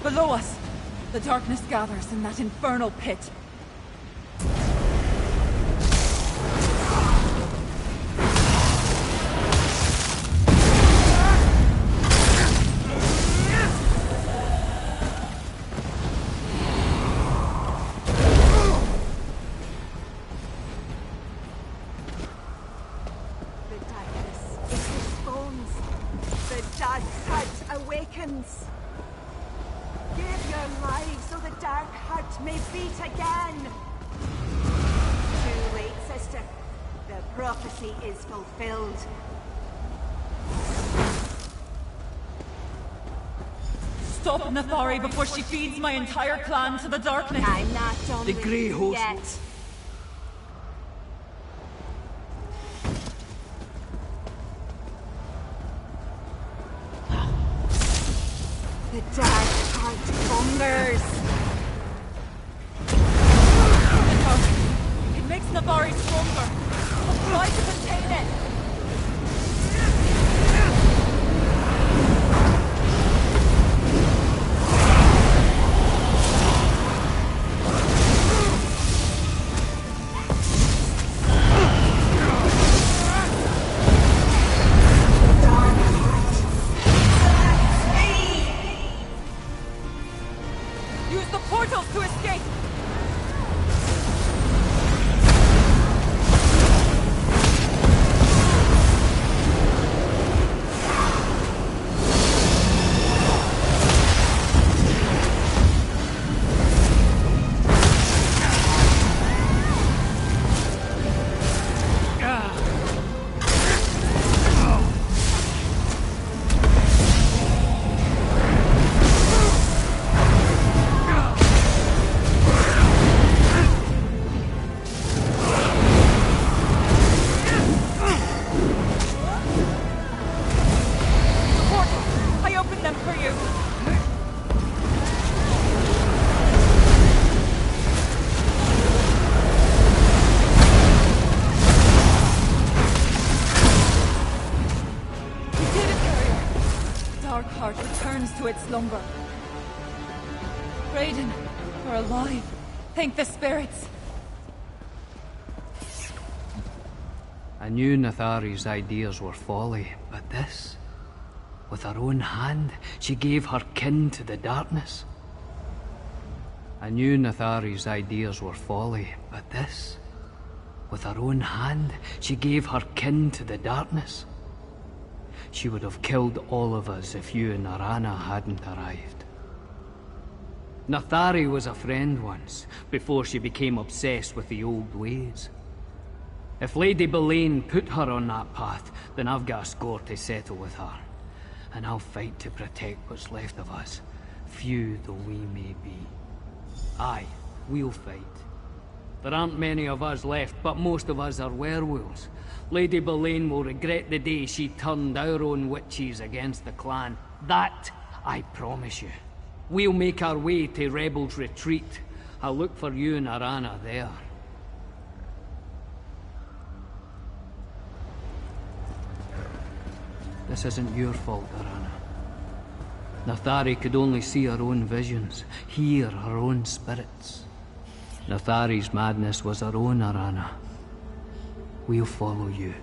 Below us, the darkness gathers in that infernal pit. The darkness, it responds. The dark heart awakens. Give your lives so the dark heart may beat again. Too late, sister. The prophecy is fulfilled. Stop Nathari before she feeds my entire clan to the darkness. I'm not done The with Grey you Host yet. The dark heart hungers. It makes Nathari stronger. I'll try to contain it. Use the portals to escape! to its slumber. Raiden, we're alive. Thank the spirits. I knew Nathari's ideas were folly, but this... with her own hand, she gave her kin to the darkness. I knew Nathari's ideas were folly, but this... with her own hand, she gave her kin to the darkness. She would have killed all of us if you and Arana hadn't arrived. Nathari was a friend once, before she became obsessed with the old ways. If Lady Boleyn put her on that path, then I've got a score to settle with her. And I'll fight to protect what's left of us, few though we may be. Aye, we'll fight. There aren't many of us left, but most of us are werewolves. Lady Boleyn will regret the day she turned our own witches against the clan. That, I promise you. We'll make our way to Rebel's Retreat. I'll look for you and Arana there. This isn't your fault, Arana. Nathari could only see her own visions, hear her own spirits. Nathari's madness was her own, Arana. We'll follow you.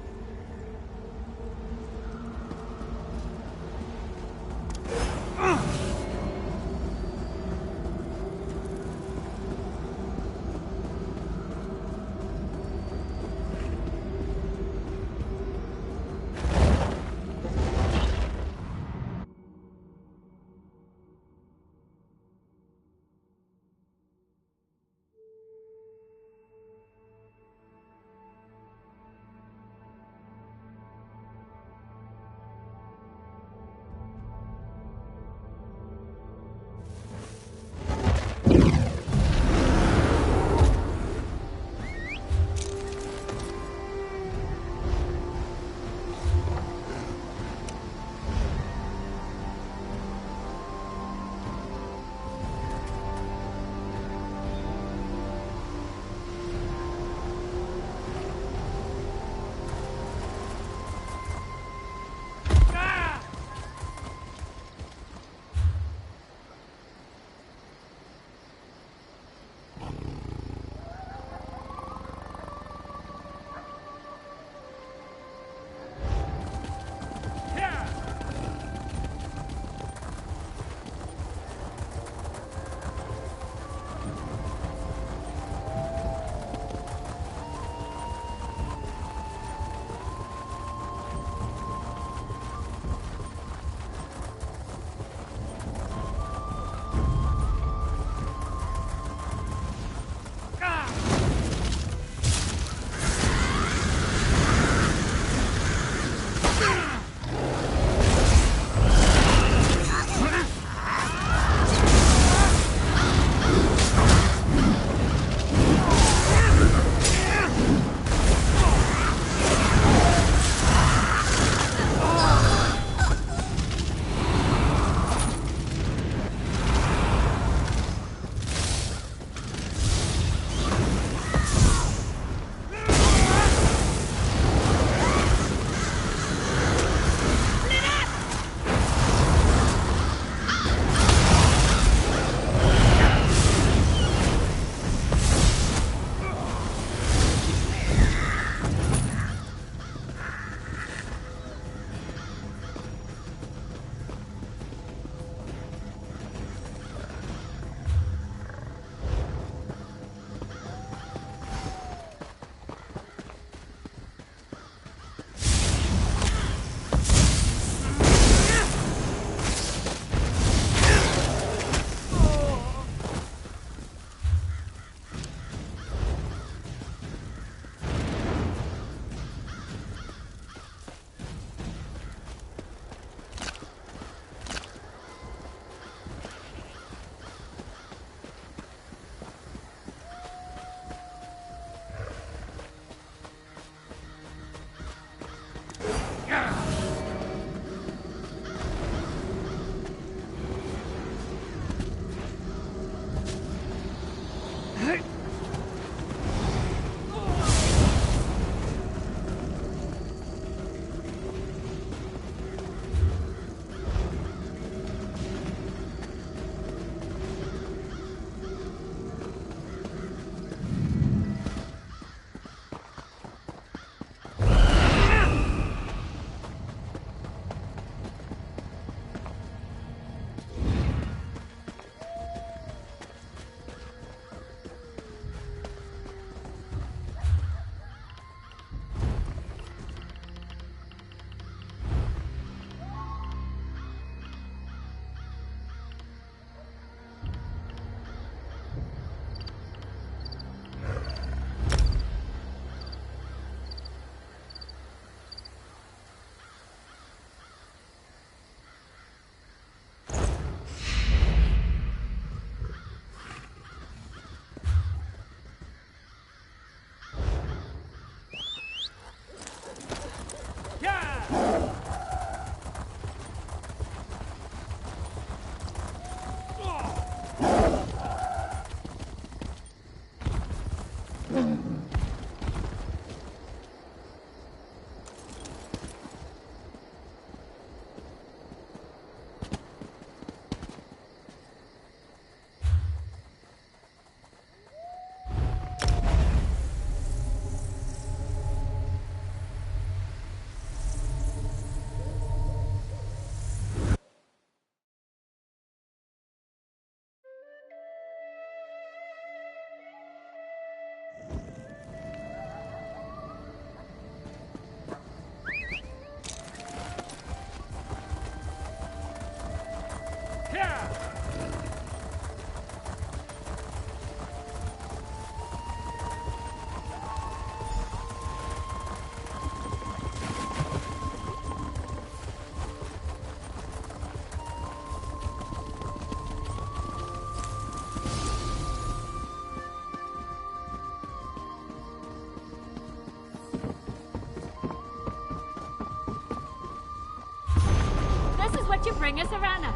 What'd you bring us, Arana?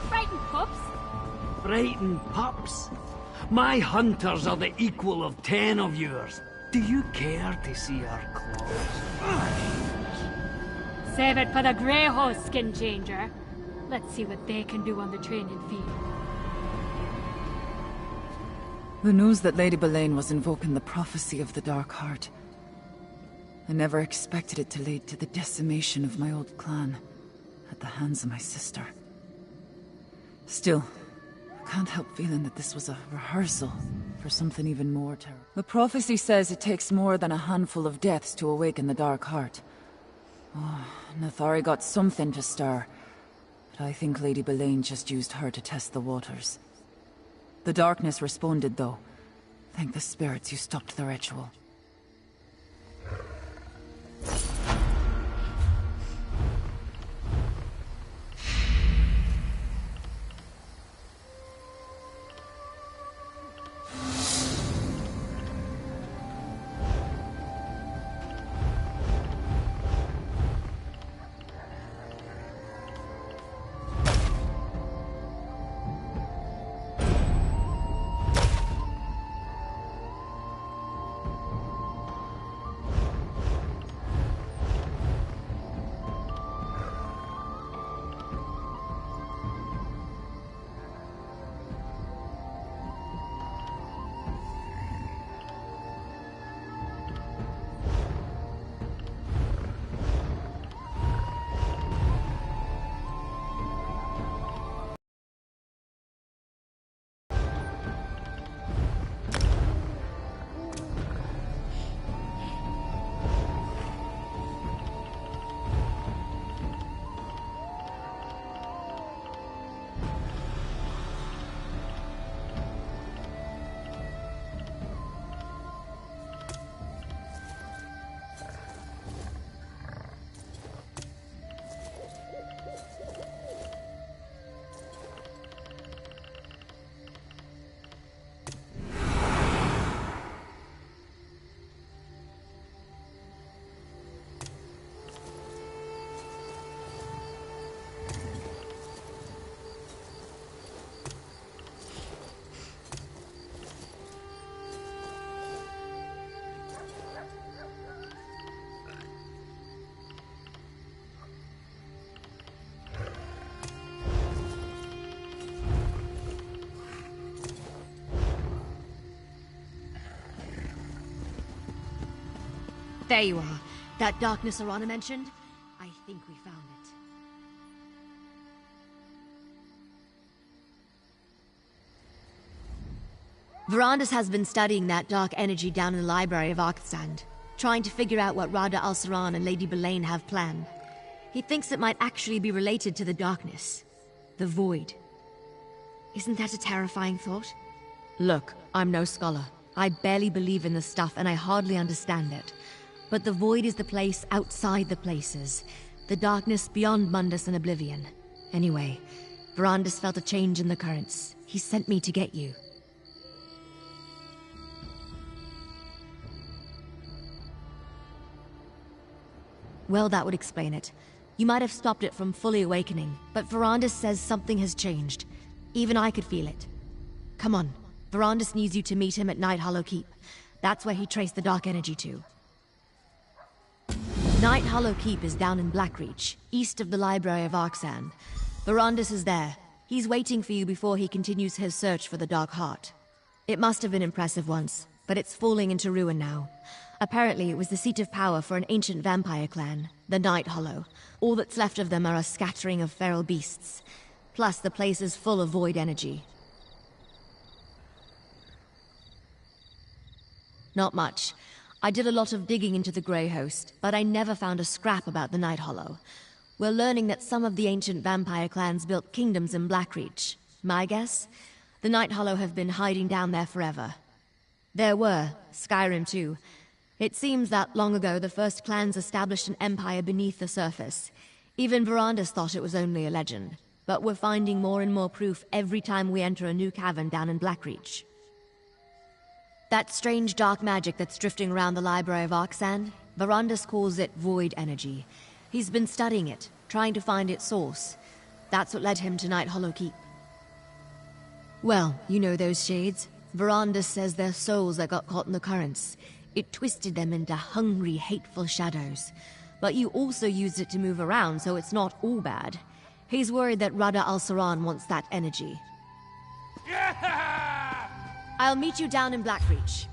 Frightened pups? Frightened pups? My hunters are the equal of 10 of yours. Do you care to see our claws? Save it for the grey horse, skin changer. Let's see what they can do on the training field. The news that Lady Boleyn was invoking the prophecy of the Dark Heart. I never expected it to lead to the decimation of my old clan at the hands of my sister. Still, I can't help feeling that this was a rehearsal for something even more terrible. The prophecy says it takes more than a handful of deaths to awaken the Dark Heart. Oh, Nathari got something to stir, but I think Lady Boleyn just used her to test the waters. The darkness responded, though. Thank the spirits you stopped the ritual. There you are. That darkness Arana mentioned? I think we found it. Verandis has been studying that dark energy down in the library of Arkstand, trying to figure out what Rada al-Saran and Lady Boleyn have planned. He thinks it might actually be related to the darkness. The void. Isn't that a terrifying thought? Look, I'm no scholar. I barely believe in this stuff and I hardly understand it. But the void is the place outside the places. The darkness beyond Mundus and Oblivion. Anyway, Verandis felt a change in the currents. He sent me to get you. Well, that would explain it. You might have stopped it from fully awakening, but Verandis says something has changed. Even I could feel it. Come on, Verandis needs you to meet him at Night Hollow Keep. That's where he traced the dark energy to. Night Hollow Keep is down in Blackreach, east of the Library of Arkstand. Verandis is there. He's waiting for you before he continues his search for the Dark Heart. It must have been impressive once, but it's falling into ruin now. Apparently it was the seat of power for an ancient vampire clan, the Night Hollow. All that's left of them are a scattering of feral beasts. Plus, the place is full of void energy. Not much. I did a lot of digging into the Grey Host, but I never found a scrap about the Night Hollow. We're learning that some of the ancient vampire clans built kingdoms in Blackreach. My guess? The Night Hollow have been hiding down there forever. There were, Skyrim too. It seems that long ago the first clans established an empire beneath the surface. Even Verandis thought it was only a legend. But we're finding more and more proof every time we enter a new cavern down in Blackreach. That strange dark magic that's drifting around the Library of Arkstand, Verandis calls it void energy. He's been studying it, trying to find its source. That's what led him to Night Hollow Keep. Well, you know those shades. Verandus says they're souls that got caught in the currents. It twisted them into hungry, hateful shadows. But you also used it to move around, so it's not all bad. He's worried that Rada al-Saran wants that energy. I'll meet you down in Blackreach.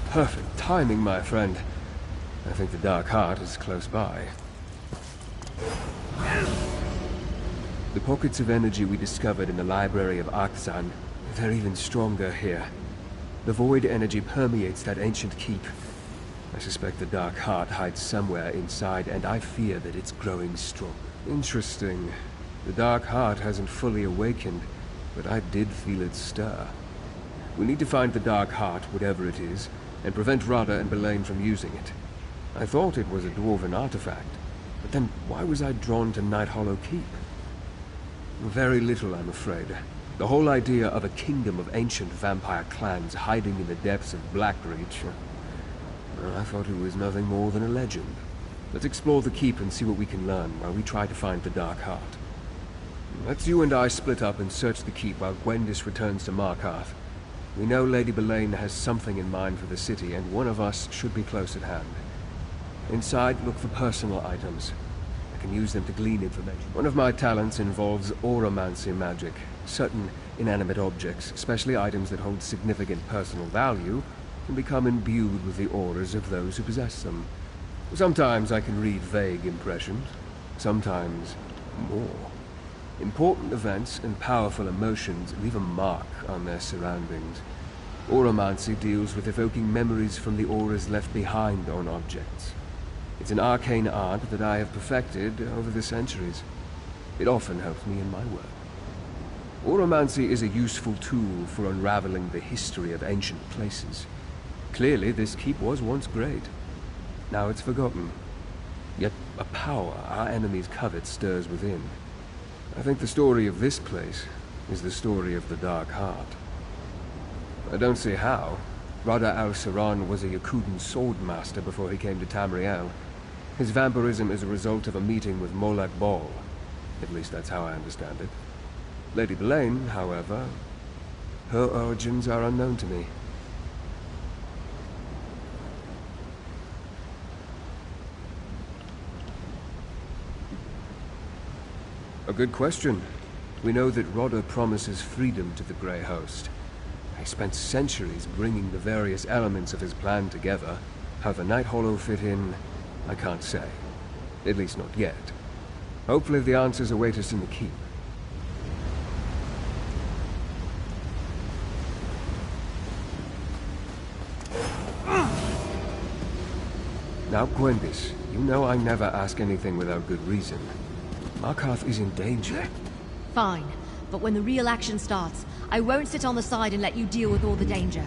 Perfect timing, my friend. I think the Dark Heart is close by. The pockets of energy we discovered in the library of Arkzan, they're even stronger here. The void energy permeates that ancient keep. I suspect the Dark Heart hides somewhere inside, and I fear that it's growing strong. Interesting. The Dark Heart hasn't fully awakened, but I did feel it stir. We need to find the Dark Heart, whatever it is, and prevent Rada and Belain from using it. I thought it was a dwarven artifact, but then why was I drawn to Night Hollow Keep? Very little, I'm afraid. The whole idea of a kingdom of ancient vampire clans hiding in the depths of Blackreach, I thought it was nothing more than a legend. Let's explore the keep and see what we can learn while we try to find the Dark Heart. Let's you and I split up and search the keep while Gwendis returns to Markarth. We know Lady Belain has something in mind for the city, and one of us should be close at hand. Inside, look for personal items. I can use them to glean information. One of my talents involves auramancy magic. Certain inanimate objects, especially items that hold significant personal value, can become imbued with the auras of those who possess them. Sometimes I can read vague impressions, sometimes more. Important events and powerful emotions leave a mark on their surroundings. Auramancy deals with evoking memories from the auras left behind on objects. It's an arcane art that I have perfected over the centuries. It often helps me in my work. Auramancy is a useful tool for unraveling the history of ancient places. Clearly, this keep was once great. Now it's forgotten. Yet a power our enemies covet stirs within. I think the story of this place is the story of the Dark Heart. I don't see how. Rada al-Saran was a Yakutan swordmaster before he came to Tamriel. His vampirism is a result of a meeting with Molag Bal. At least that's how I understand it. Lady Belain, however, her origins are unknown to me. A good question. We know that Rodder promises freedom to the Grey Host. He spent centuries bringing the various elements of his plan together. How the Night Hollow fit in, I can't say. At least not yet. Hopefully the answers await us in the keep. Now, Gwendis, you know I never ask anything without good reason. Markarth is in danger. Fine, but when the real action starts, I won't sit on the side and let you deal with all the danger.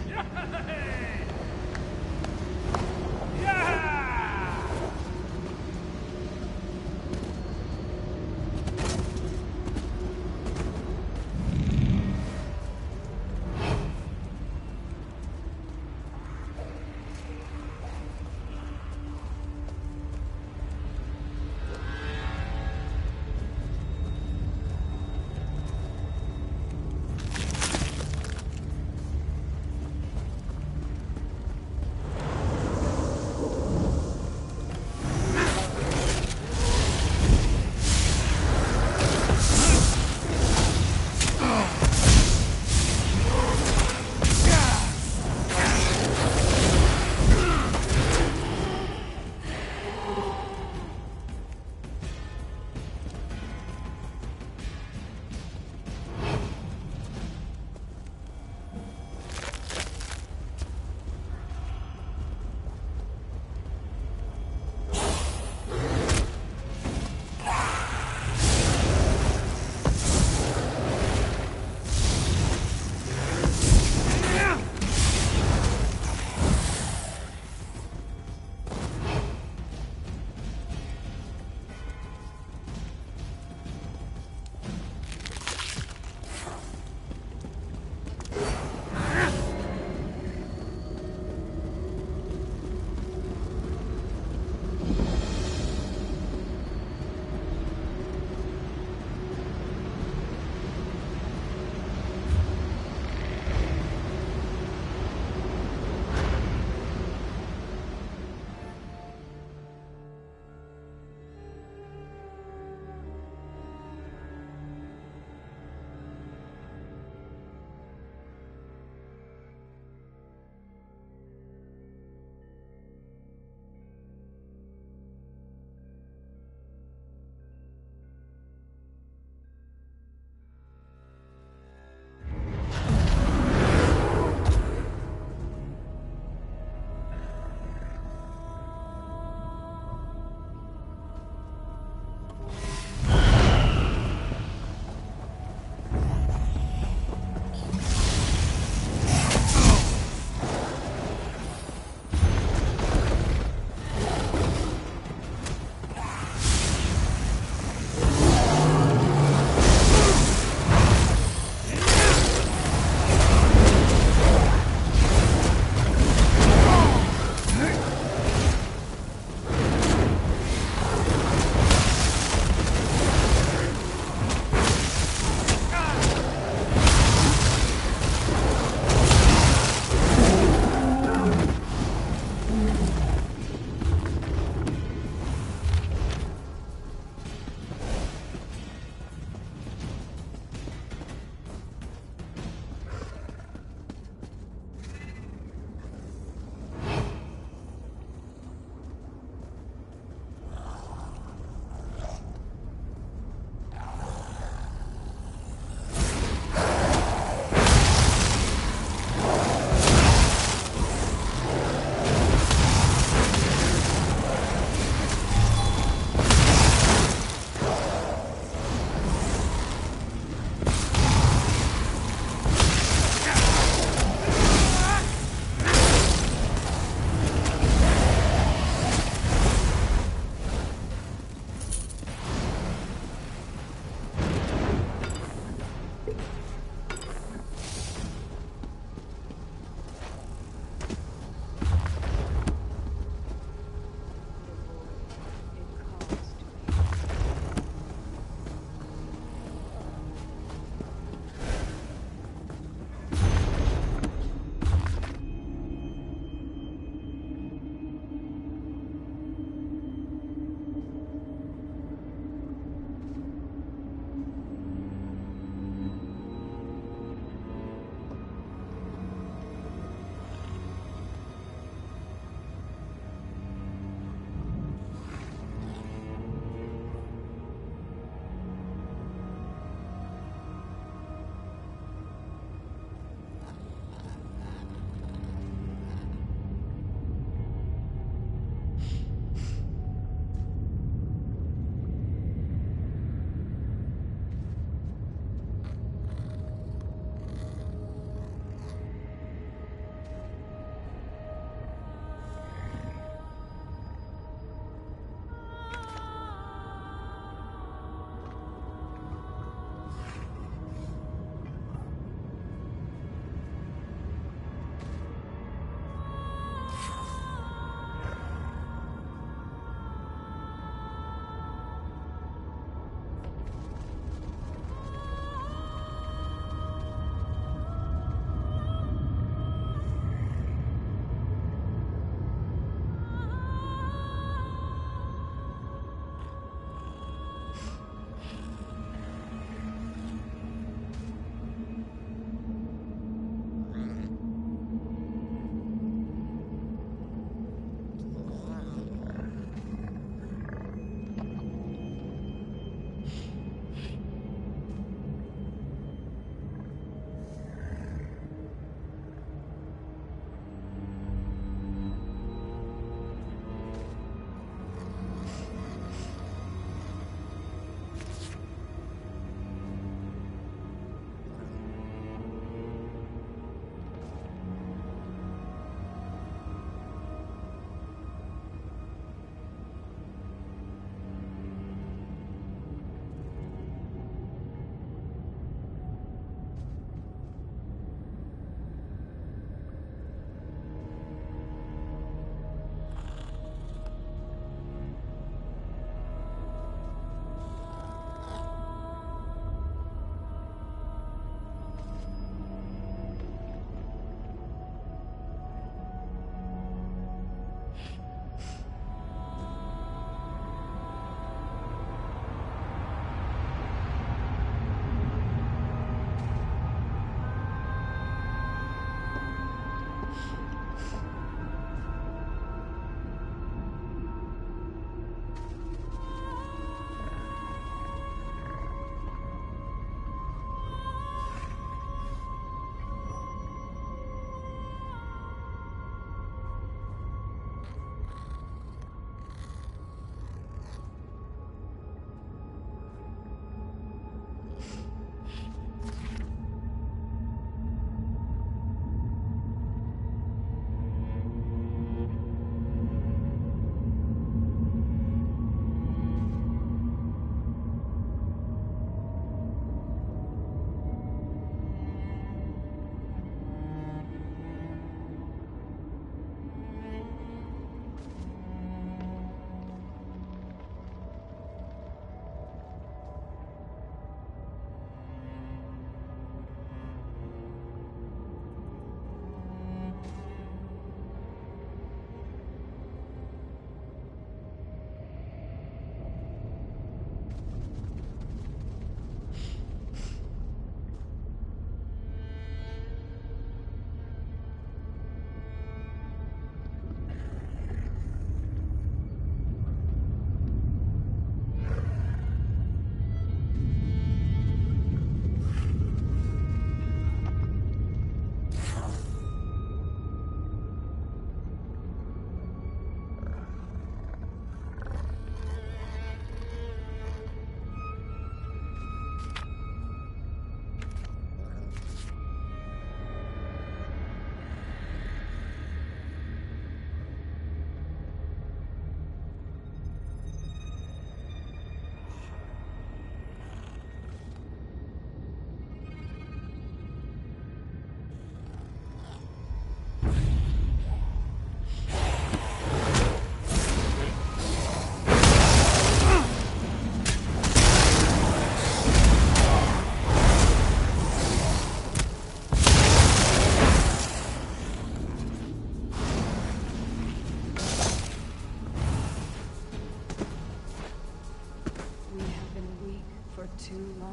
too long.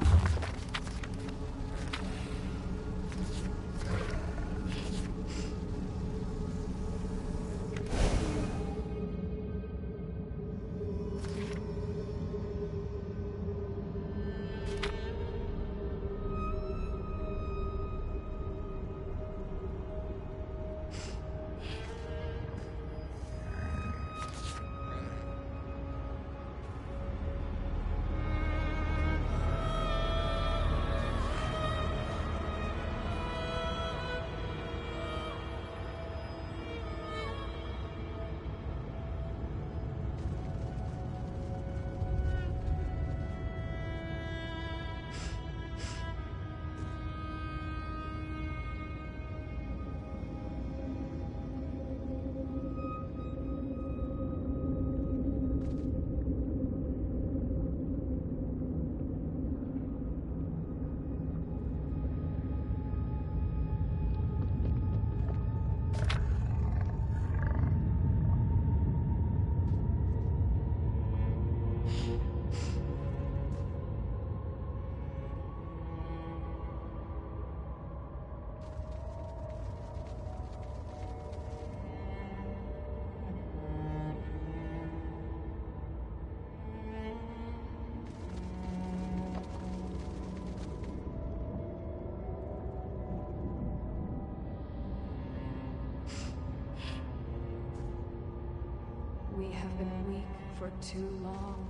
We have been weak for too long.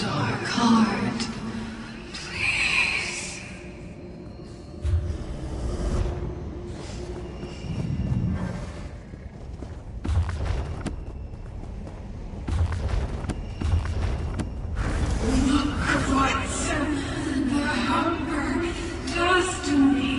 dark heart. Please. Look what's the hunger does to me.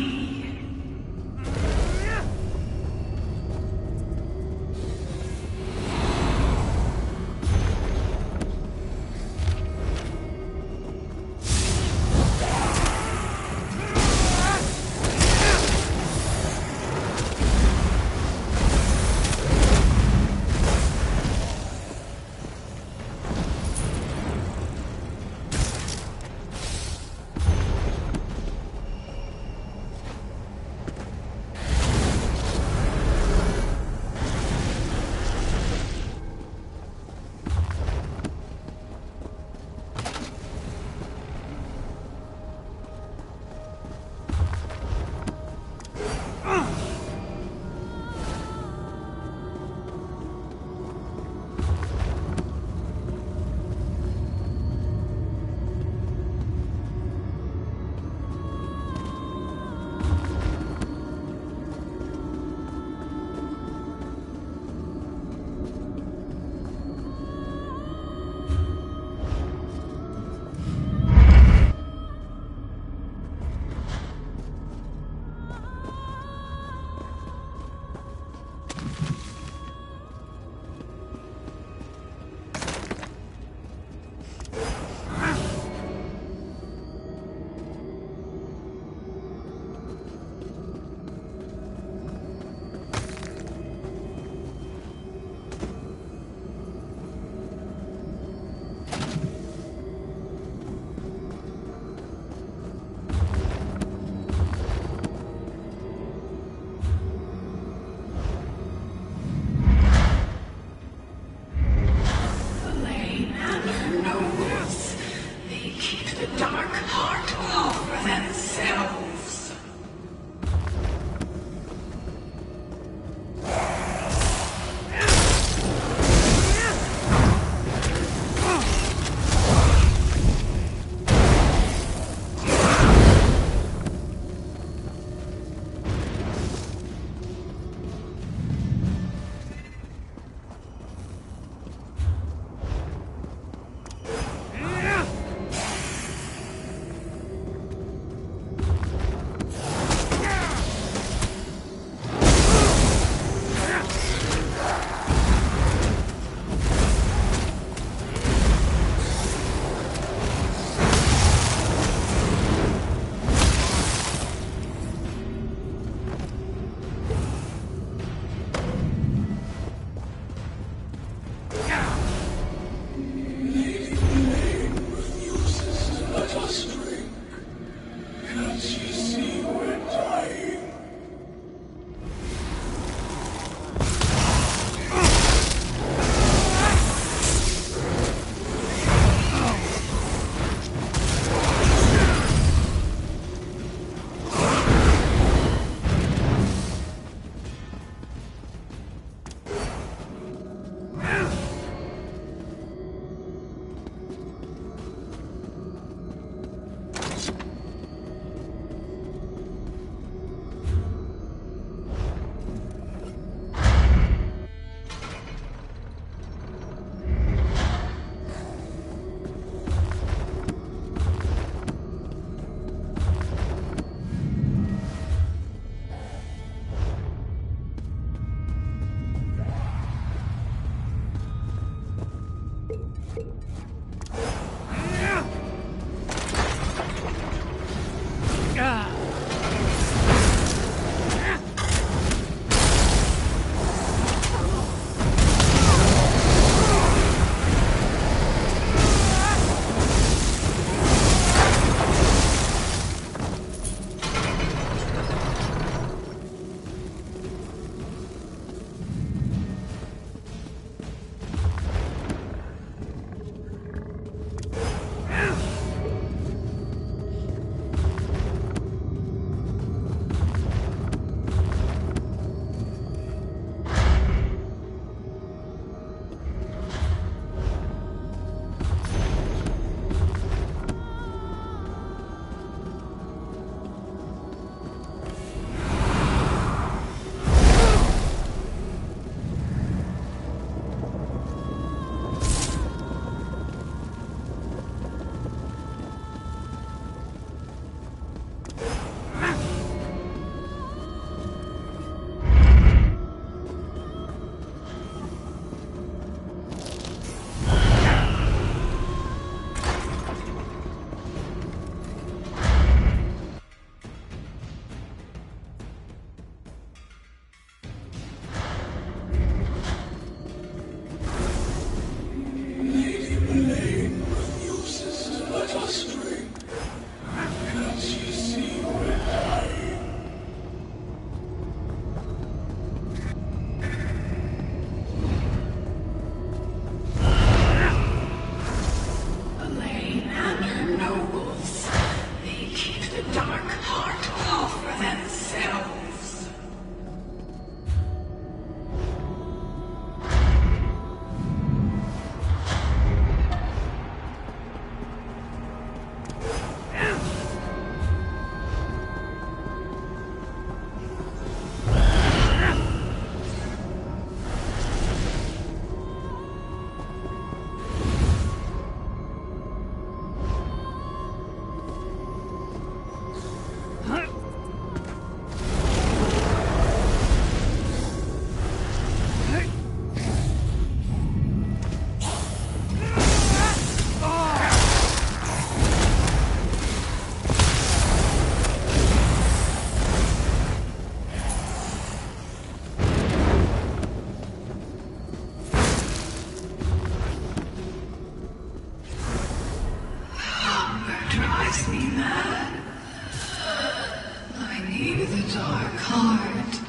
dark heart.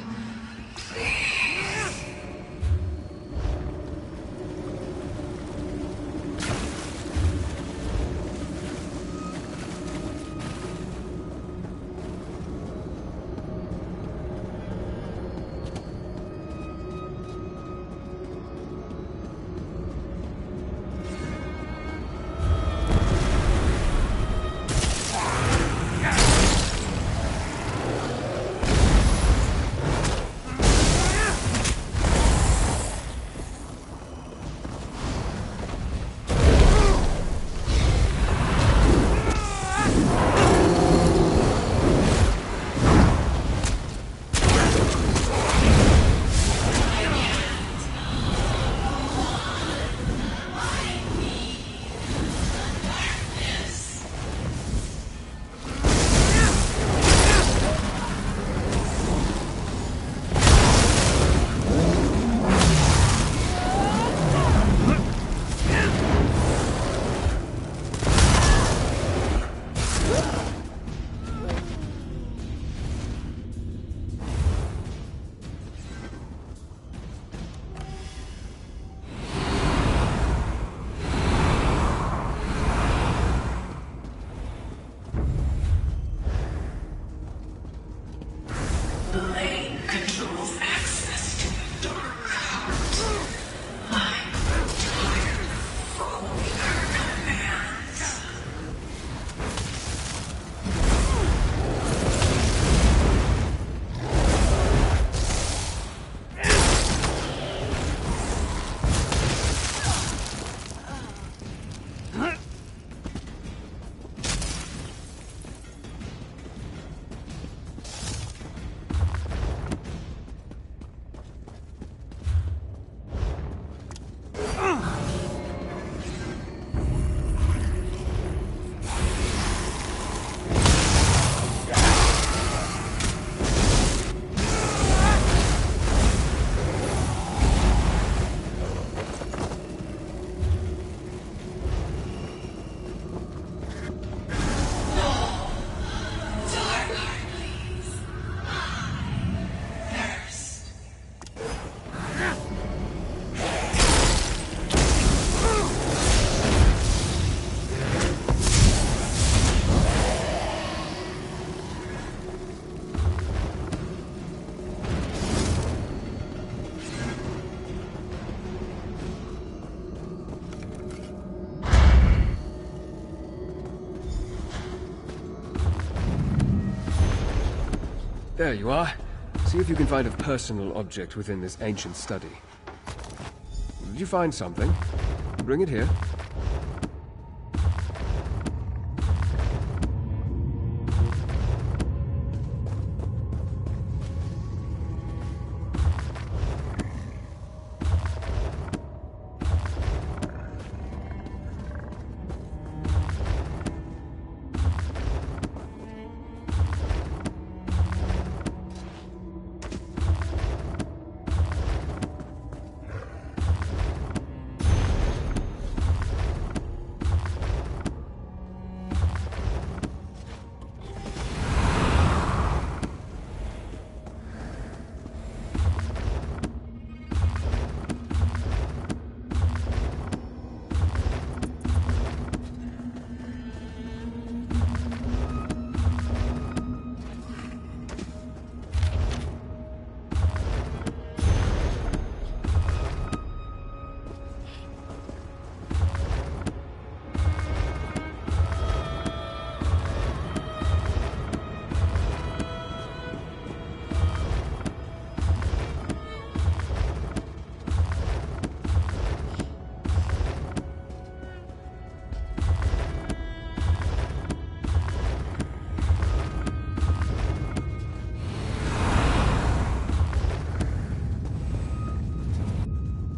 Please. Blade controls access to the dark heart. I'm tired of following her commands. There you are. See if you can find a personal object within this ancient study. Did you find something? Bring it here.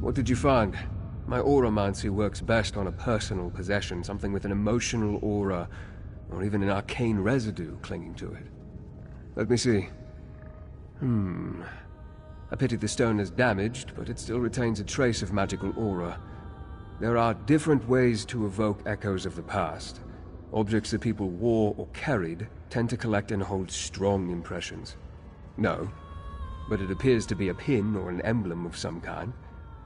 What did you find? My auramancy works best on a personal possession, something with an emotional aura, or even an arcane residue clinging to it. Let me see. I pity the stone is damaged, but it still retains a trace of magical aura. There are different ways to evoke echoes of the past. Objects that people wore or carried tend to collect and hold strong impressions. No, but it appears to be a pin or an emblem of some kind.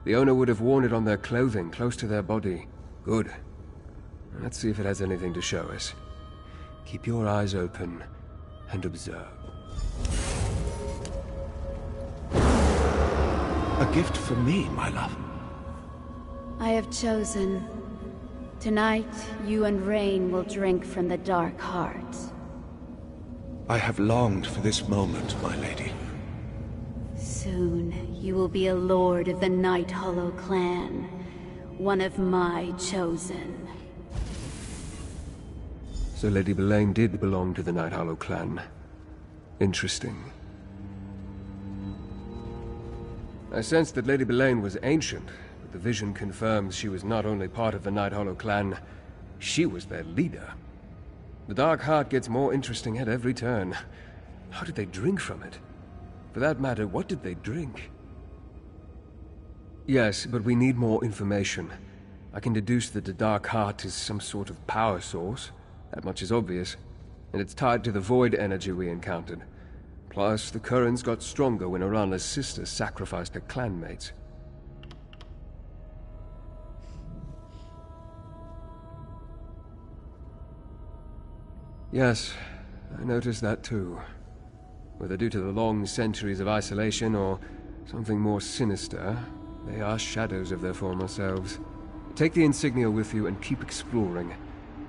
The owner would have worn it on their clothing, close to their body. Good. Let's see if it has anything to show us. Keep your eyes open and observe. A gift for me, my love. I have chosen. Tonight, you and Rain will drink from the Dark Heart. I have longed for this moment, my lady. Soon, you will be a lord of the Night Hollow clan. One of my chosen. So Lady Belain did belong to the Night Hollow clan. Interesting. I sensed that Lady Belain was ancient, but the vision confirms she was not only part of the Night Hollow clan, she was their leader. The Dark Heart gets more interesting at every turn. How did they drink from it? For that matter, what did they drink? Yes, but we need more information. I can deduce that the Dark Heart is some sort of power source. That much is obvious. And it's tied to the void energy we encountered. Plus, the currents got stronger when Orana's sister sacrificed her clanmates. Yes, I noticed that too. Whether due to the long centuries of isolation or something more sinister, they are shadows of their former selves. Take the insignia with you and keep exploring.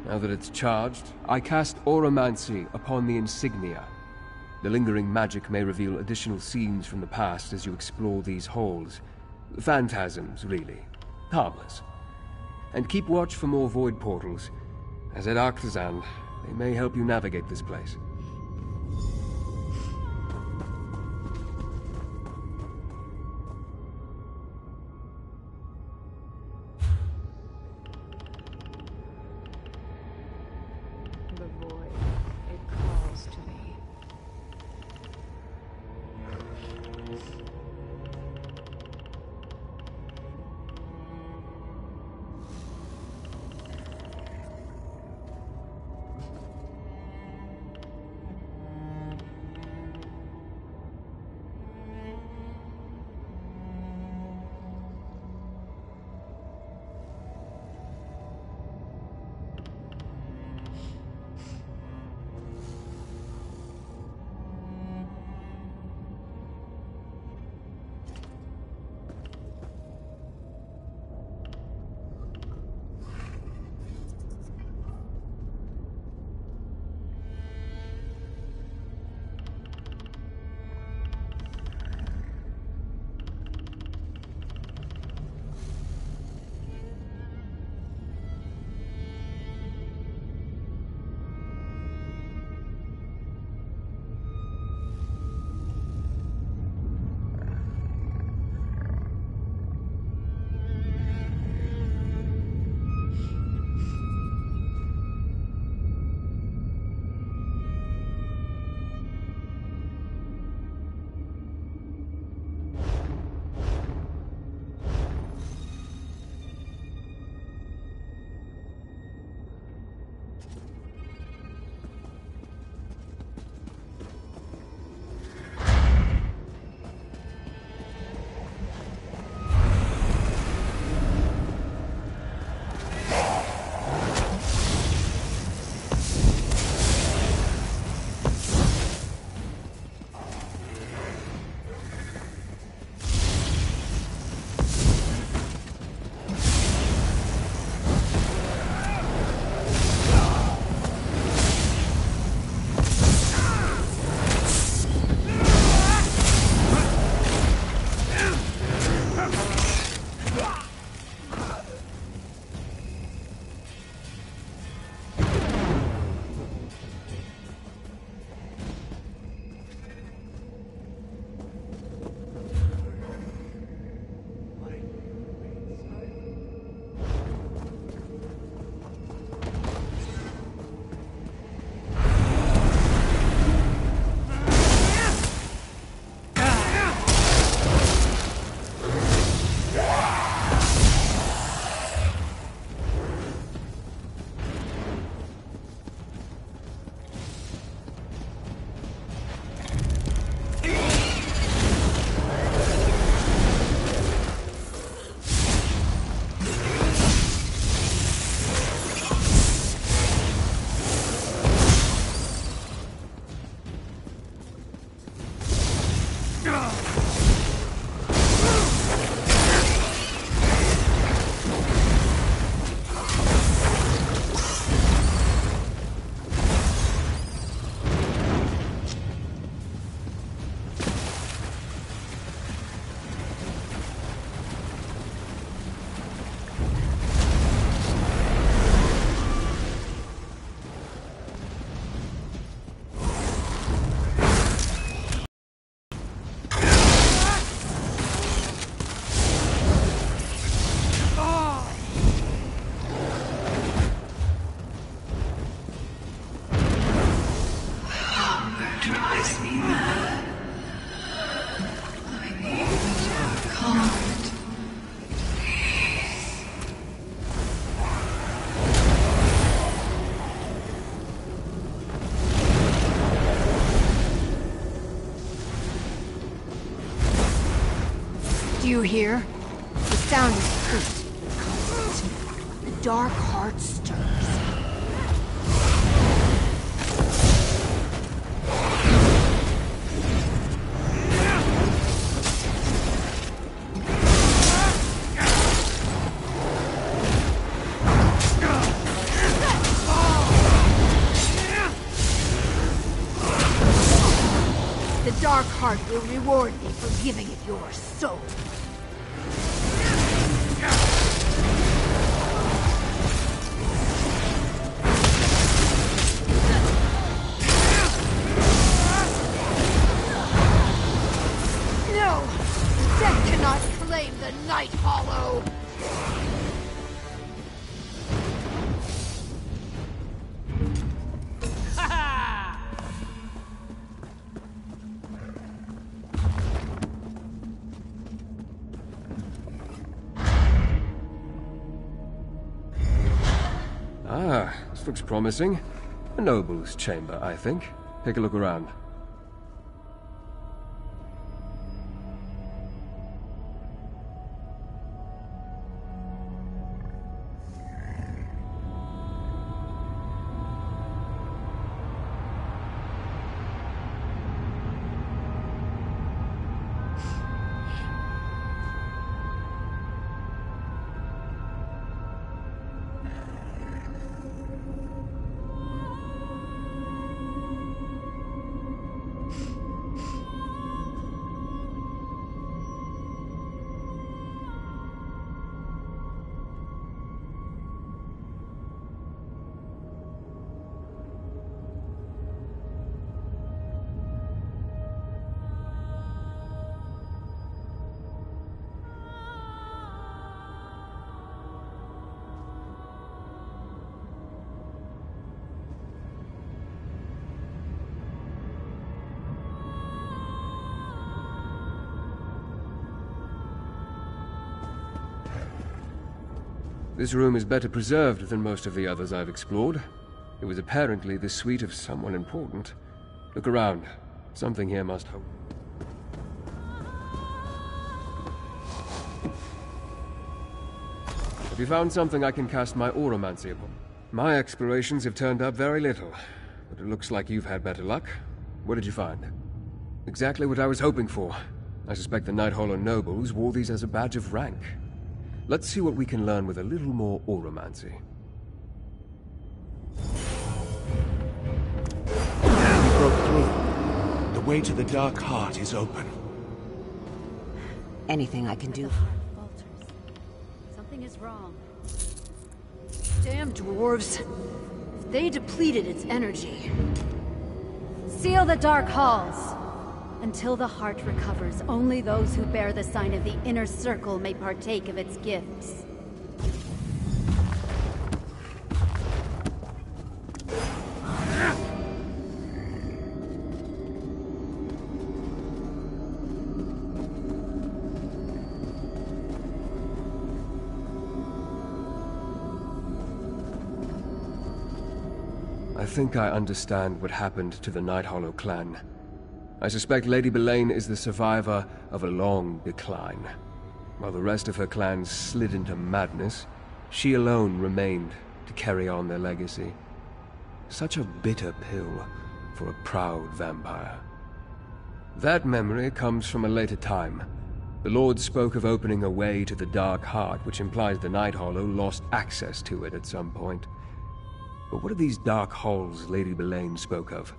Now that it's charged, I cast Auramancy upon the insignia. The lingering magic may reveal additional scenes from the past as you explore these halls. Phantasms, really. Harmless. And keep watch for more void portals. As at Arctazan, they may help you navigate this place. The void, it calls to me. you hear? The sound is hurt, constant. The dark heart stirs. The dark heart will reward me for giving it your soul. No! Death cannot claim the Night Hollow! Ah, this looks promising. A noble's chamber, I think. Take a look around. This room is better preserved than most of the others I've explored. It was apparently the suite of someone important. Look around. Something here must hold. Have you found something I can cast my auramancy upon? My explorations have turned up very little, but it looks like you've had better luck. What did you find? Exactly what I was hoping for. I suspect the Night Hollow nobles wore these as a badge of rank. Let's see what we can learn with a little more auramancy. We broke through. The way to the Dark Heart is open. Anything I can do? Something is wrong. Damn dwarves. If they depleted its energy. Seal the dark halls. Until the heart recovers, only those who bear the sign of the inner circle may partake of its gifts. I think I understand what happened to the Night Hollow clan. I suspect Lady Belain is the survivor of a long decline. While the rest of her clan slid into madness, she alone remained to carry on their legacy. Such a bitter pill for a proud vampire. That memory comes from a later time. The Lord spoke of opening a way to the Dark Heart, which implies the Night Hollow lost access to it at some point. But what are these dark halls Lady Belain spoke of?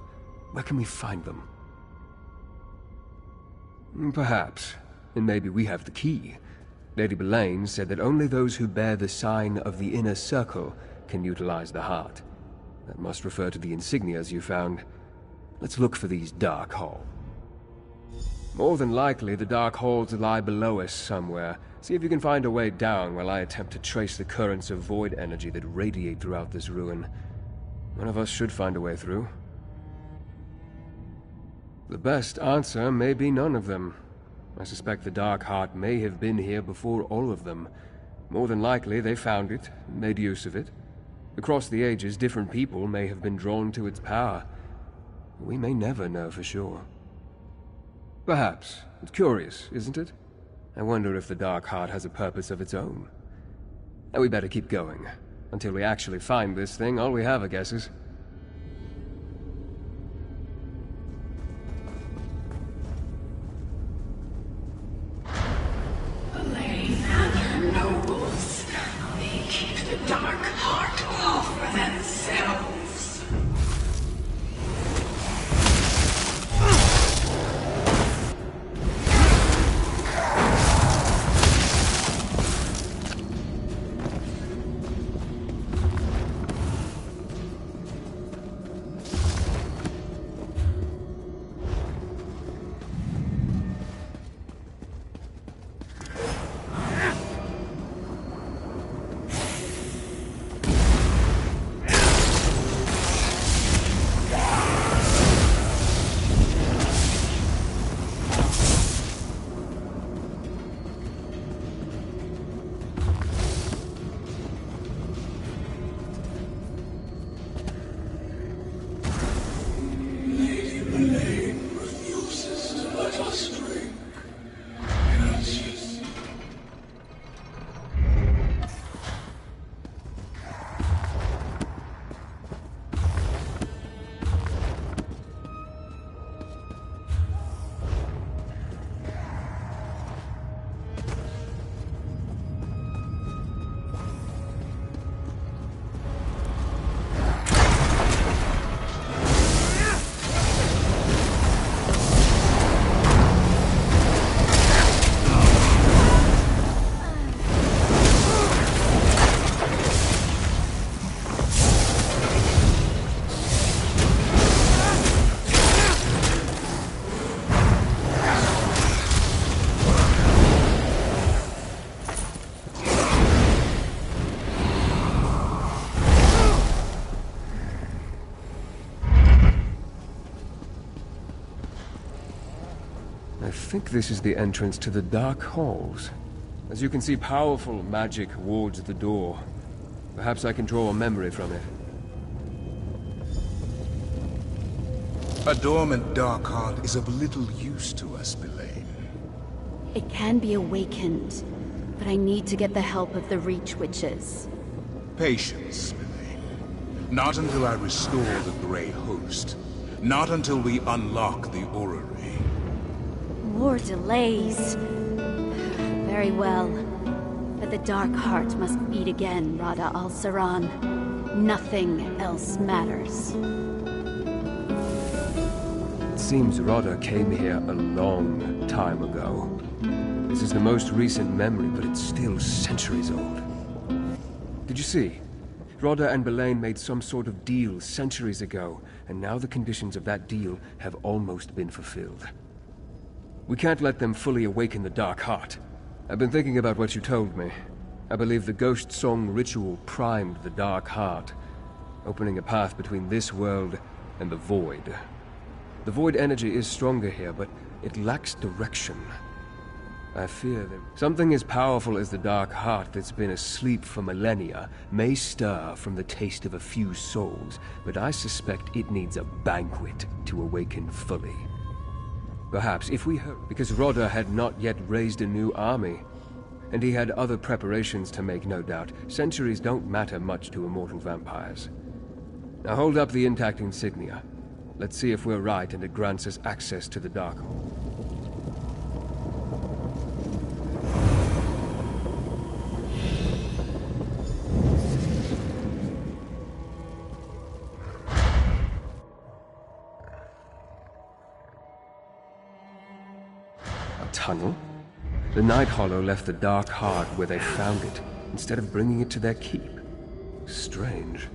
Where can we find them? Perhaps. And maybe we have the key. Lady Belain said that only those who bear the sign of the inner circle can utilize the heart. That must refer to the insignias you found. Let's look for these dark halls. More than likely, the dark halls lie below us somewhere. See if you can find a way down while I attempt to trace the currents of void energy that radiate throughout this ruin. One of us should find a way through. The best answer may be none of them. I suspect the Dark Heart may have been here before all of them. More than likely, they found it, and made use of it. Across the ages, different people may have been drawn to its power. We may never know for sure. Perhaps. It's curious, isn't it? I wonder if the Dark Heart has a purpose of its own. Now we better keep going. Until we actually find this thing, all we have, I guess, is... Elaine and her nobles, they keep the Dark Heart all for themselves. I think this is the entrance to the Dark Halls. As you can see, powerful magic wards the door. Perhaps I can draw a memory from it. A dormant Dark Heart is of little use to us, Belaine. It can be awakened, but I need to get the help of the Reach Witches. Patience, Belaine. Not until I restore the Grey Host. Not until we unlock the orrery. More delays. Very well. But the Dark Heart must beat again, Rada al-Saran. Nothing else matters. It seems Rada came here a long time ago. This is the most recent memory, but it's still centuries old. Did you see? Rada and Belaine made some sort of deal centuries ago, and now the conditions of that deal have almost been fulfilled. We can't let them fully awaken the Dark Heart. I've been thinking about what you told me. I believe the Ghost Song ritual primed the Dark Heart, opening a path between this world and the Void. The Void energy is stronger here, but it lacks direction. I fear that something as powerful as the Dark Heart that's been asleep for millennia may stir from the taste of a few souls, but I suspect it needs a banquet to awaken fully. Perhaps, if we hurry, because Rada had not yet raised a new army, and he had other preparations to make, no doubt. Centuries don't matter much to immortal vampires. Now hold up the intact insignia. Let's see if we're right and it grants us access to the Darkhold. Tunnel? The Night Hollow left the Dark Heart where they found it, instead of bringing it to their keep. Strange.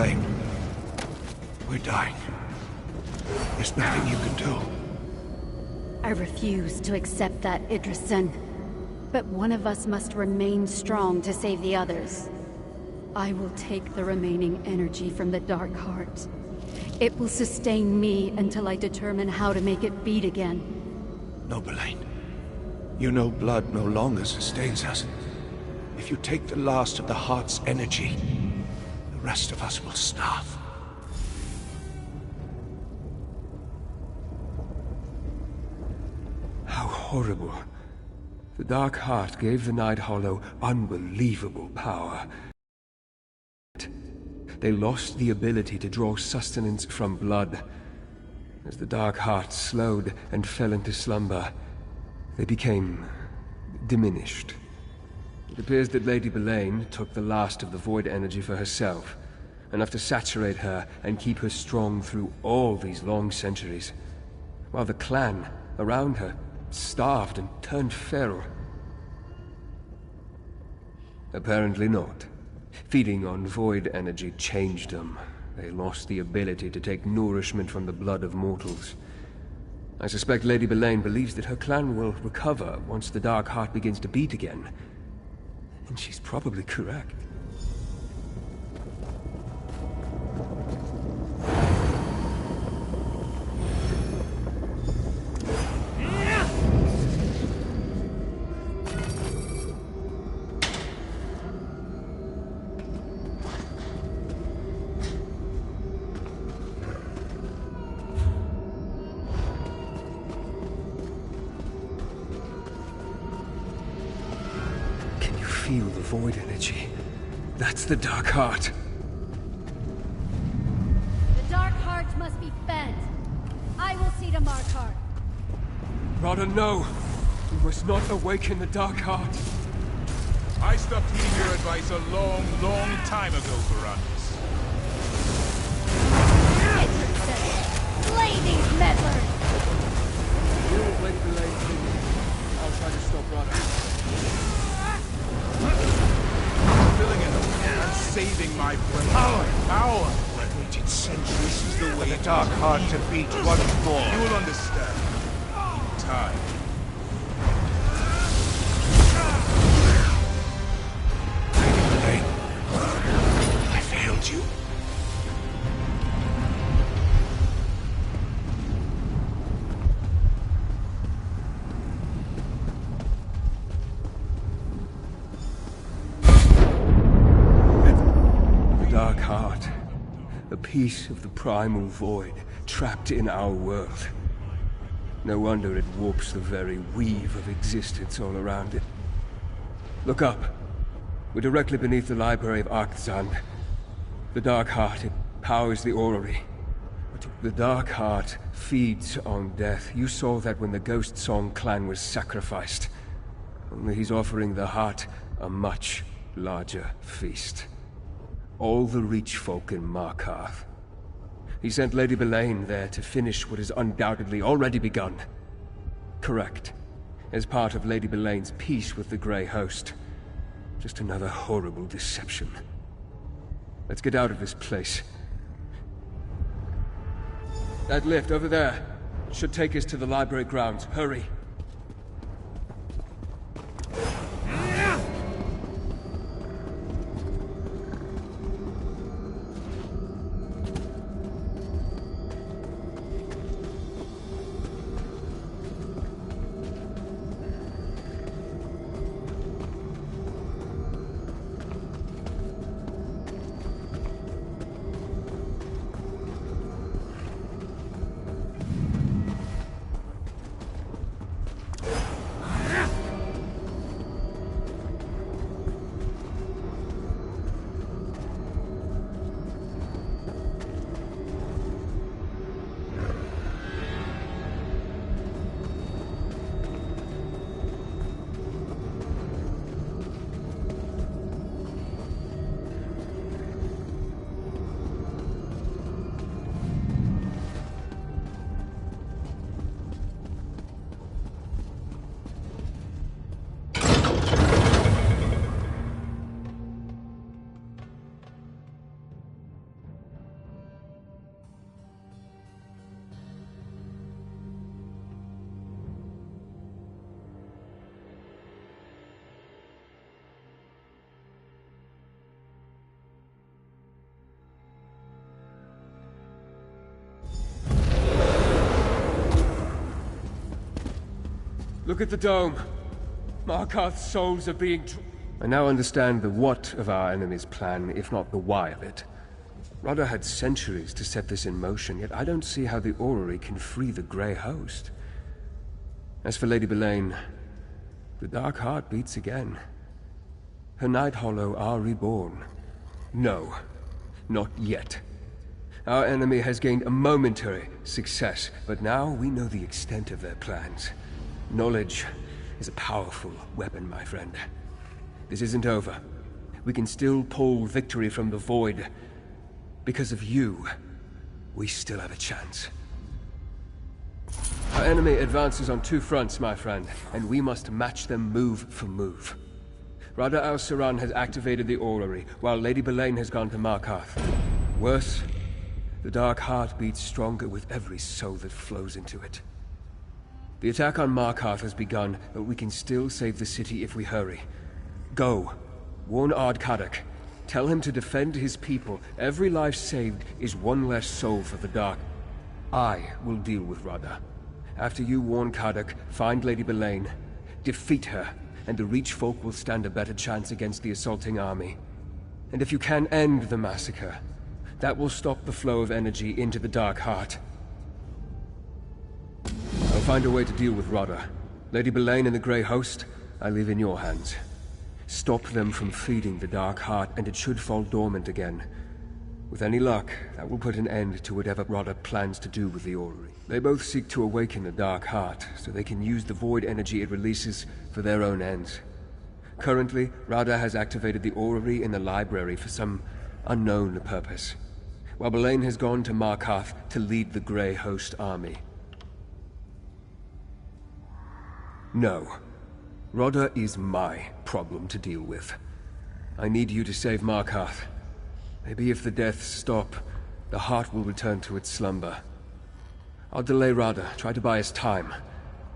Boulain. We're dying. There's nothing you can do. I refuse to accept that, Idrisen. But one of us must remain strong to save the others. I will take the remaining energy from the Dark Heart. It will sustain me until I determine how to make it beat again. No, Boulain. You know blood no longer sustains us. If you take the last of the Heart's energy, the rest of us will starve. How horrible. The Dark Heart gave the Night Hollow unbelievable power. They lost the ability to draw sustenance from blood. As the Dark Heart slowed and fell into slumber, they became diminished. It appears that Lady Boulain took the last of the void energy for herself, enough to saturate her and keep her strong through all these long centuries, while the clan around her starved and turned feral. Apparently not. Feeding on void energy changed them. They lost the ability to take nourishment from the blood of mortals. I suspect Lady Boulain believes that her clan will recover once the Dark Heart begins to beat again. And she's probably correct. Feel the void energy. That's the Dark Heart. The Dark Heart must be fed. I will see to Markarth. Rather, no. We must not awaken the Dark Heart. I stopped heeding your advice a long, long time ago, Varanus. Slay these meddlers! You will Lady Boulain. I'll try to stop Radha. Filling it and saving my friend. Power! I've waited centuries. This is the way the Dark Heart to beat once more. You will understand. In time. Lady Boulain, I failed you. A piece of the primal void trapped in our world. No wonder it warps the very weave of existence all around it. Look up. We're directly beneath the Library of Arkzand. The Dark Heart, it powers the orrery. The Dark Heart feeds on death. You saw that when the Ghost Song clan was sacrificed. Only he's offering the Heart a much larger feast. All the Reach folk in Markarth. He sent Lady Boulain there to finish what has undoubtedly already begun. Correct. As part of Lady Boulain's peace with the Grey Host. Just another horrible deception. Let's get out of this place. That lift over there should take us to the library grounds. Hurry. Look at the dome. Markarth's souls are being... I now understand the what of our enemy's plan, if not the why of it. Rodda had centuries to set this in motion, yet I don't see how the orrery can free the Grey Host. As for Lady Belain, the Dark Heart beats again. Her Night Hollow are reborn. No, not yet. Our enemy has gained a momentary success, but now we know the extent of their plans. Knowledge is a powerful weapon, my friend. This isn't over. We can still pull victory from the Void. Because of you, we still have a chance. Our enemy advances on two fronts, my friend, and we must match them move for move. Radha al-Saran has activated the orrery, while Lady Belain has gone to Markarth. Worse, the Dark Heart beats stronger with every soul that flows into it. The attack on Markarth has begun, but we can still save the city if we hurry. Go. Warn Ard Kadak. Tell him to defend his people. Every life saved is one less soul for the Dark. I will deal with Radha. After you warn Kadak, find Lady Belain, defeat her, and the Reach folk will stand a better chance against the assaulting army. And if you can end the massacre, that will stop the flow of energy into the Dark Heart. I'll find a way to deal with Radha. Lady Belain and the Grey Host, I leave in your hands. Stop them from feeding the Dark Heart, and it should fall dormant again. With any luck, that will put an end to whatever Radha plans to do with the orrery. They both seek to awaken the Dark Heart, so they can use the void energy it releases for their own ends. Currently, Radha has activated the orrery in the library for some unknown purpose, while Belain has gone to Markarth to lead the Grey Host army. No. Radha is my problem to deal with. I need you to save Markarth. Maybe if the deaths stop, the heart will return to its slumber. I'll delay Radha, try to buy us time.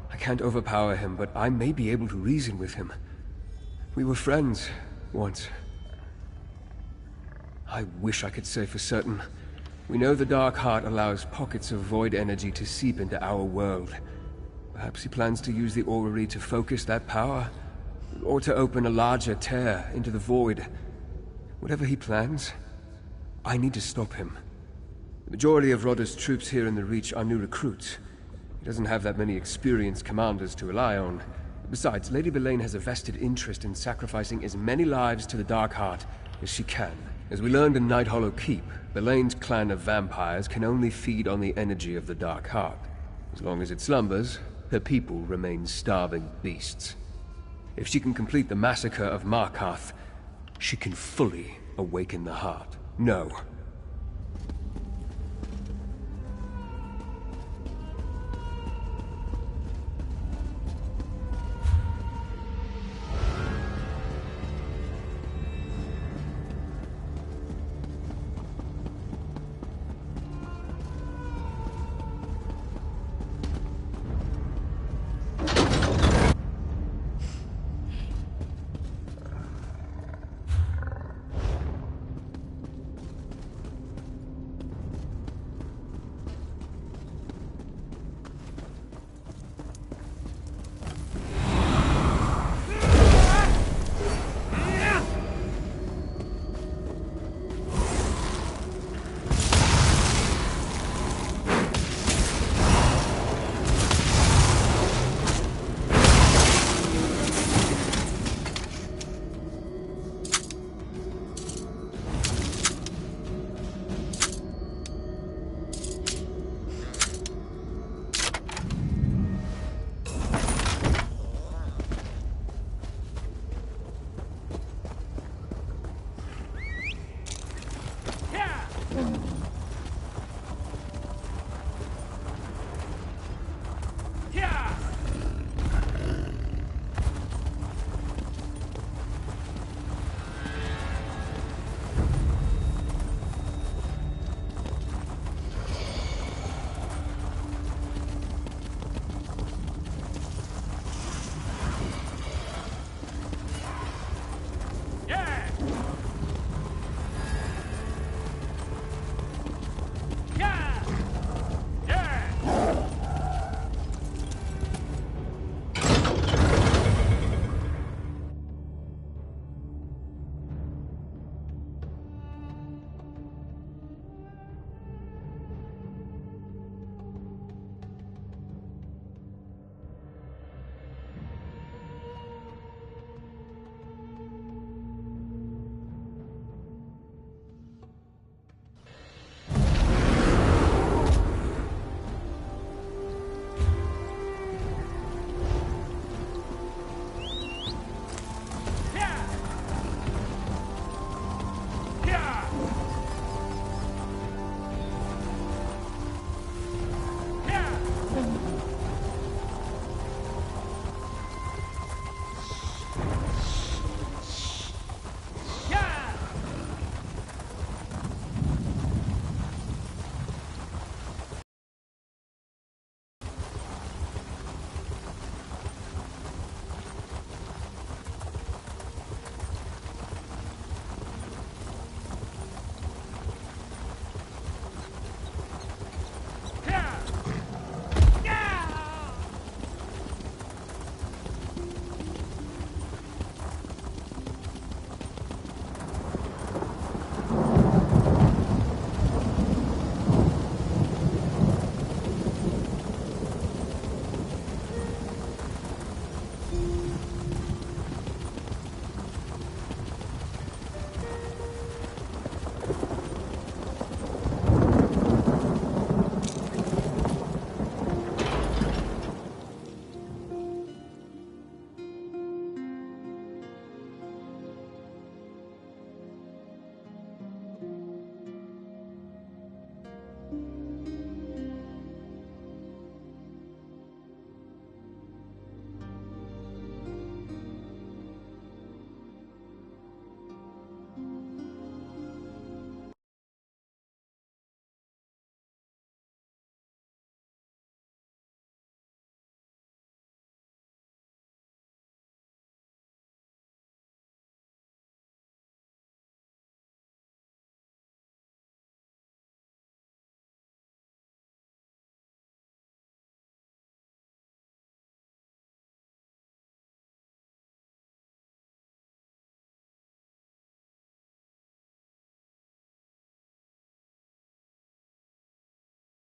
I can't overpower him, but I may be able to reason with him. We were friends, once. I wish I could say for certain. We know the Dark Heart allows pockets of void energy to seep into our world. Perhaps he plans to use the orrery to focus that power, or to open a larger tear into the void. Whatever he plans, I need to stop him. The majority of Rodda's troops here in the Reach are new recruits. He doesn't have that many experienced commanders to rely on. Besides, Lady Belain has a vested interest in sacrificing as many lives to the Dark Heart as she can. As we learned in Night Hollow Keep, Belain's clan of vampires can only feed on the energy of the Dark Heart. As long as it slumbers, her people remain starving beasts. If she can complete the massacre of Markarth, she can fully awaken the heart. No,